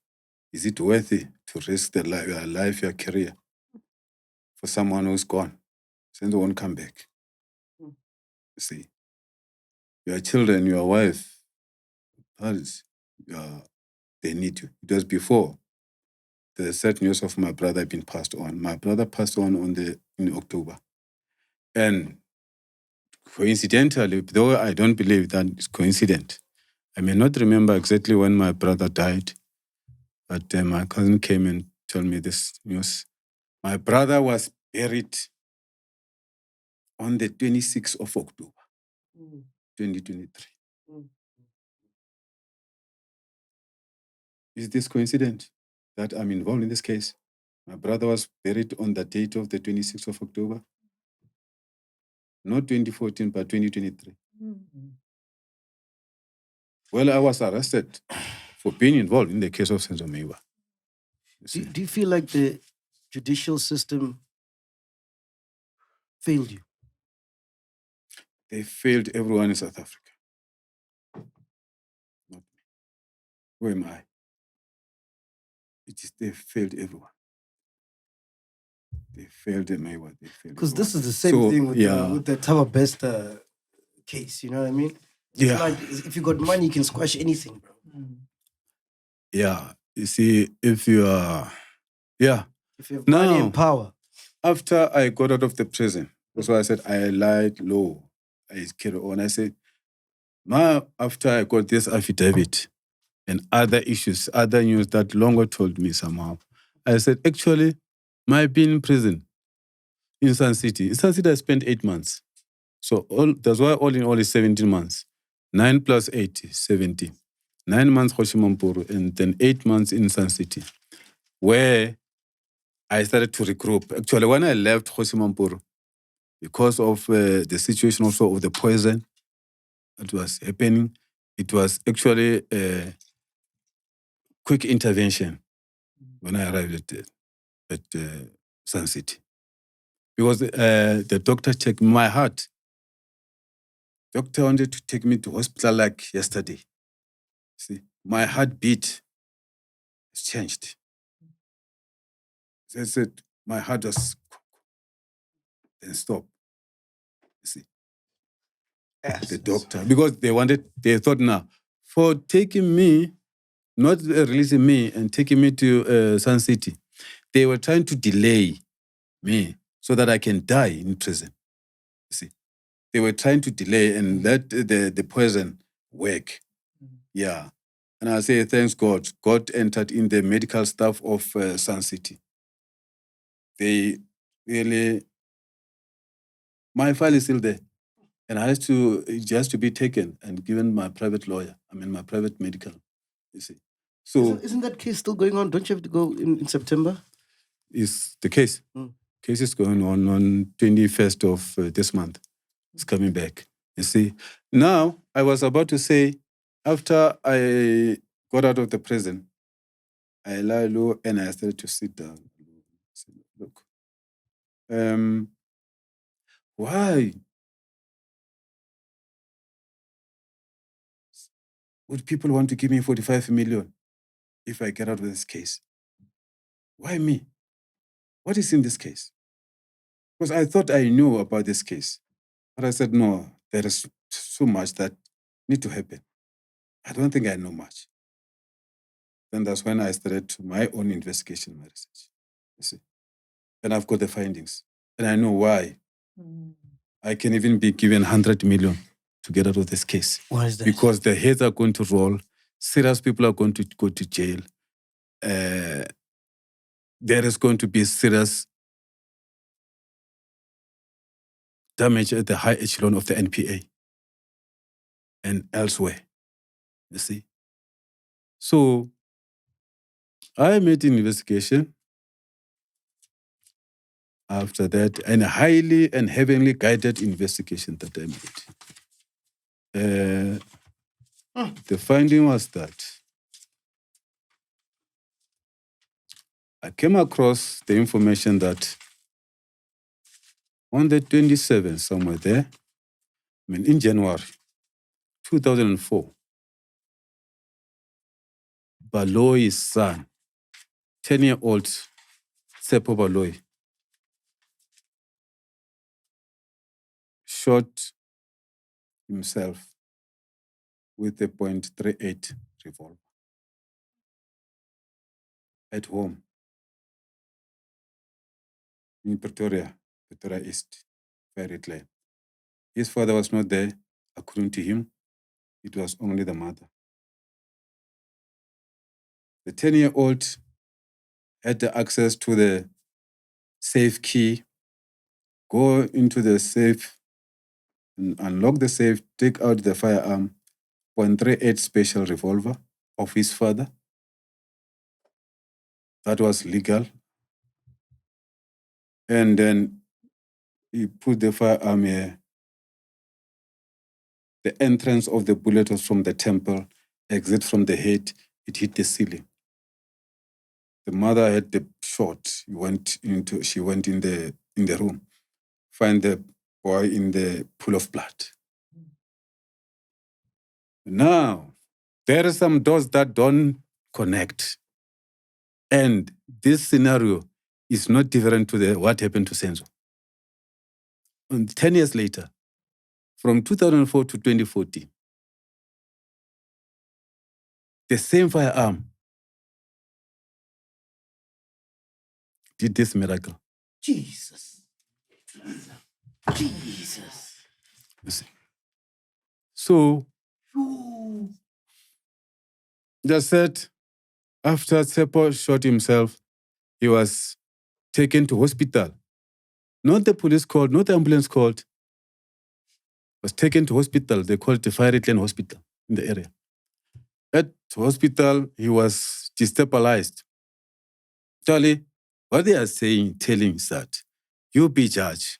Is it worthy to risk your life, your career for someone who's gone? Senzo won't come back. You see, your children, your wife, they need you. It was before the sad news of my brother had been passed on. My brother passed on in October. And coincidentally, though I don't believe that it's coincident, I may not remember exactly when my brother died, but my cousin came and told me this news. My brother was buried on the 26th of October, 2023. Is this coincident that I'm involved in this case? My brother was buried on the date of the 26th of October. Not 2014, but 2023. Well, I was arrested for being involved in the case of Senzo Meyiwa. Do you feel like the judicial system failed you? They failed everyone in South Africa. Not me. Who am I? They failed everyone. They failed Meyiwa. Because this is the same thing with the Thaba Best case, you know what I mean? It's like, if you got money, you can squash anything, bro. Yeah. You see, if you are... If you have money and power. After I got out of the prison, that's why I said I lied low. I carry on. I said, after I got this affidavit and other issues, other news that Longwe told me somehow, I said, actually, my being in prison in Sun City. In Sun City, I spent 8 months. So that's why all in all is 17 months. 9 plus 8 is 17. 9 months Kgosi Mampuru and then 8 months in Sun City, where I started to regroup. Actually, when I left Kgosi Mampuru, because of the situation also of the poison that was happening, it was actually a quick intervention when I arrived at Sun City. Because the doctor checked my heart. Doctor wanted to take me to hospital like yesterday. See, my heartbeat has changed. They said my heart was then stop. See, the doctor, because they thought now, for taking me, not releasing me and taking me to Sun City, they were trying to delay me so that I can die in prison. You see, they were trying to delay and let the poison work. Yeah. And I say, thanks God. God entered in the medical staff of Sun City. They really, my file is still there. And I just to be taken and given my private lawyer, my private medical, you see. So isn't that case still going on? Don't you have to go in September? Is the case. Case is going on 21st of this month. It's coming back. You see. Now, I was about to say, after I got out of the prison, I lie low and I started to sit down. Look, why would people want to give me 45 million if I get out of this case? Why me? What is in this case? Because I thought I knew about this case. But I said, no, there is so much that need to happen. I don't think I know much. Then that's when I started my own investigation, my research. You see? And I've got the findings. And I know why. I can even be given 100 million to get out of this case. Why is that? Because the heads are going to roll. Serious people are going to go to jail. There is going to be serious damage at the high echelon of the NPA and elsewhere. You see? So I made an investigation after that, and a highly and heavily guided investigation that I made. The finding was that I came across the information that on the 27th, somewhere there, in January 2004, Baloyi's son, 10-year-old Tshepo Baloyi, shot himself with a .38 revolver at home in Pretoria East, very clear. His father was not there. According to him, it was only the mother. The 10-year-old had the access to the safe key, go into the safe, and unlock the safe, take out the firearm, .38 special revolver of his father. That was legal. And then he put the firearm here. The entrance of the bullet was from the temple, exit from the head, it hit the ceiling. The mother had the shot. She went in the room, find the boy in the pool of blood. Now, there are some doors that don't connect. And this scenario is not different to what happened to Senzo. And 10 years later, from 2004 to 2014, the same firearm did this miracle. Jesus. Jesus. You see. So, just said, after Tshepo shot himself, he was taken to hospital. Not the police called, not the ambulance called. Was taken to hospital. They called it the Fiery Clan Hospital in the area. At hospital, he was destabilized. Actually, what they are telling is that you be judged.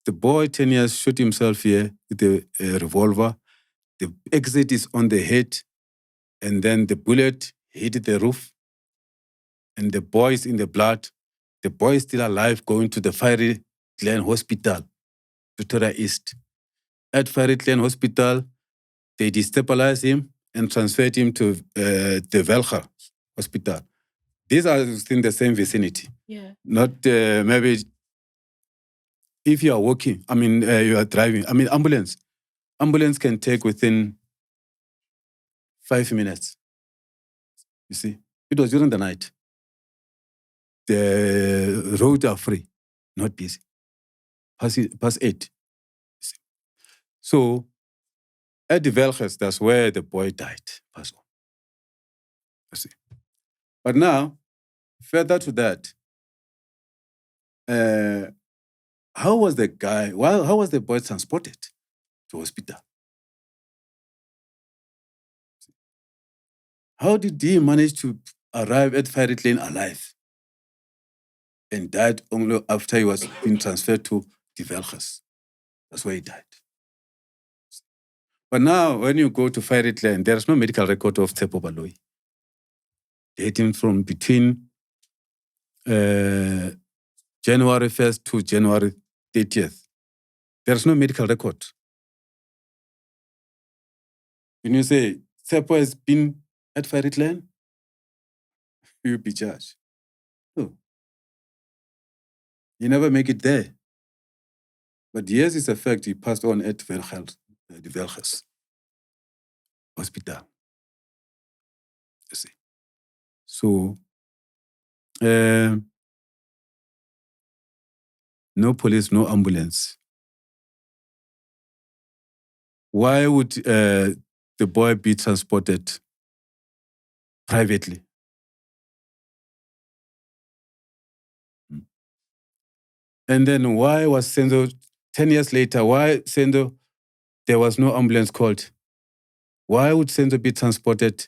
The boy, 10 years, shot himself here with a revolver. The exit is on the head, and then the bullet hit the roof, and the boy is in the blood. The boy is still alive, going to the Fiery Clan Hospital, Pretoria East. At Fiery Clan Hospital, they destabilized him and transferred him to the Velga Hospital. These are within the same vicinity. Yeah. Not maybe if you are walking, you are driving. Ambulance. Ambulance can take within 5 minutes. You see, it was during the night. The roads are free, not busy. Past 8. So, at the Velges, that's where the boy died. You see. But now, further to that, how was the boy transported to hospital? How did he manage to arrive at Fiery Clan alive and died only after he was being transferred to the Velges? That's where he died. But now, when you go to Fiery Clan, there's no medical record of Tshepo Baloyi. Dating from between January 1st to January 30th. There's no medical record. When you say Tshepo has been at Fiery Clan, you'll be judged. Oh. You never make it there. But yes, it's a fact, he passed on at the Velges Hospital. You see. So, no police, no ambulance. Why would the boy be transported privately? And then why was Senzo, 10 years later, why Senzo, there was no ambulance called? Why would Senzo be transported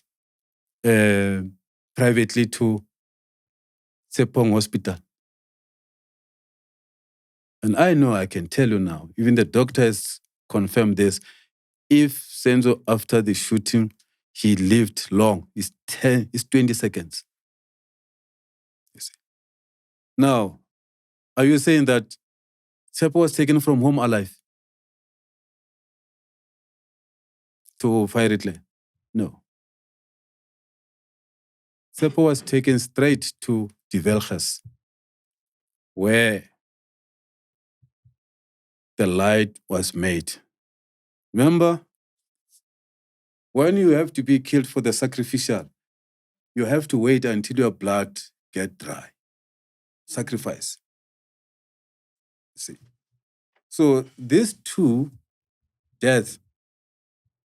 privately to Tshepo Hospital? And I know, I can tell you now, even the doctor has confirmed this. If Senzo, after the shooting, he lived long, it's 20 seconds. You see. Now, are you saying that Tshepo was taken from home alive to Fiery Clan? No. Tshepo was taken straight to the Velges, where the light was made. Remember, when you have to be killed for the sacrificial, you have to wait until your blood gets dry. Sacrifice. See. So these two deaths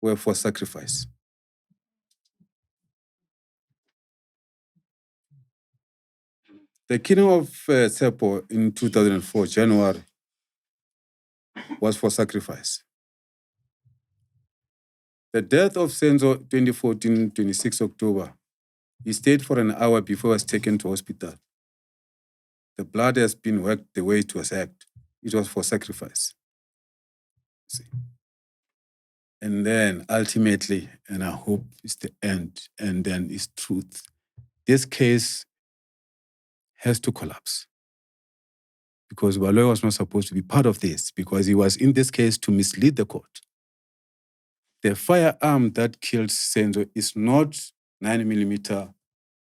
were for sacrifice. The killing of Tshepo in 2004, January, was for sacrifice. The death of Senzo, 2014, 26 October, he stayed for an hour before he was taken to hospital. The blood has been worked the way it was hacked. It was for sacrifice. See. And then ultimately, and I hope it's the end, and then it's truth. This case has to collapse. Because Baloyi was not supposed to be part of this, because he was in this case to mislead the court. the firearm that killed Senzo is not 9mm,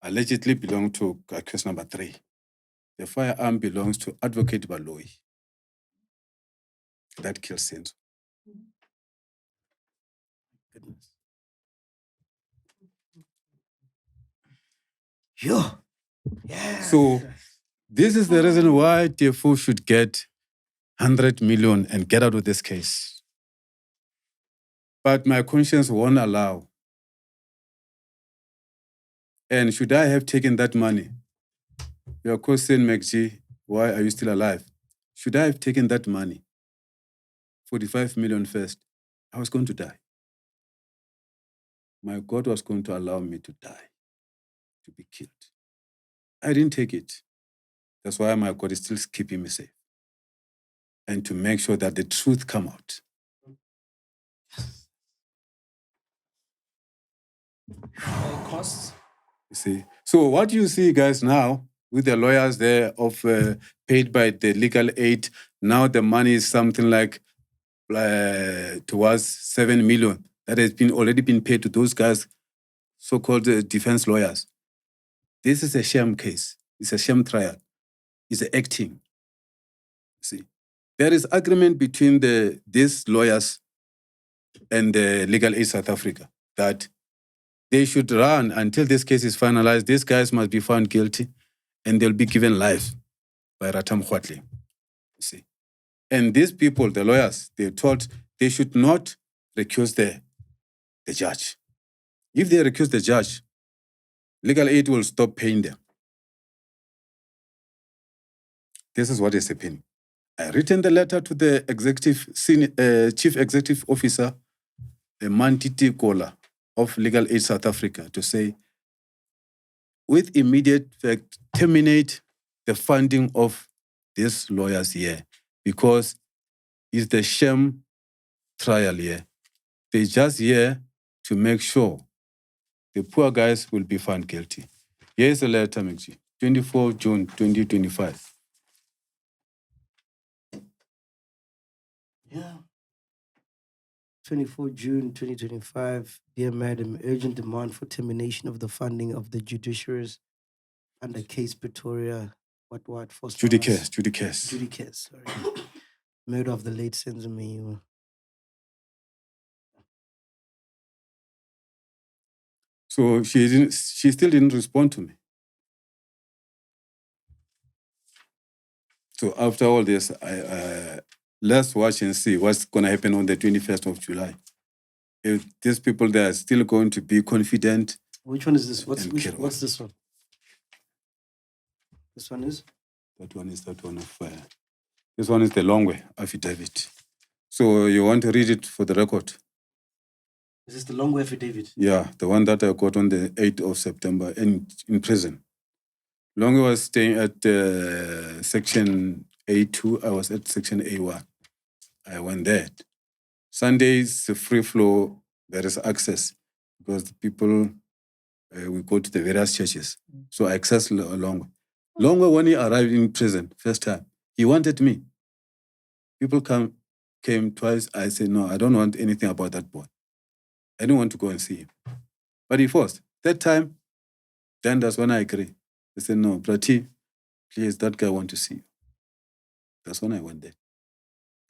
allegedly belonged to case number 3. The firearm belongs to Advocate Baloyi. That killed Senzo. Goodness. Yo. Yeah. So this is the reason why Teffo should get 100 million and get out of this case. But my conscience won't allow. And should I have taken that money? Your question, MacG, why are you still alive? Should I have taken that money, 45 million first, I was going to die. My God was going to allow me to die, to be killed. I didn't take it. That's why my God is still keeping me safe. And to make sure that the truth come out. Costs? You see? So what you see, guys, now, with the lawyers there paid by the legal aid, now the money is something like towards 7 million that has already been paid to those guys, so-called defense lawyers. This is a sham case. It's a sham trial. It's acting. See, there is agreement between these lawyers and the Legal Aid South Africa that they should run until this case is finalized. These guys must be found guilty and they'll be given life by Ratam Khwatle. See. And these people, the lawyers, they told they should not recuse the judge. If they recuse the judge, legal aid will stop paying them. This is what is happening. I written the letter to the chief executive officer, Mantiti Kola of Legal Aid South Africa, to say, with immediate effect, terminate the funding of these lawyers here because it's the sham trial here. They're just here to make sure the poor guys will be found guilty. Here's the letter, MacG, 24 June 2025. Yeah. 24 June 2025. Dear Madam, urgent demand for termination of the funding of the judiciaries under case Pretoria. What? Judicase. Sorry. Murder of the late Senzo Meyiwa. So she still didn't respond to me. So after all this, let's watch and see what's going to happen on the 21st of July. If these people, they are still going to be confident. Which one is this? What's this one? This one is? That one is that one of fire. This one is the Longwe affidavit. So you want to read it for the record? Is this the Longwe affidavit? Yeah, the one that I got on the 8th of September in prison. Longwe was staying at section A2. I was at section A1. I went there. Sundays, free flow, there is access because the people, we go to the various churches. So I accessed Longwe. Longwe, when he arrived in prison, first time, he wanted me. People came twice. I said, no, I don't want anything about that boy. I didn't want to go and see him. But he forced. That time, then that's when I agree. They said, no, Prati, please, that guy want to see you. That's when I went there.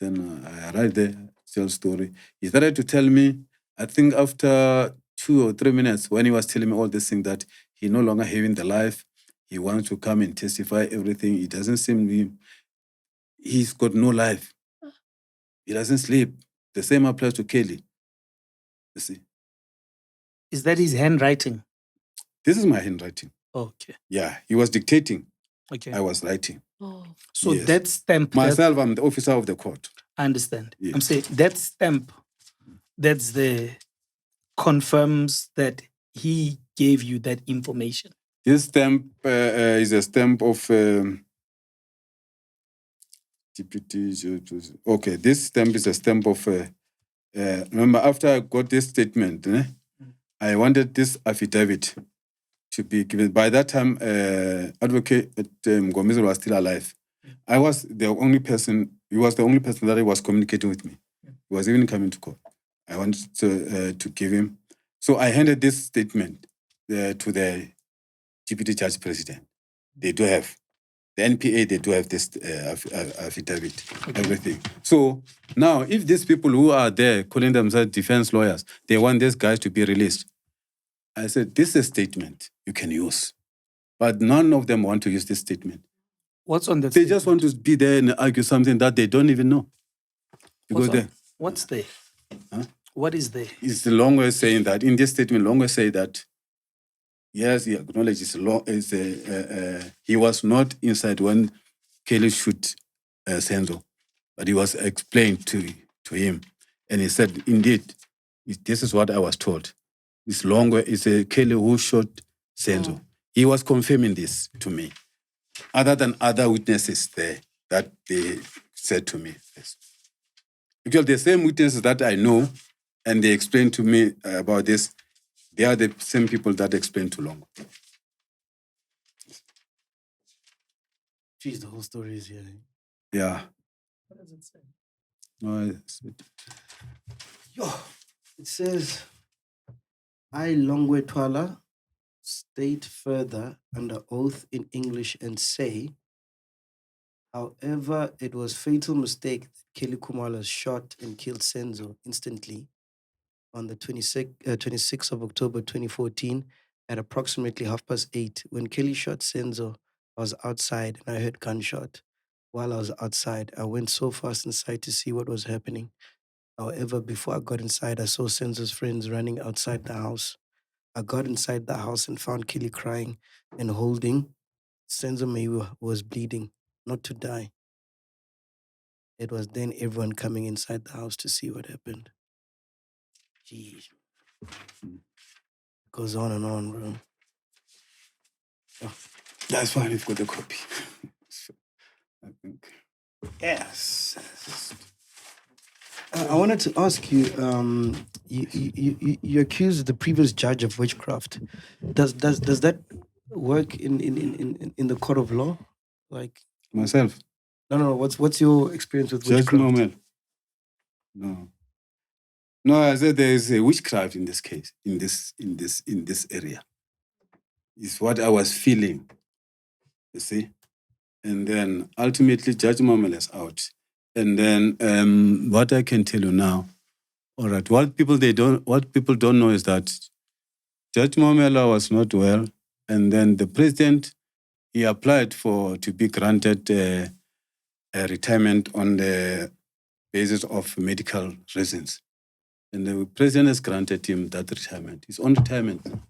Then I arrived there, tell story. He started to tell me, I think after 2 or 3 minutes, when he was telling me all this thing that he no longer having the life, he wants to come and testify everything. It doesn't seem to him. He's got no life. He doesn't sleep. The same applies to Kelly. You see. Is that his handwriting? This is my handwriting. Okay. Yeah, he was dictating. Okay. I was writing. Oh. So yes. That stamp... Myself, I'm the officer of the court. I understand. Yes. I'm saying that stamp, that's confirms that he gave you that information. This stamp is a stamp of... Okay, this stamp is a stamp of... remember, after I got this statement, I wanted this affidavit to be given. By that time, Advocate Mkhwanazi was still alive. I was the only person, he was the only person that was communicating with me. He was even coming to court. I wanted to give him. So I handed this statement to the Deputy Judge President. They do have. The NPA, they do have this affidavit, everything. So now, if these people who are there calling themselves defense lawyers, they want these guys to be released, I said, this is a statement you can use. But none of them want to use this statement. What's on that They statement? just want to be there and argue something that they don't even know. What's there? Huh? What is there? It's the Longwe saying that. In this statement, Longwe say that, yes, he acknowledges he was not inside when Kelly shot Senzo, but he was explained to him. And he said, indeed, this is what I was told. It's Longwe, it's Kelly who shot Senzo. Oh. He was confirming this to me, other than other witnesses there that they said to me. Yes. Because the same witnesses that I know, and they explained to me about this, they are the same people that explained to Longwe. Jeez, the whole story is here. Yeah. What does it say? No, it says, I, Longwe Twala, state further under oath in English and say, however, it was fatal mistake that Kelly Khumalo shot and killed Senzo instantly on the 26th of October 2014 at approximately 8:30. When Kelly shot Senzo, I was outside and I heard gunshot. While I was outside, I went so fast inside to see what was happening. However, before I got inside, I saw Senzo's friends running outside the house. I got inside the house and found Kelly crying and holding Senzo Meyiwa, who was bleeding, not to die. It was then everyone coming inside the house to see what happened. Jeez. Goes on and on, bro. Oh. That's fine, you've got the copy. I think. Yes. I wanted to ask you, you accused the previous judge of witchcraft. Does that work in the court of law? Like myself? No. What's your experience with Judge witchcraft? No, I said there is a witchcraft in this case, in this area. It's what I was feeling. You see? And then ultimately Judge Mamela is out. And then what I can tell you now, all right, what people don't know is that Judge Mamela was not well, and then the president, he applied to be granted a retirement on the basis of medical reasons. And the president has granted him that retirement. He's on retirement now,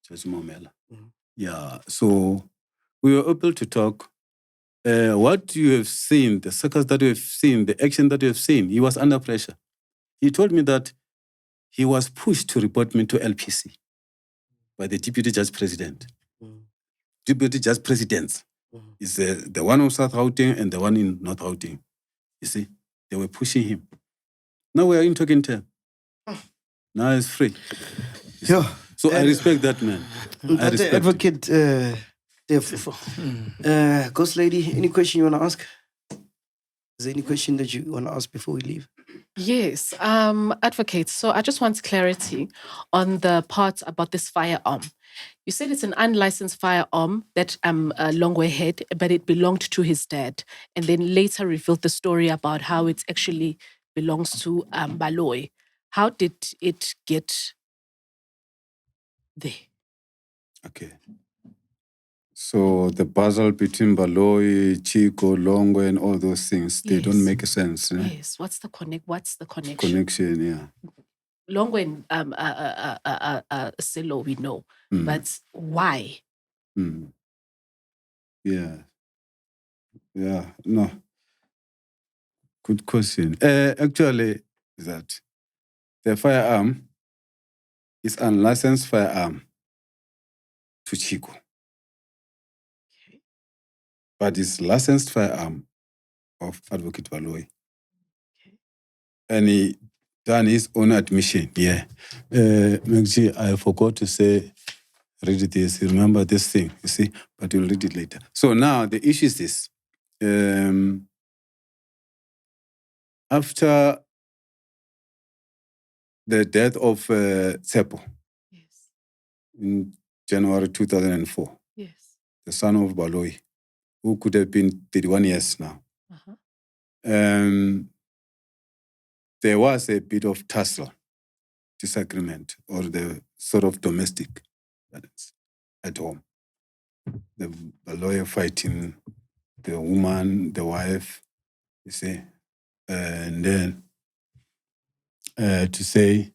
Judge Mamela. Mm-hmm. Yeah, so we were able to talk. What you have seen, the circus that you have seen, the action that you have seen, he was under pressure. He told me that he was pushed to report me to LPC by the Deputy Judge President. Mm. Deputy Judge Presidents is the one of South Gauteng and the one in North Gauteng. You see, they were pushing him. Now we are in talking term. Now he's free. Yeah. So I respect that man. I respect Advocate Teffo. Ghost Lady, any question you want to ask? Is there any question that you want to ask before we leave? Yes, Advocate. So I just want clarity on the part about this firearm. You said it's an unlicensed firearm that Longwe had, but it belonged to his dad, and then later revealed the story about how it actually belongs to Baloyi. How did it get there? Okay. So the puzzle between Baloyi, Chicco, Longwe, and all those things, they don't make sense. Eh? Yes. What's the connection? Connection, yeah. Longwe and Silo, we know. But why? Yeah. Yeah, no. Good question. Actually, that the firearm is unlicensed firearm to Chicco. Okay. But it's licensed firearm of Advocate Baloyi. Okay. And he done his own admission, yeah. MacG, I forgot to say, read this, remember this thing, you see, but you'll read it later. So now the issue is this. After the death of Tshepo in January 2004, the son of Baloyi, who could have been 31 years now. There was a bit of tussle, disagreement, or the sort of domestic violence at home. The Baloyi fighting the woman, the wife, you see, and then to say,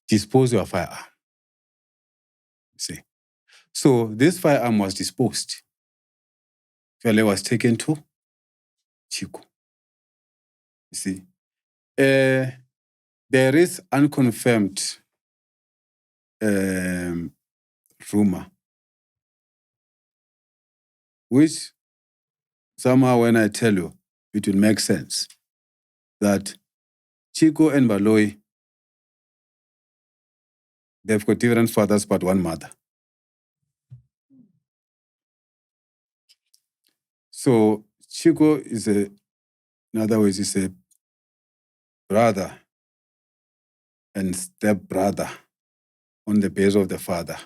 dispose your firearm. You see. So this firearm was disposed. Philani was taken to Chicco. You see. There is unconfirmed rumor, which somehow when I tell you, it will make sense, that Chicco and Baloyi, they've got different fathers but one mother. So Chicco is in other words, is a brother and step-brother on the base of the father,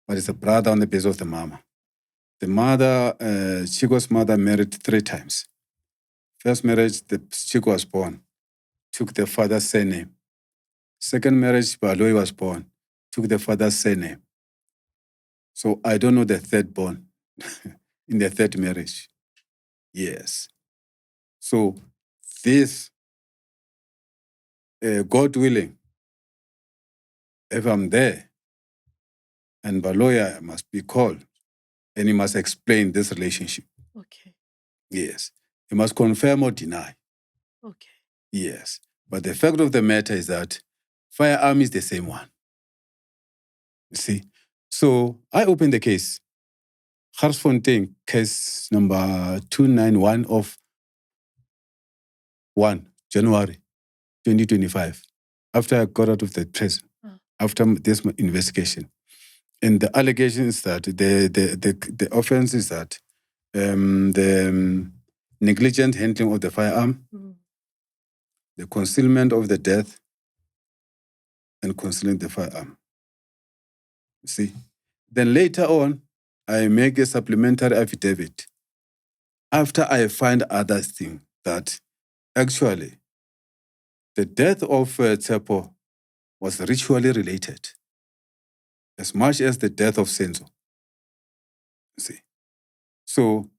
but it's a brother on the base of the mama. The mother, Chicco's mother married 3 times. First marriage, Chicco was born, took the father's surname. Second marriage, Baloyi was born, took the father's surname. So I don't know the third born in the third marriage. Yes. So this, God willing, if I'm there, and Baloyi must be called, and he must explain this relationship. Okay. Yes. He must confirm or deny. Okay. Yes. But the fact of the matter is that firearm is the same one. You see? So I opened the case. Garsfontein, case number 291 of 1 January 2025, after I got out of the prison, after this investigation. And the allegation is that the offense is that the negligent handling of the firearm, the concealment of the death, and concealing the firearm. See? Then later on, I make a supplementary affidavit after I find other things that actually the death of Tshepo was ritually related as much as the death of Senzo. See? So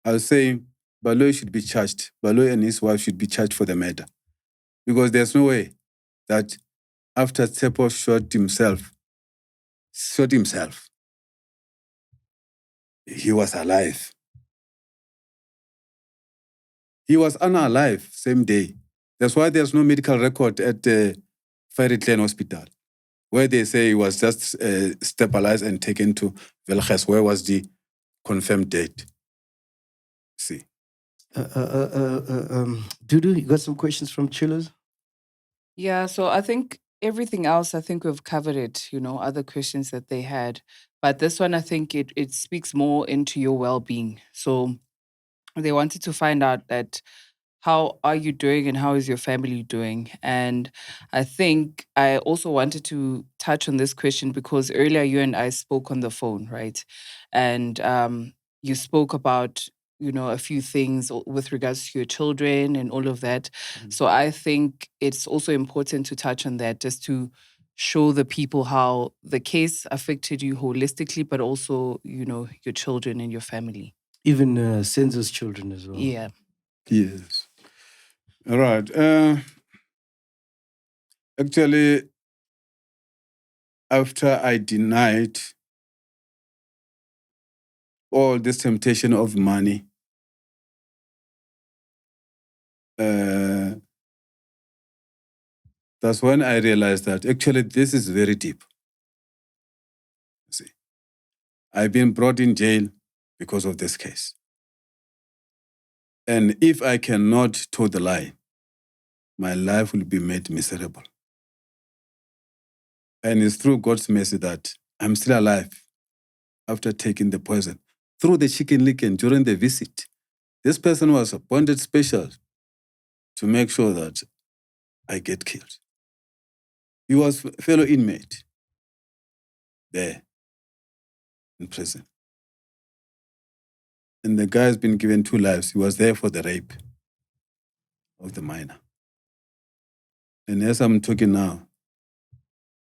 I'll say Baloyi should be charged. Baloyi and his wife should be charged for the murder. Because there's no way that after Tshepo shot himself, he was alive. He was unalive same day. That's why there's no medical record at the Fairy Clan Hospital, where they say he was just stabilized and taken to Velges, where was the confirmed date. See. Dudu, you got some questions from chillers? Yeah, so I think everything else, I think we've covered it, other questions that they had. But this one, I think it speaks more into your well-being. So they wanted to find out that how are you doing and how is your family doing? And I think I also wanted to touch on this question because earlier you and I spoke on the phone, right? And you spoke about a few things with regards to your children and all of that. So I think it's also important to touch on that just to show the people how the case affected you holistically, but also, your children and your family. Even Senzo's children as well. Yeah. Yes. All right. Actually, after I denied all this temptation of money, that's when I realized that actually this is very deep. See, I've been brought in jail because of this case. And if I cannot toe the line, my life will be made miserable. And it's through God's mercy that I'm still alive after taking the poison. Through the chicken lick and during the visit, this person was appointed special to make sure that I get killed. He was a fellow inmate there in prison. And the guy has been given 2 lives. He was there for the rape of the minor. And as I'm talking now,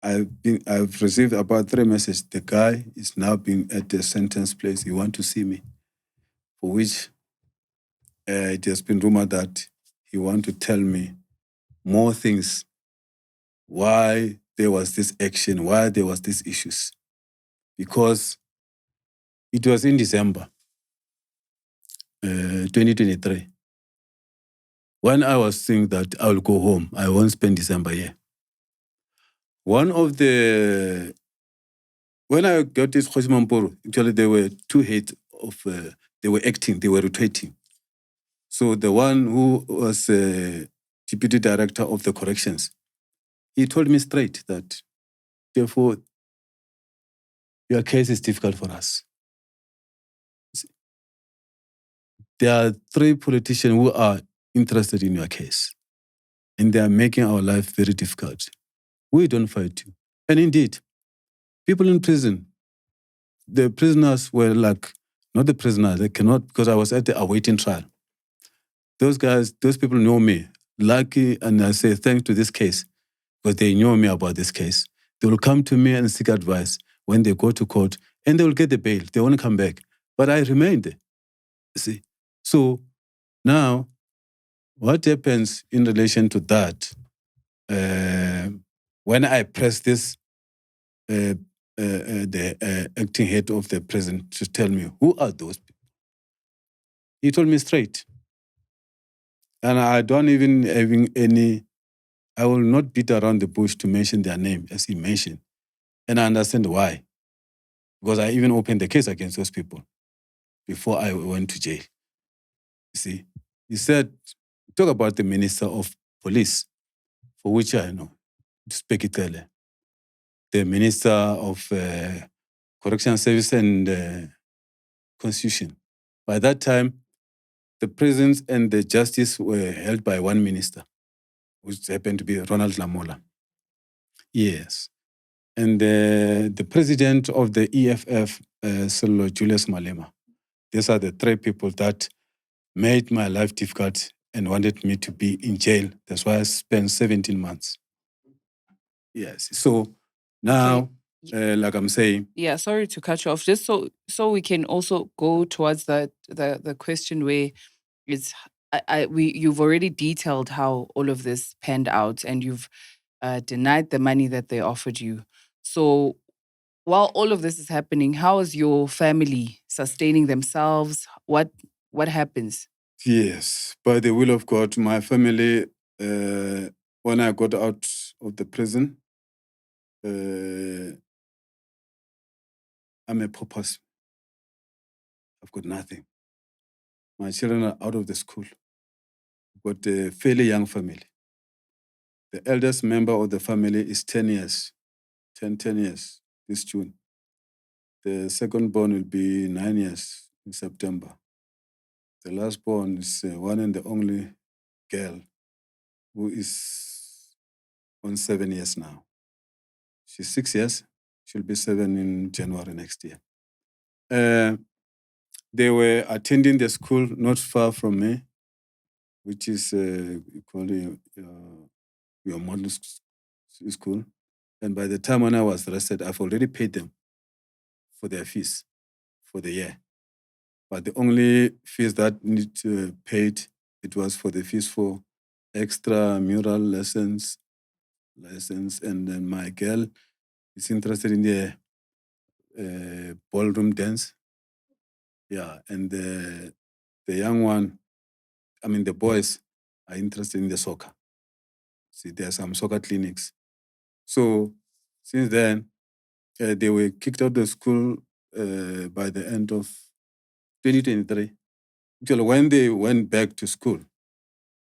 I've received about 3 messages. The guy is now being at the sentence place. He wants to see me, for which it has been rumored that he wants to tell me more things, why there was this action, why there was these issues. Because it was in December 2023. When I was saying that I will go home, I won't spend December here. When I got this Kgosi Mampuru, actually there were 2 heads of, they were acting, they were rotating. So the one who was deputy director of the corrections, he told me straight that, therefore, your case is difficult for us. There are 3 politicians who are interested in your case, and they are making our life very difficult. We don't fight you. And indeed, people in prison, the prisoners were like, not the prisoners, they cannot, because I was at the awaiting trial. Those guys, those people know me. Lucky, and I say thanks to this case, because they know me about this case. They will come to me and seek advice when they go to court, and they will get the bail. They won't come back. But I remain there, you see. So now, what happens in relation to that, when I press this, the acting head of the prison to tell me, who are those people? He told me straight. And I don't even having any, I will not beat around the bush to mention their name as he mentioned. And I understand why. Because I even opened the case against those people before I went to jail. You see, he said, talk about the Minister of Police, for which I know, Bheki Cele, the Minister of Correctional Service and Constitution. By that time, the prisons and the justice were held by one minister, which happened to be Ronald Lamola. Yes. And the president of the EFF, Senzo Julius Malema. These are the 3 people that made my life difficult and wanted me to be in jail. That's why I spent 17 months. Yes. So now, like I'm saying. Yeah, sorry to cut you off. Just so we can also go towards the question where it's you've already detailed how all of this panned out, and you've denied the money that they offered you. So while all of this is happening, how is your family sustaining themselves? What happens? Yes, by the will of God, my family, when I got out of the prison, I'm a pauper. I've got nothing. My children are out of the school. I've got a fairly young family. The eldest member of the family is 10 years, 10 years this June. The second born will be 9 years in September. The last born is one and the only girl who is on 7 years now. She's 6 years. She'll be 7 in January next year. They were attending the school not far from me, which is called your model school. And by the time when I was arrested, I've already paid them for their fees for the year. But the only fees that need to be paid, it was for the fees for extra mural lessons, and then my girl is interested in the ballroom dance. Yeah, and the young one, I mean the boys are interested in the soccer. See, there are some soccer clinics. So since then, they were kicked out of the school by the end of 2023. Actually, when they went back to school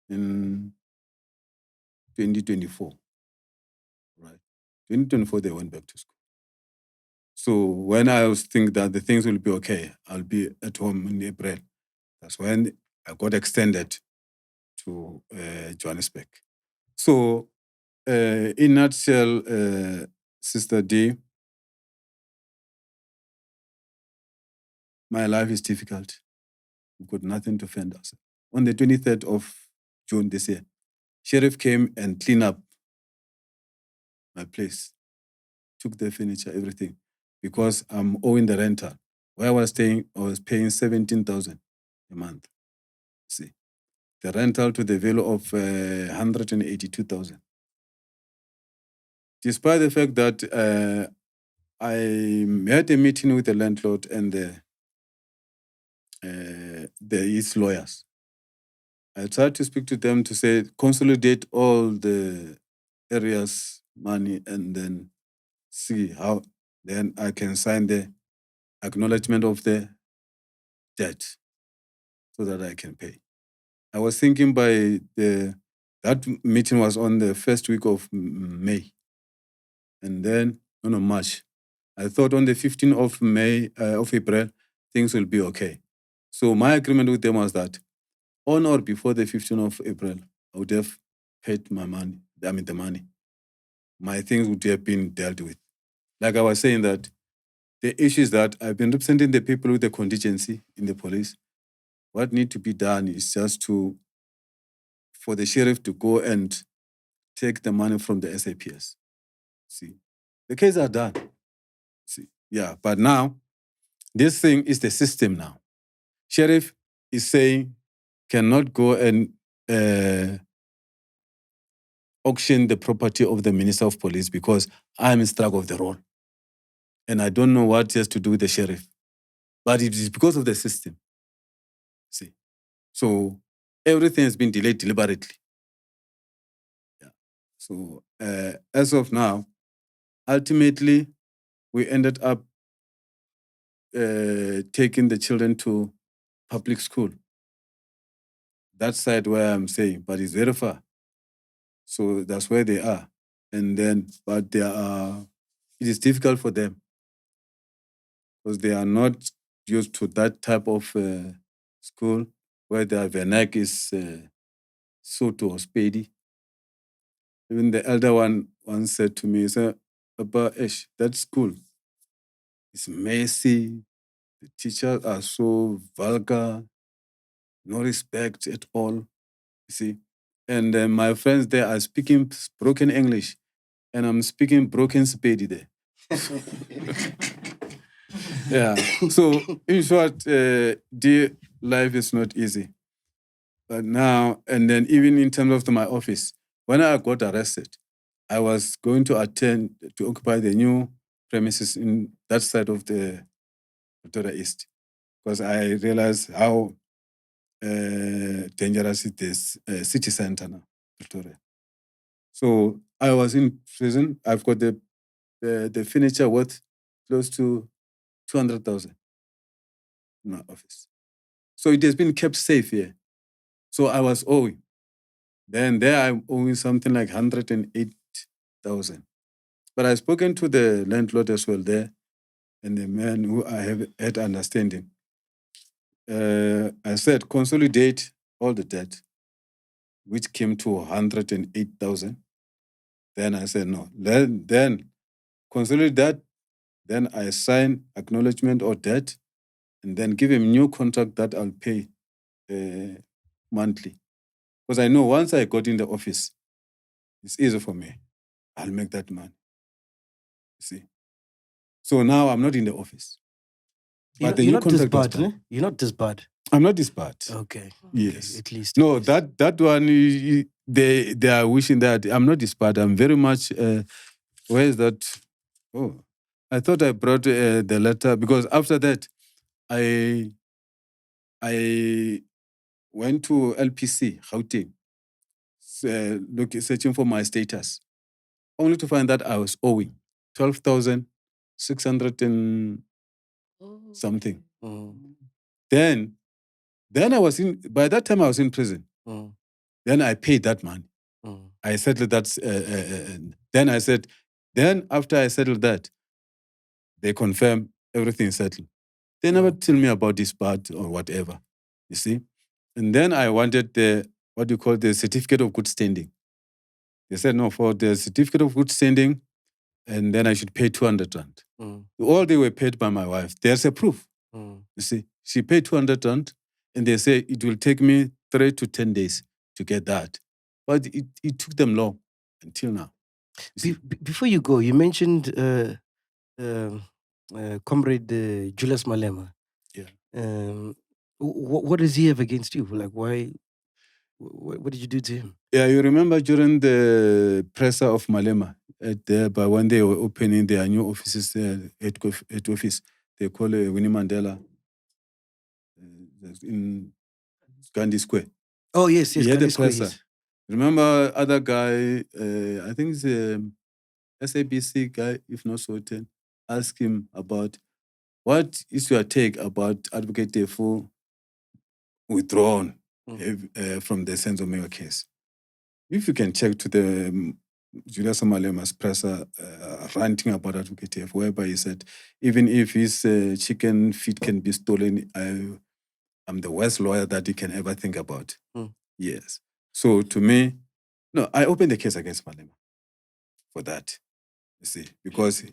in 2024, right? 2024, they went back to school. So when I was thinking that the things will be okay, I'll be at home in April. That's when I got extended to Johannesburg. So in a nutshell, Sister D, my life is difficult. We've got nothing to fend us. On the 23rd of June this year, Sheriff came and cleaned up my place, took the furniture, everything, because I'm owing the rental. Where I was staying, I was paying 17,000 a month. See, the rental to the value of 182,000. Despite the fact that I had a meeting with the landlord and his lawyers. I tried to speak to them to say, consolidate all the areas, money, and then see how then I can sign the acknowledgement of the debt so that I can pay. I was thinking that meeting was on the first week of May. And then, March. I thought on the 15th of April, things will be okay. So my agreement with them was that on or before the 15th of April, I would have paid my money, the money. My things would have been dealt with. Like I was saying that the issue is that I've been representing the people with the contingency in the police. What needs to be done is just for the sheriff to go and take the money from the SAPS. See, the cases are done. See, yeah, but now, this thing is the system now. Sheriff is saying, cannot go and auction the property of the Minister of Police because I'm in struggle of the role. And I don't know what has to do with the sheriff. But it is because of the system. See. So everything has been delayed deliberately. Yeah. So as of now, ultimately, we ended up taking the children to public school. That side where I'm saying, but it's very far. So that's where they are. And then, but it is difficult for them because they are not used to that type of school where their vernac is Soto or Spady. Even the elder one once said to me, Papa, that school is messy. The teachers are so vulgar, no respect at all, you see. And my friends there are speaking broken English, and I'm speaking broken Spady there. Yeah. So, in short, dear, life is not easy. But now, and then even in terms of my office, when I got arrested, I was going to occupy the new premises in that side of the Pretoria East, because I realized how dangerous it is, city center now, Pretoria. So I was in prison. I've got the furniture worth close to 200,000 in my office. So it has been kept safe here. So I was owing. Then there I'm owing something like 108,000. But I've spoken to the landlord as well there, and the man who I have had understanding. I said, consolidate all the debt, which came to 108,000. Then I said, no. Then consolidate that. Then I sign acknowledgement of debt, and then give him new contract that I'll pay monthly. Because I know once I got in the office, it's easy for me. I'll make that money. You see? So now I'm not in the office. But You're not disbarred, ne? You're not disbarred. I'm not disbarred. Okay. Yes. Okay, at least. No, that one, they are wishing that I'm not disbarred. I'm very much, where is that? Oh, I thought I brought the letter because after that, I went to LPC, Gauteng, searching for my status, only to find that I was owing 12,600 and something. Then I was by that time I was in prison. Then I paid that money. I settled that. Then I said, then after I settled that, they confirmed everything settled. They never tell me about this part or whatever, you see. And then I wanted the certificate of good standing. They said, no, for the certificate of good standing, and then I should pay 200 rand. All they were paid by my wife. There's a proof. You see, she paid 200 rand, and they say it will take me 3 to 10 days to get that. But it took them long until now. Before you go, you mentioned Comrade Julius Malema. Yeah. What does he have against you? Like, why? What did you do to him? Yeah, you remember during the presser of Malema, but when they were opening their new offices, head office, they call it Winnie Mandela in Gandhi Square. Oh, yes, He had Gandhi a Square. presser. Yes. Remember other guy, I think it's a SAPS guy, if not certain, asked him about what is your take about Adv Teffo withdrawn from the Senzo Meyiwa case. If you can check to the Julius Malema's presser ranting about Adv Teffo, whereby he said, even if his chicken feet can be stolen, I'm the worst lawyer that he can ever think about. Yes. So to me, no, I opened the case against Malema for that. You see, because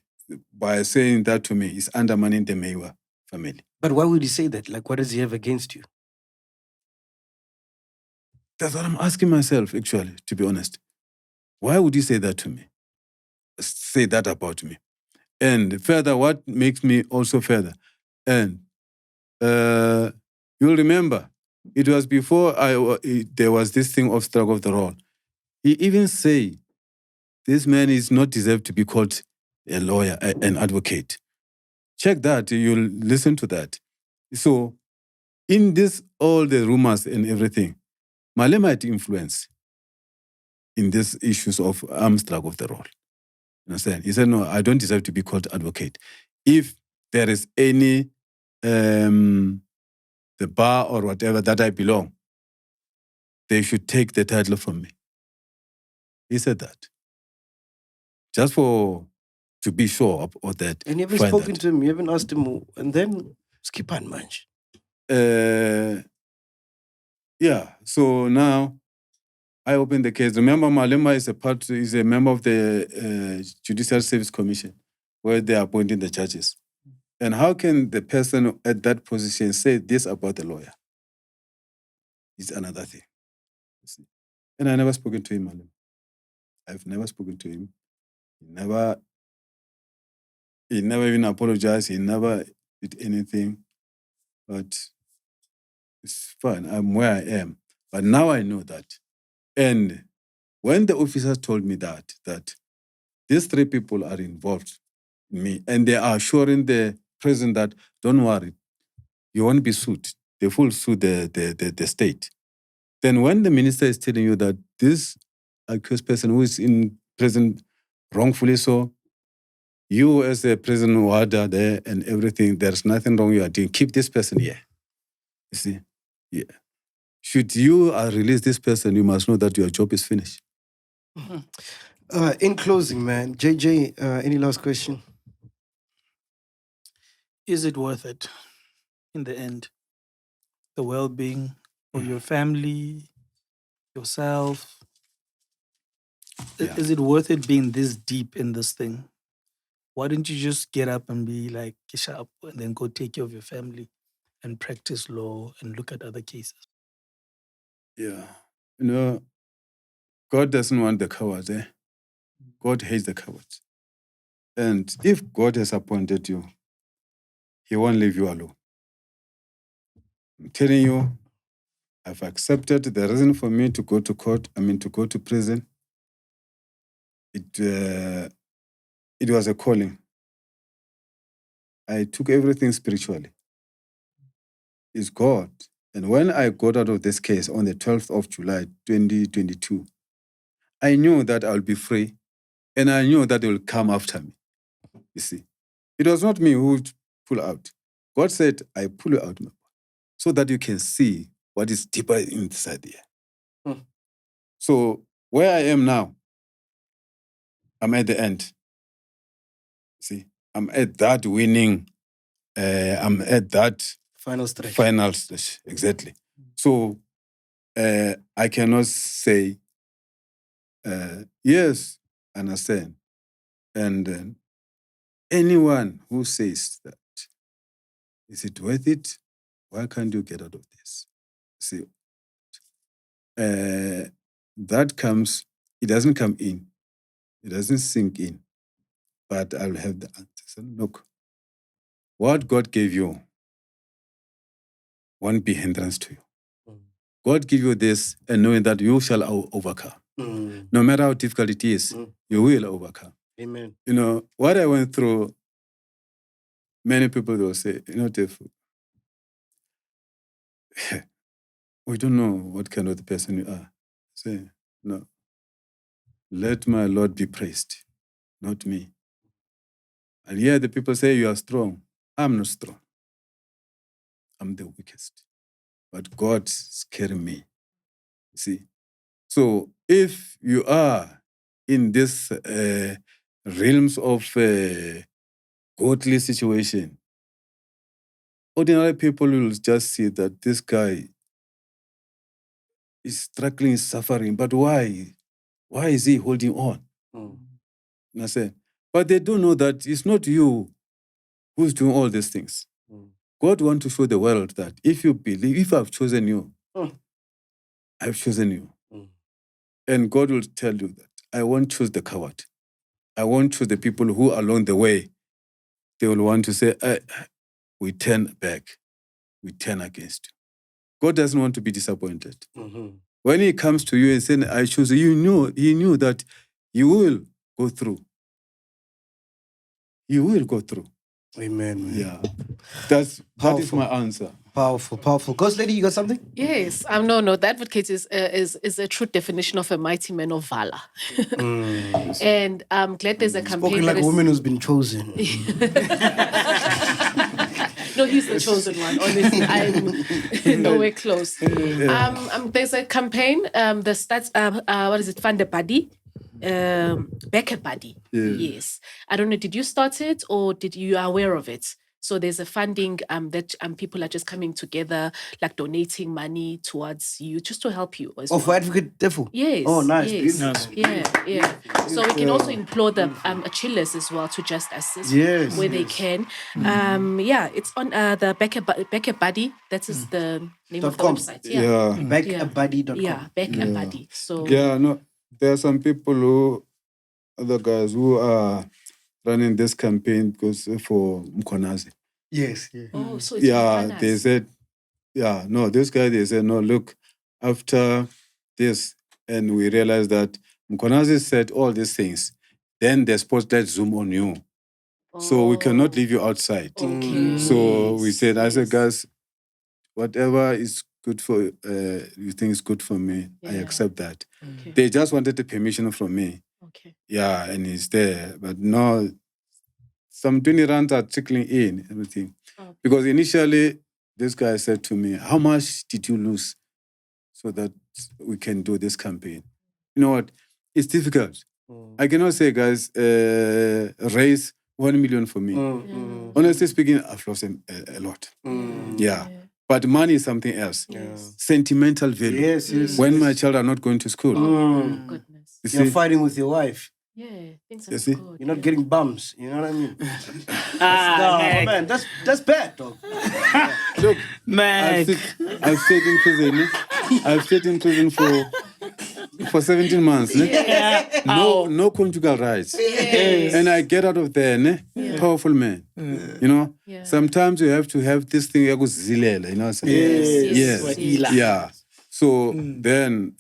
by saying that to me, it's undermining the Meyiwa family. But why would he say that? Like, what does he have against you? That's what I'm asking myself, actually, to be honest. Why would he say that to me? Say that about me? And further, what makes me also further? And you'll remember, it was before there was this thing of struggle of the role. He even said, this man is not deserved to be called a lawyer, an advocate. Check that, you'll listen to that. So, in this, all the rumors and everything, Malema had influence in these issues of armed struggle of the role. You understand? He said, no, I don't deserve to be called advocate. If there is any, the bar or whatever that I belong, they should take the title from me. He said that. Just to be sure of that. And you haven't spoken to him, you haven't asked him, and then skip on munch. Yeah, so now I opened the case. Remember, Malema is a member of the Judicial Service Commission, where they are appointing the judges. And how can the person at that position say this about the lawyer? It's another thing. And I never spoken to him, Malema. I've never spoken to him. He never even apologized. He never did anything. But it's fine. I'm where I am. But now I know that. And when the officers told me that these 3 people are involved in me, and they are assuring the president that, don't worry, you won't be sued. They will sue the state. Then when the minister is telling you that this accused person who is in prison wrongfully so, you as a prison warder there and everything, there's nothing wrong you are doing. Keep this person here. You see? Yeah. Should you release this person, you must know that your job is finished. In closing, man, JJ, any last question? Is it worth it in the end? The well-being of your family, yourself? Yeah. Is it worth it being this deep in this thing? Why don't you just get up and be like, sharp, and then go take care of your family and practice law and look at other cases? Yeah. You know, God doesn't want the cowards, eh? God hates the cowards. And if God has appointed you, He won't leave you alone. I'm telling you, I've accepted the reason for me to go to court, to go to prison. It was a calling. I took everything spiritually. It's God. And when I got out of this case on the 12th of July, 2022, I knew that I'll be free, and I knew that they will come after me. You see, it was not me who would pull out. God said, I pull you out so that you can see what is deeper inside here. So where I am now, I'm at the end. See, I'm at that winning. I'm at that final stretch. Final stretch, exactly. So I cannot say Yes, understand. And then anyone who says that, is it worth it? Why can't you get out of this? See, that comes, it doesn't come in. It doesn't sink in. But I'll have the answer. Look, what God gave you won't be hindrance to you. God give you this and knowing that you shall overcome. No matter how difficult it is, you will overcome. Amen. You know, what I went through, many people will say, you know, Teffo, we don't know what kind of the person you are. Say, no. Let my Lord be praised, not me. And here the people say you are strong. I'm not strong. I'm the weakest. But God is carrying me. See? So if you are in this realms of godly situation, ordinary people will just see that this guy is struggling, is suffering, but why? Why is he holding on? I say, but they don't know that it's not you who's doing all these things. God wants to show the world that if you believe, if I've chosen you, I've chosen you. And God will tell you that I won't choose the coward. I won't choose the people who along the way, they will want to say, we turn back. We turn against you. God doesn't want to be disappointed. When he comes to you and says, I choose you, he knew that you will go through. You will go through. Amen. Man. Yeah. That is my answer. Powerful, powerful. Ghost lady, you got something? Yes. No. The advocate is a true definition of a mighty man of valor. And I'm glad there's a campaign. Spoken like a woman who's been chosen. No, he's the chosen one. Honestly, I'm nowhere close. There's a campaign. The stats. What is it? Fund the body. Bheki Cele. Yes. I don't know. Did you start it or did you are aware of it? So there's a funding that people are just coming together, like donating money towards you, just to help you. For Adv Teffo? Yes. Oh, nice. Yes. Yeah. So we can also implore the chillers as well to just assist where they can. It's on the Bheki Cele. That is the name of the website. BhekiCele.com. Yeah, Bheki Cele. So no, there are some people other guys who are running this campaign because for Mkhwanazi. Yes. Oh, so it's Mkhwanazi. They said, this guy, they said, no, look, after this, and we realized that Mkhwanazi said all these things, then the spotlight zoom on you. So we cannot leave you outside. Okay. So we said, I said, guys, whatever is good for you think is good for me, I accept that. Okay. They just wanted the permission from me. Okay. Yeah, and it's there. But no, some 20 rands are trickling in, everything. Okay. Because initially, this guy said to me, how much did you lose so that we can do this campaign? You know what? It's difficult. I cannot say, guys, raise 1 million for me. Honestly speaking, I've lost a lot. Yeah. But money is something else. Sentimental value. Yes. When my child are not going to school. Goodness. You're fighting with your wife. Yeah, things You are see? good. You're not getting bums. You know what I mean? Man, that's bad, dog. Look, man, I've stayed in prison. I've stayed in prison for 17 months. No conjugal rights. And I get out of there, powerful man. You know? Sometimes you have to have this thing, you know? Yes. So then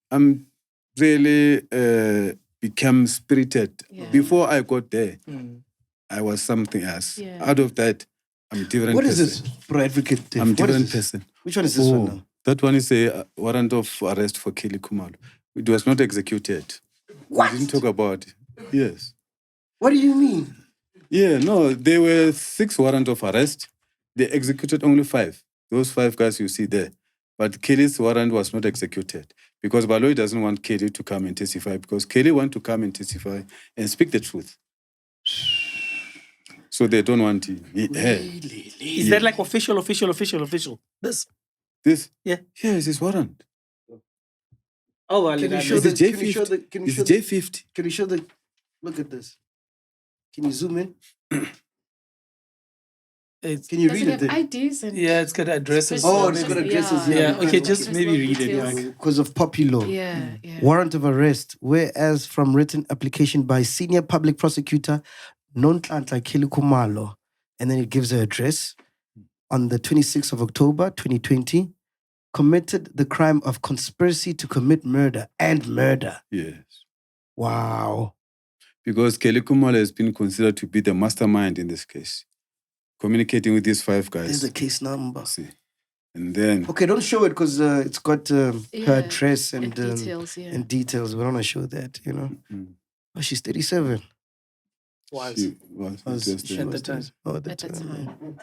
I'm really become spirited. Before I got there, I was something else. Out of that, I'm a different person. What is this, bro, advocate? I'm a different person. Which one is this one now? That one is a warrant of arrest for Kelly Khumalo. It was not executed. What? We didn't talk about it. Yes. What do you mean? Yeah, no, there were 6 warrants of arrest. They executed only 5. Those 5 guys you see there. But Kelly's warrant was not executed because Baloyi doesn't want Kelly to come and testify because Kelly wants to come and testify and speak the truth. So they don't want him. Really? Is that like official? This? This? Yeah. Yes, it's warrant. Oh, well, Can you show the? Can you show the? Can you It's show the? J50. Can you show the? Look at this. Can you zoom in? Can you Does read it it? have IDs and it's got addresses. Oh, it's got addresses. Yeah, okay, Okay. just maybe read it. Details. Like. Because of popular. Yeah. Warrant of arrest, whereas from written application by senior public prosecutor Nonhlanhla Kelly Khumalo, and then it gives her address on the 26th of October 2020, committed the crime of conspiracy to commit murder and murder. Yes. Wow. Because Kelly Khumalo has been considered to be the mastermind in this case, communicating with these 5 guys. There's the case number. See. And then... Okay, don't show it because it's got her address and details. and details. We don't want to show that, you know. Mm. Oh, she's 37. She was just at the time. Oh, at the At the time.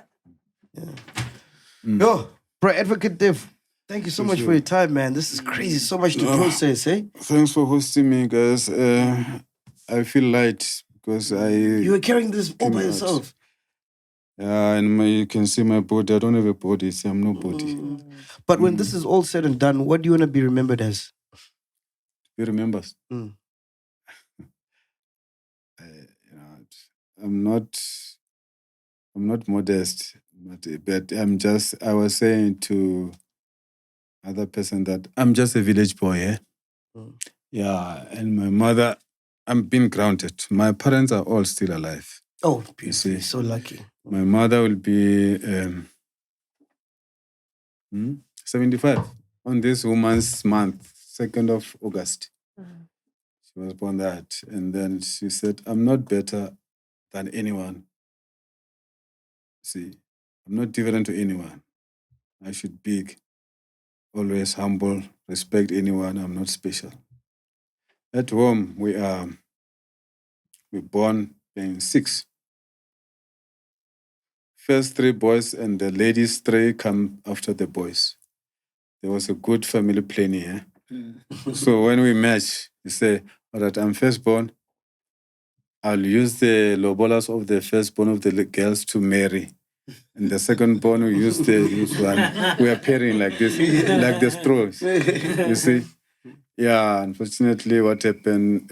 Yeah. Mm. Yo, bro, Advocate Dev, thank you so much for your time, man. This is crazy. So much to process, eh? Thanks for hosting me, guys. I feel light because You were carrying this all by Came out. yourself. Yeah, and you can see my body. I don't have a body. See, I'm nobody. But when this is all said and done, what do you want to be remembered as? You remember? Mm. I'm not modest, but I was saying to other person that I'm just a village boy, eh? Mm. Yeah, and my mother, I'm being grounded. My parents are all still alive. Oh, You beautiful. see, So lucky. my mother will be 75 on this woman's month, 2nd of August. She was born that. And then she said, I'm not better than anyone. See, I'm not different to anyone. I should be always humble, respect anyone. I'm not special. At home, we're born in 6. First 3 boys and the ladies 3 come after the boys. There was a good family planning here. So when we match, you say, all right, I'm firstborn. I'll use the lobolas of the firstborn of the girls to marry. And the secondborn, we use the one. We are pairing like this, like the straws. You see? Yeah, unfortunately, what happened,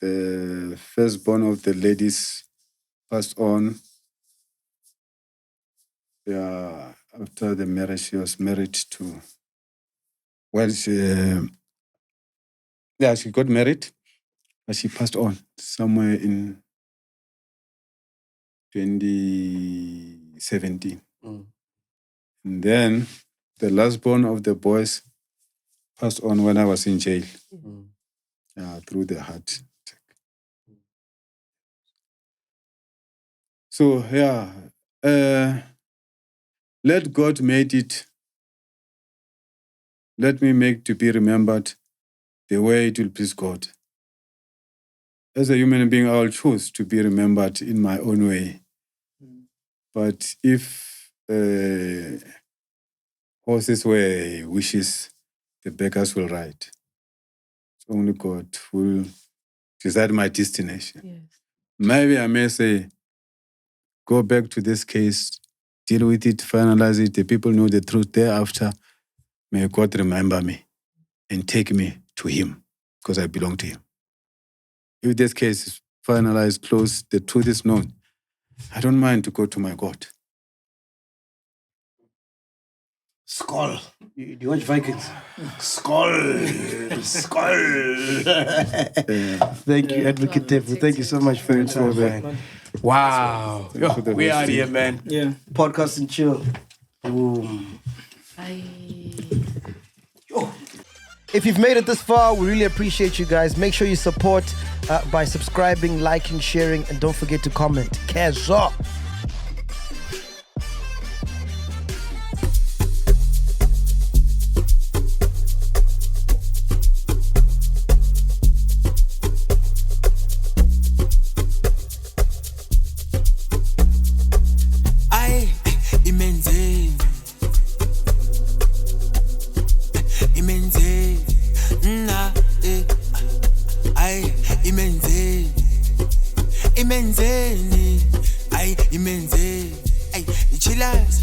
the firstborn of the ladies passed on. Yeah, after the marriage, she was married to, she got married, but she passed on somewhere in 2017. Mm. And then the last born of the boys passed on when I was in jail, through the heart attack. So, let God make it. Let me make to be remembered the way it will please God. As a human being, I will choose to be remembered in my own way. But if horses were wishes, the beggars will ride. Only God will decide my destination. Yes. Maybe I may say, go back to this case, deal with it, finalize it. The people know the truth thereafter. May God remember me and take me to Him because I belong to Him. If this case is finalized, closed, the truth is known, I don't mind to go to my God. Skull. Do you watch Vikings? Skull. Skull. Thank you, Advocate Teffo. Thank you so much for your time, man. Wow. Yo, we out here, man. Yeah. Podcast and chill. Boom. Yo. If you've made it this far, we really appreciate you guys. Make sure you support by subscribing, liking, sharing, and don't forget to comment. Kezo. Imenzeni, ay imenzeni, ay chillers.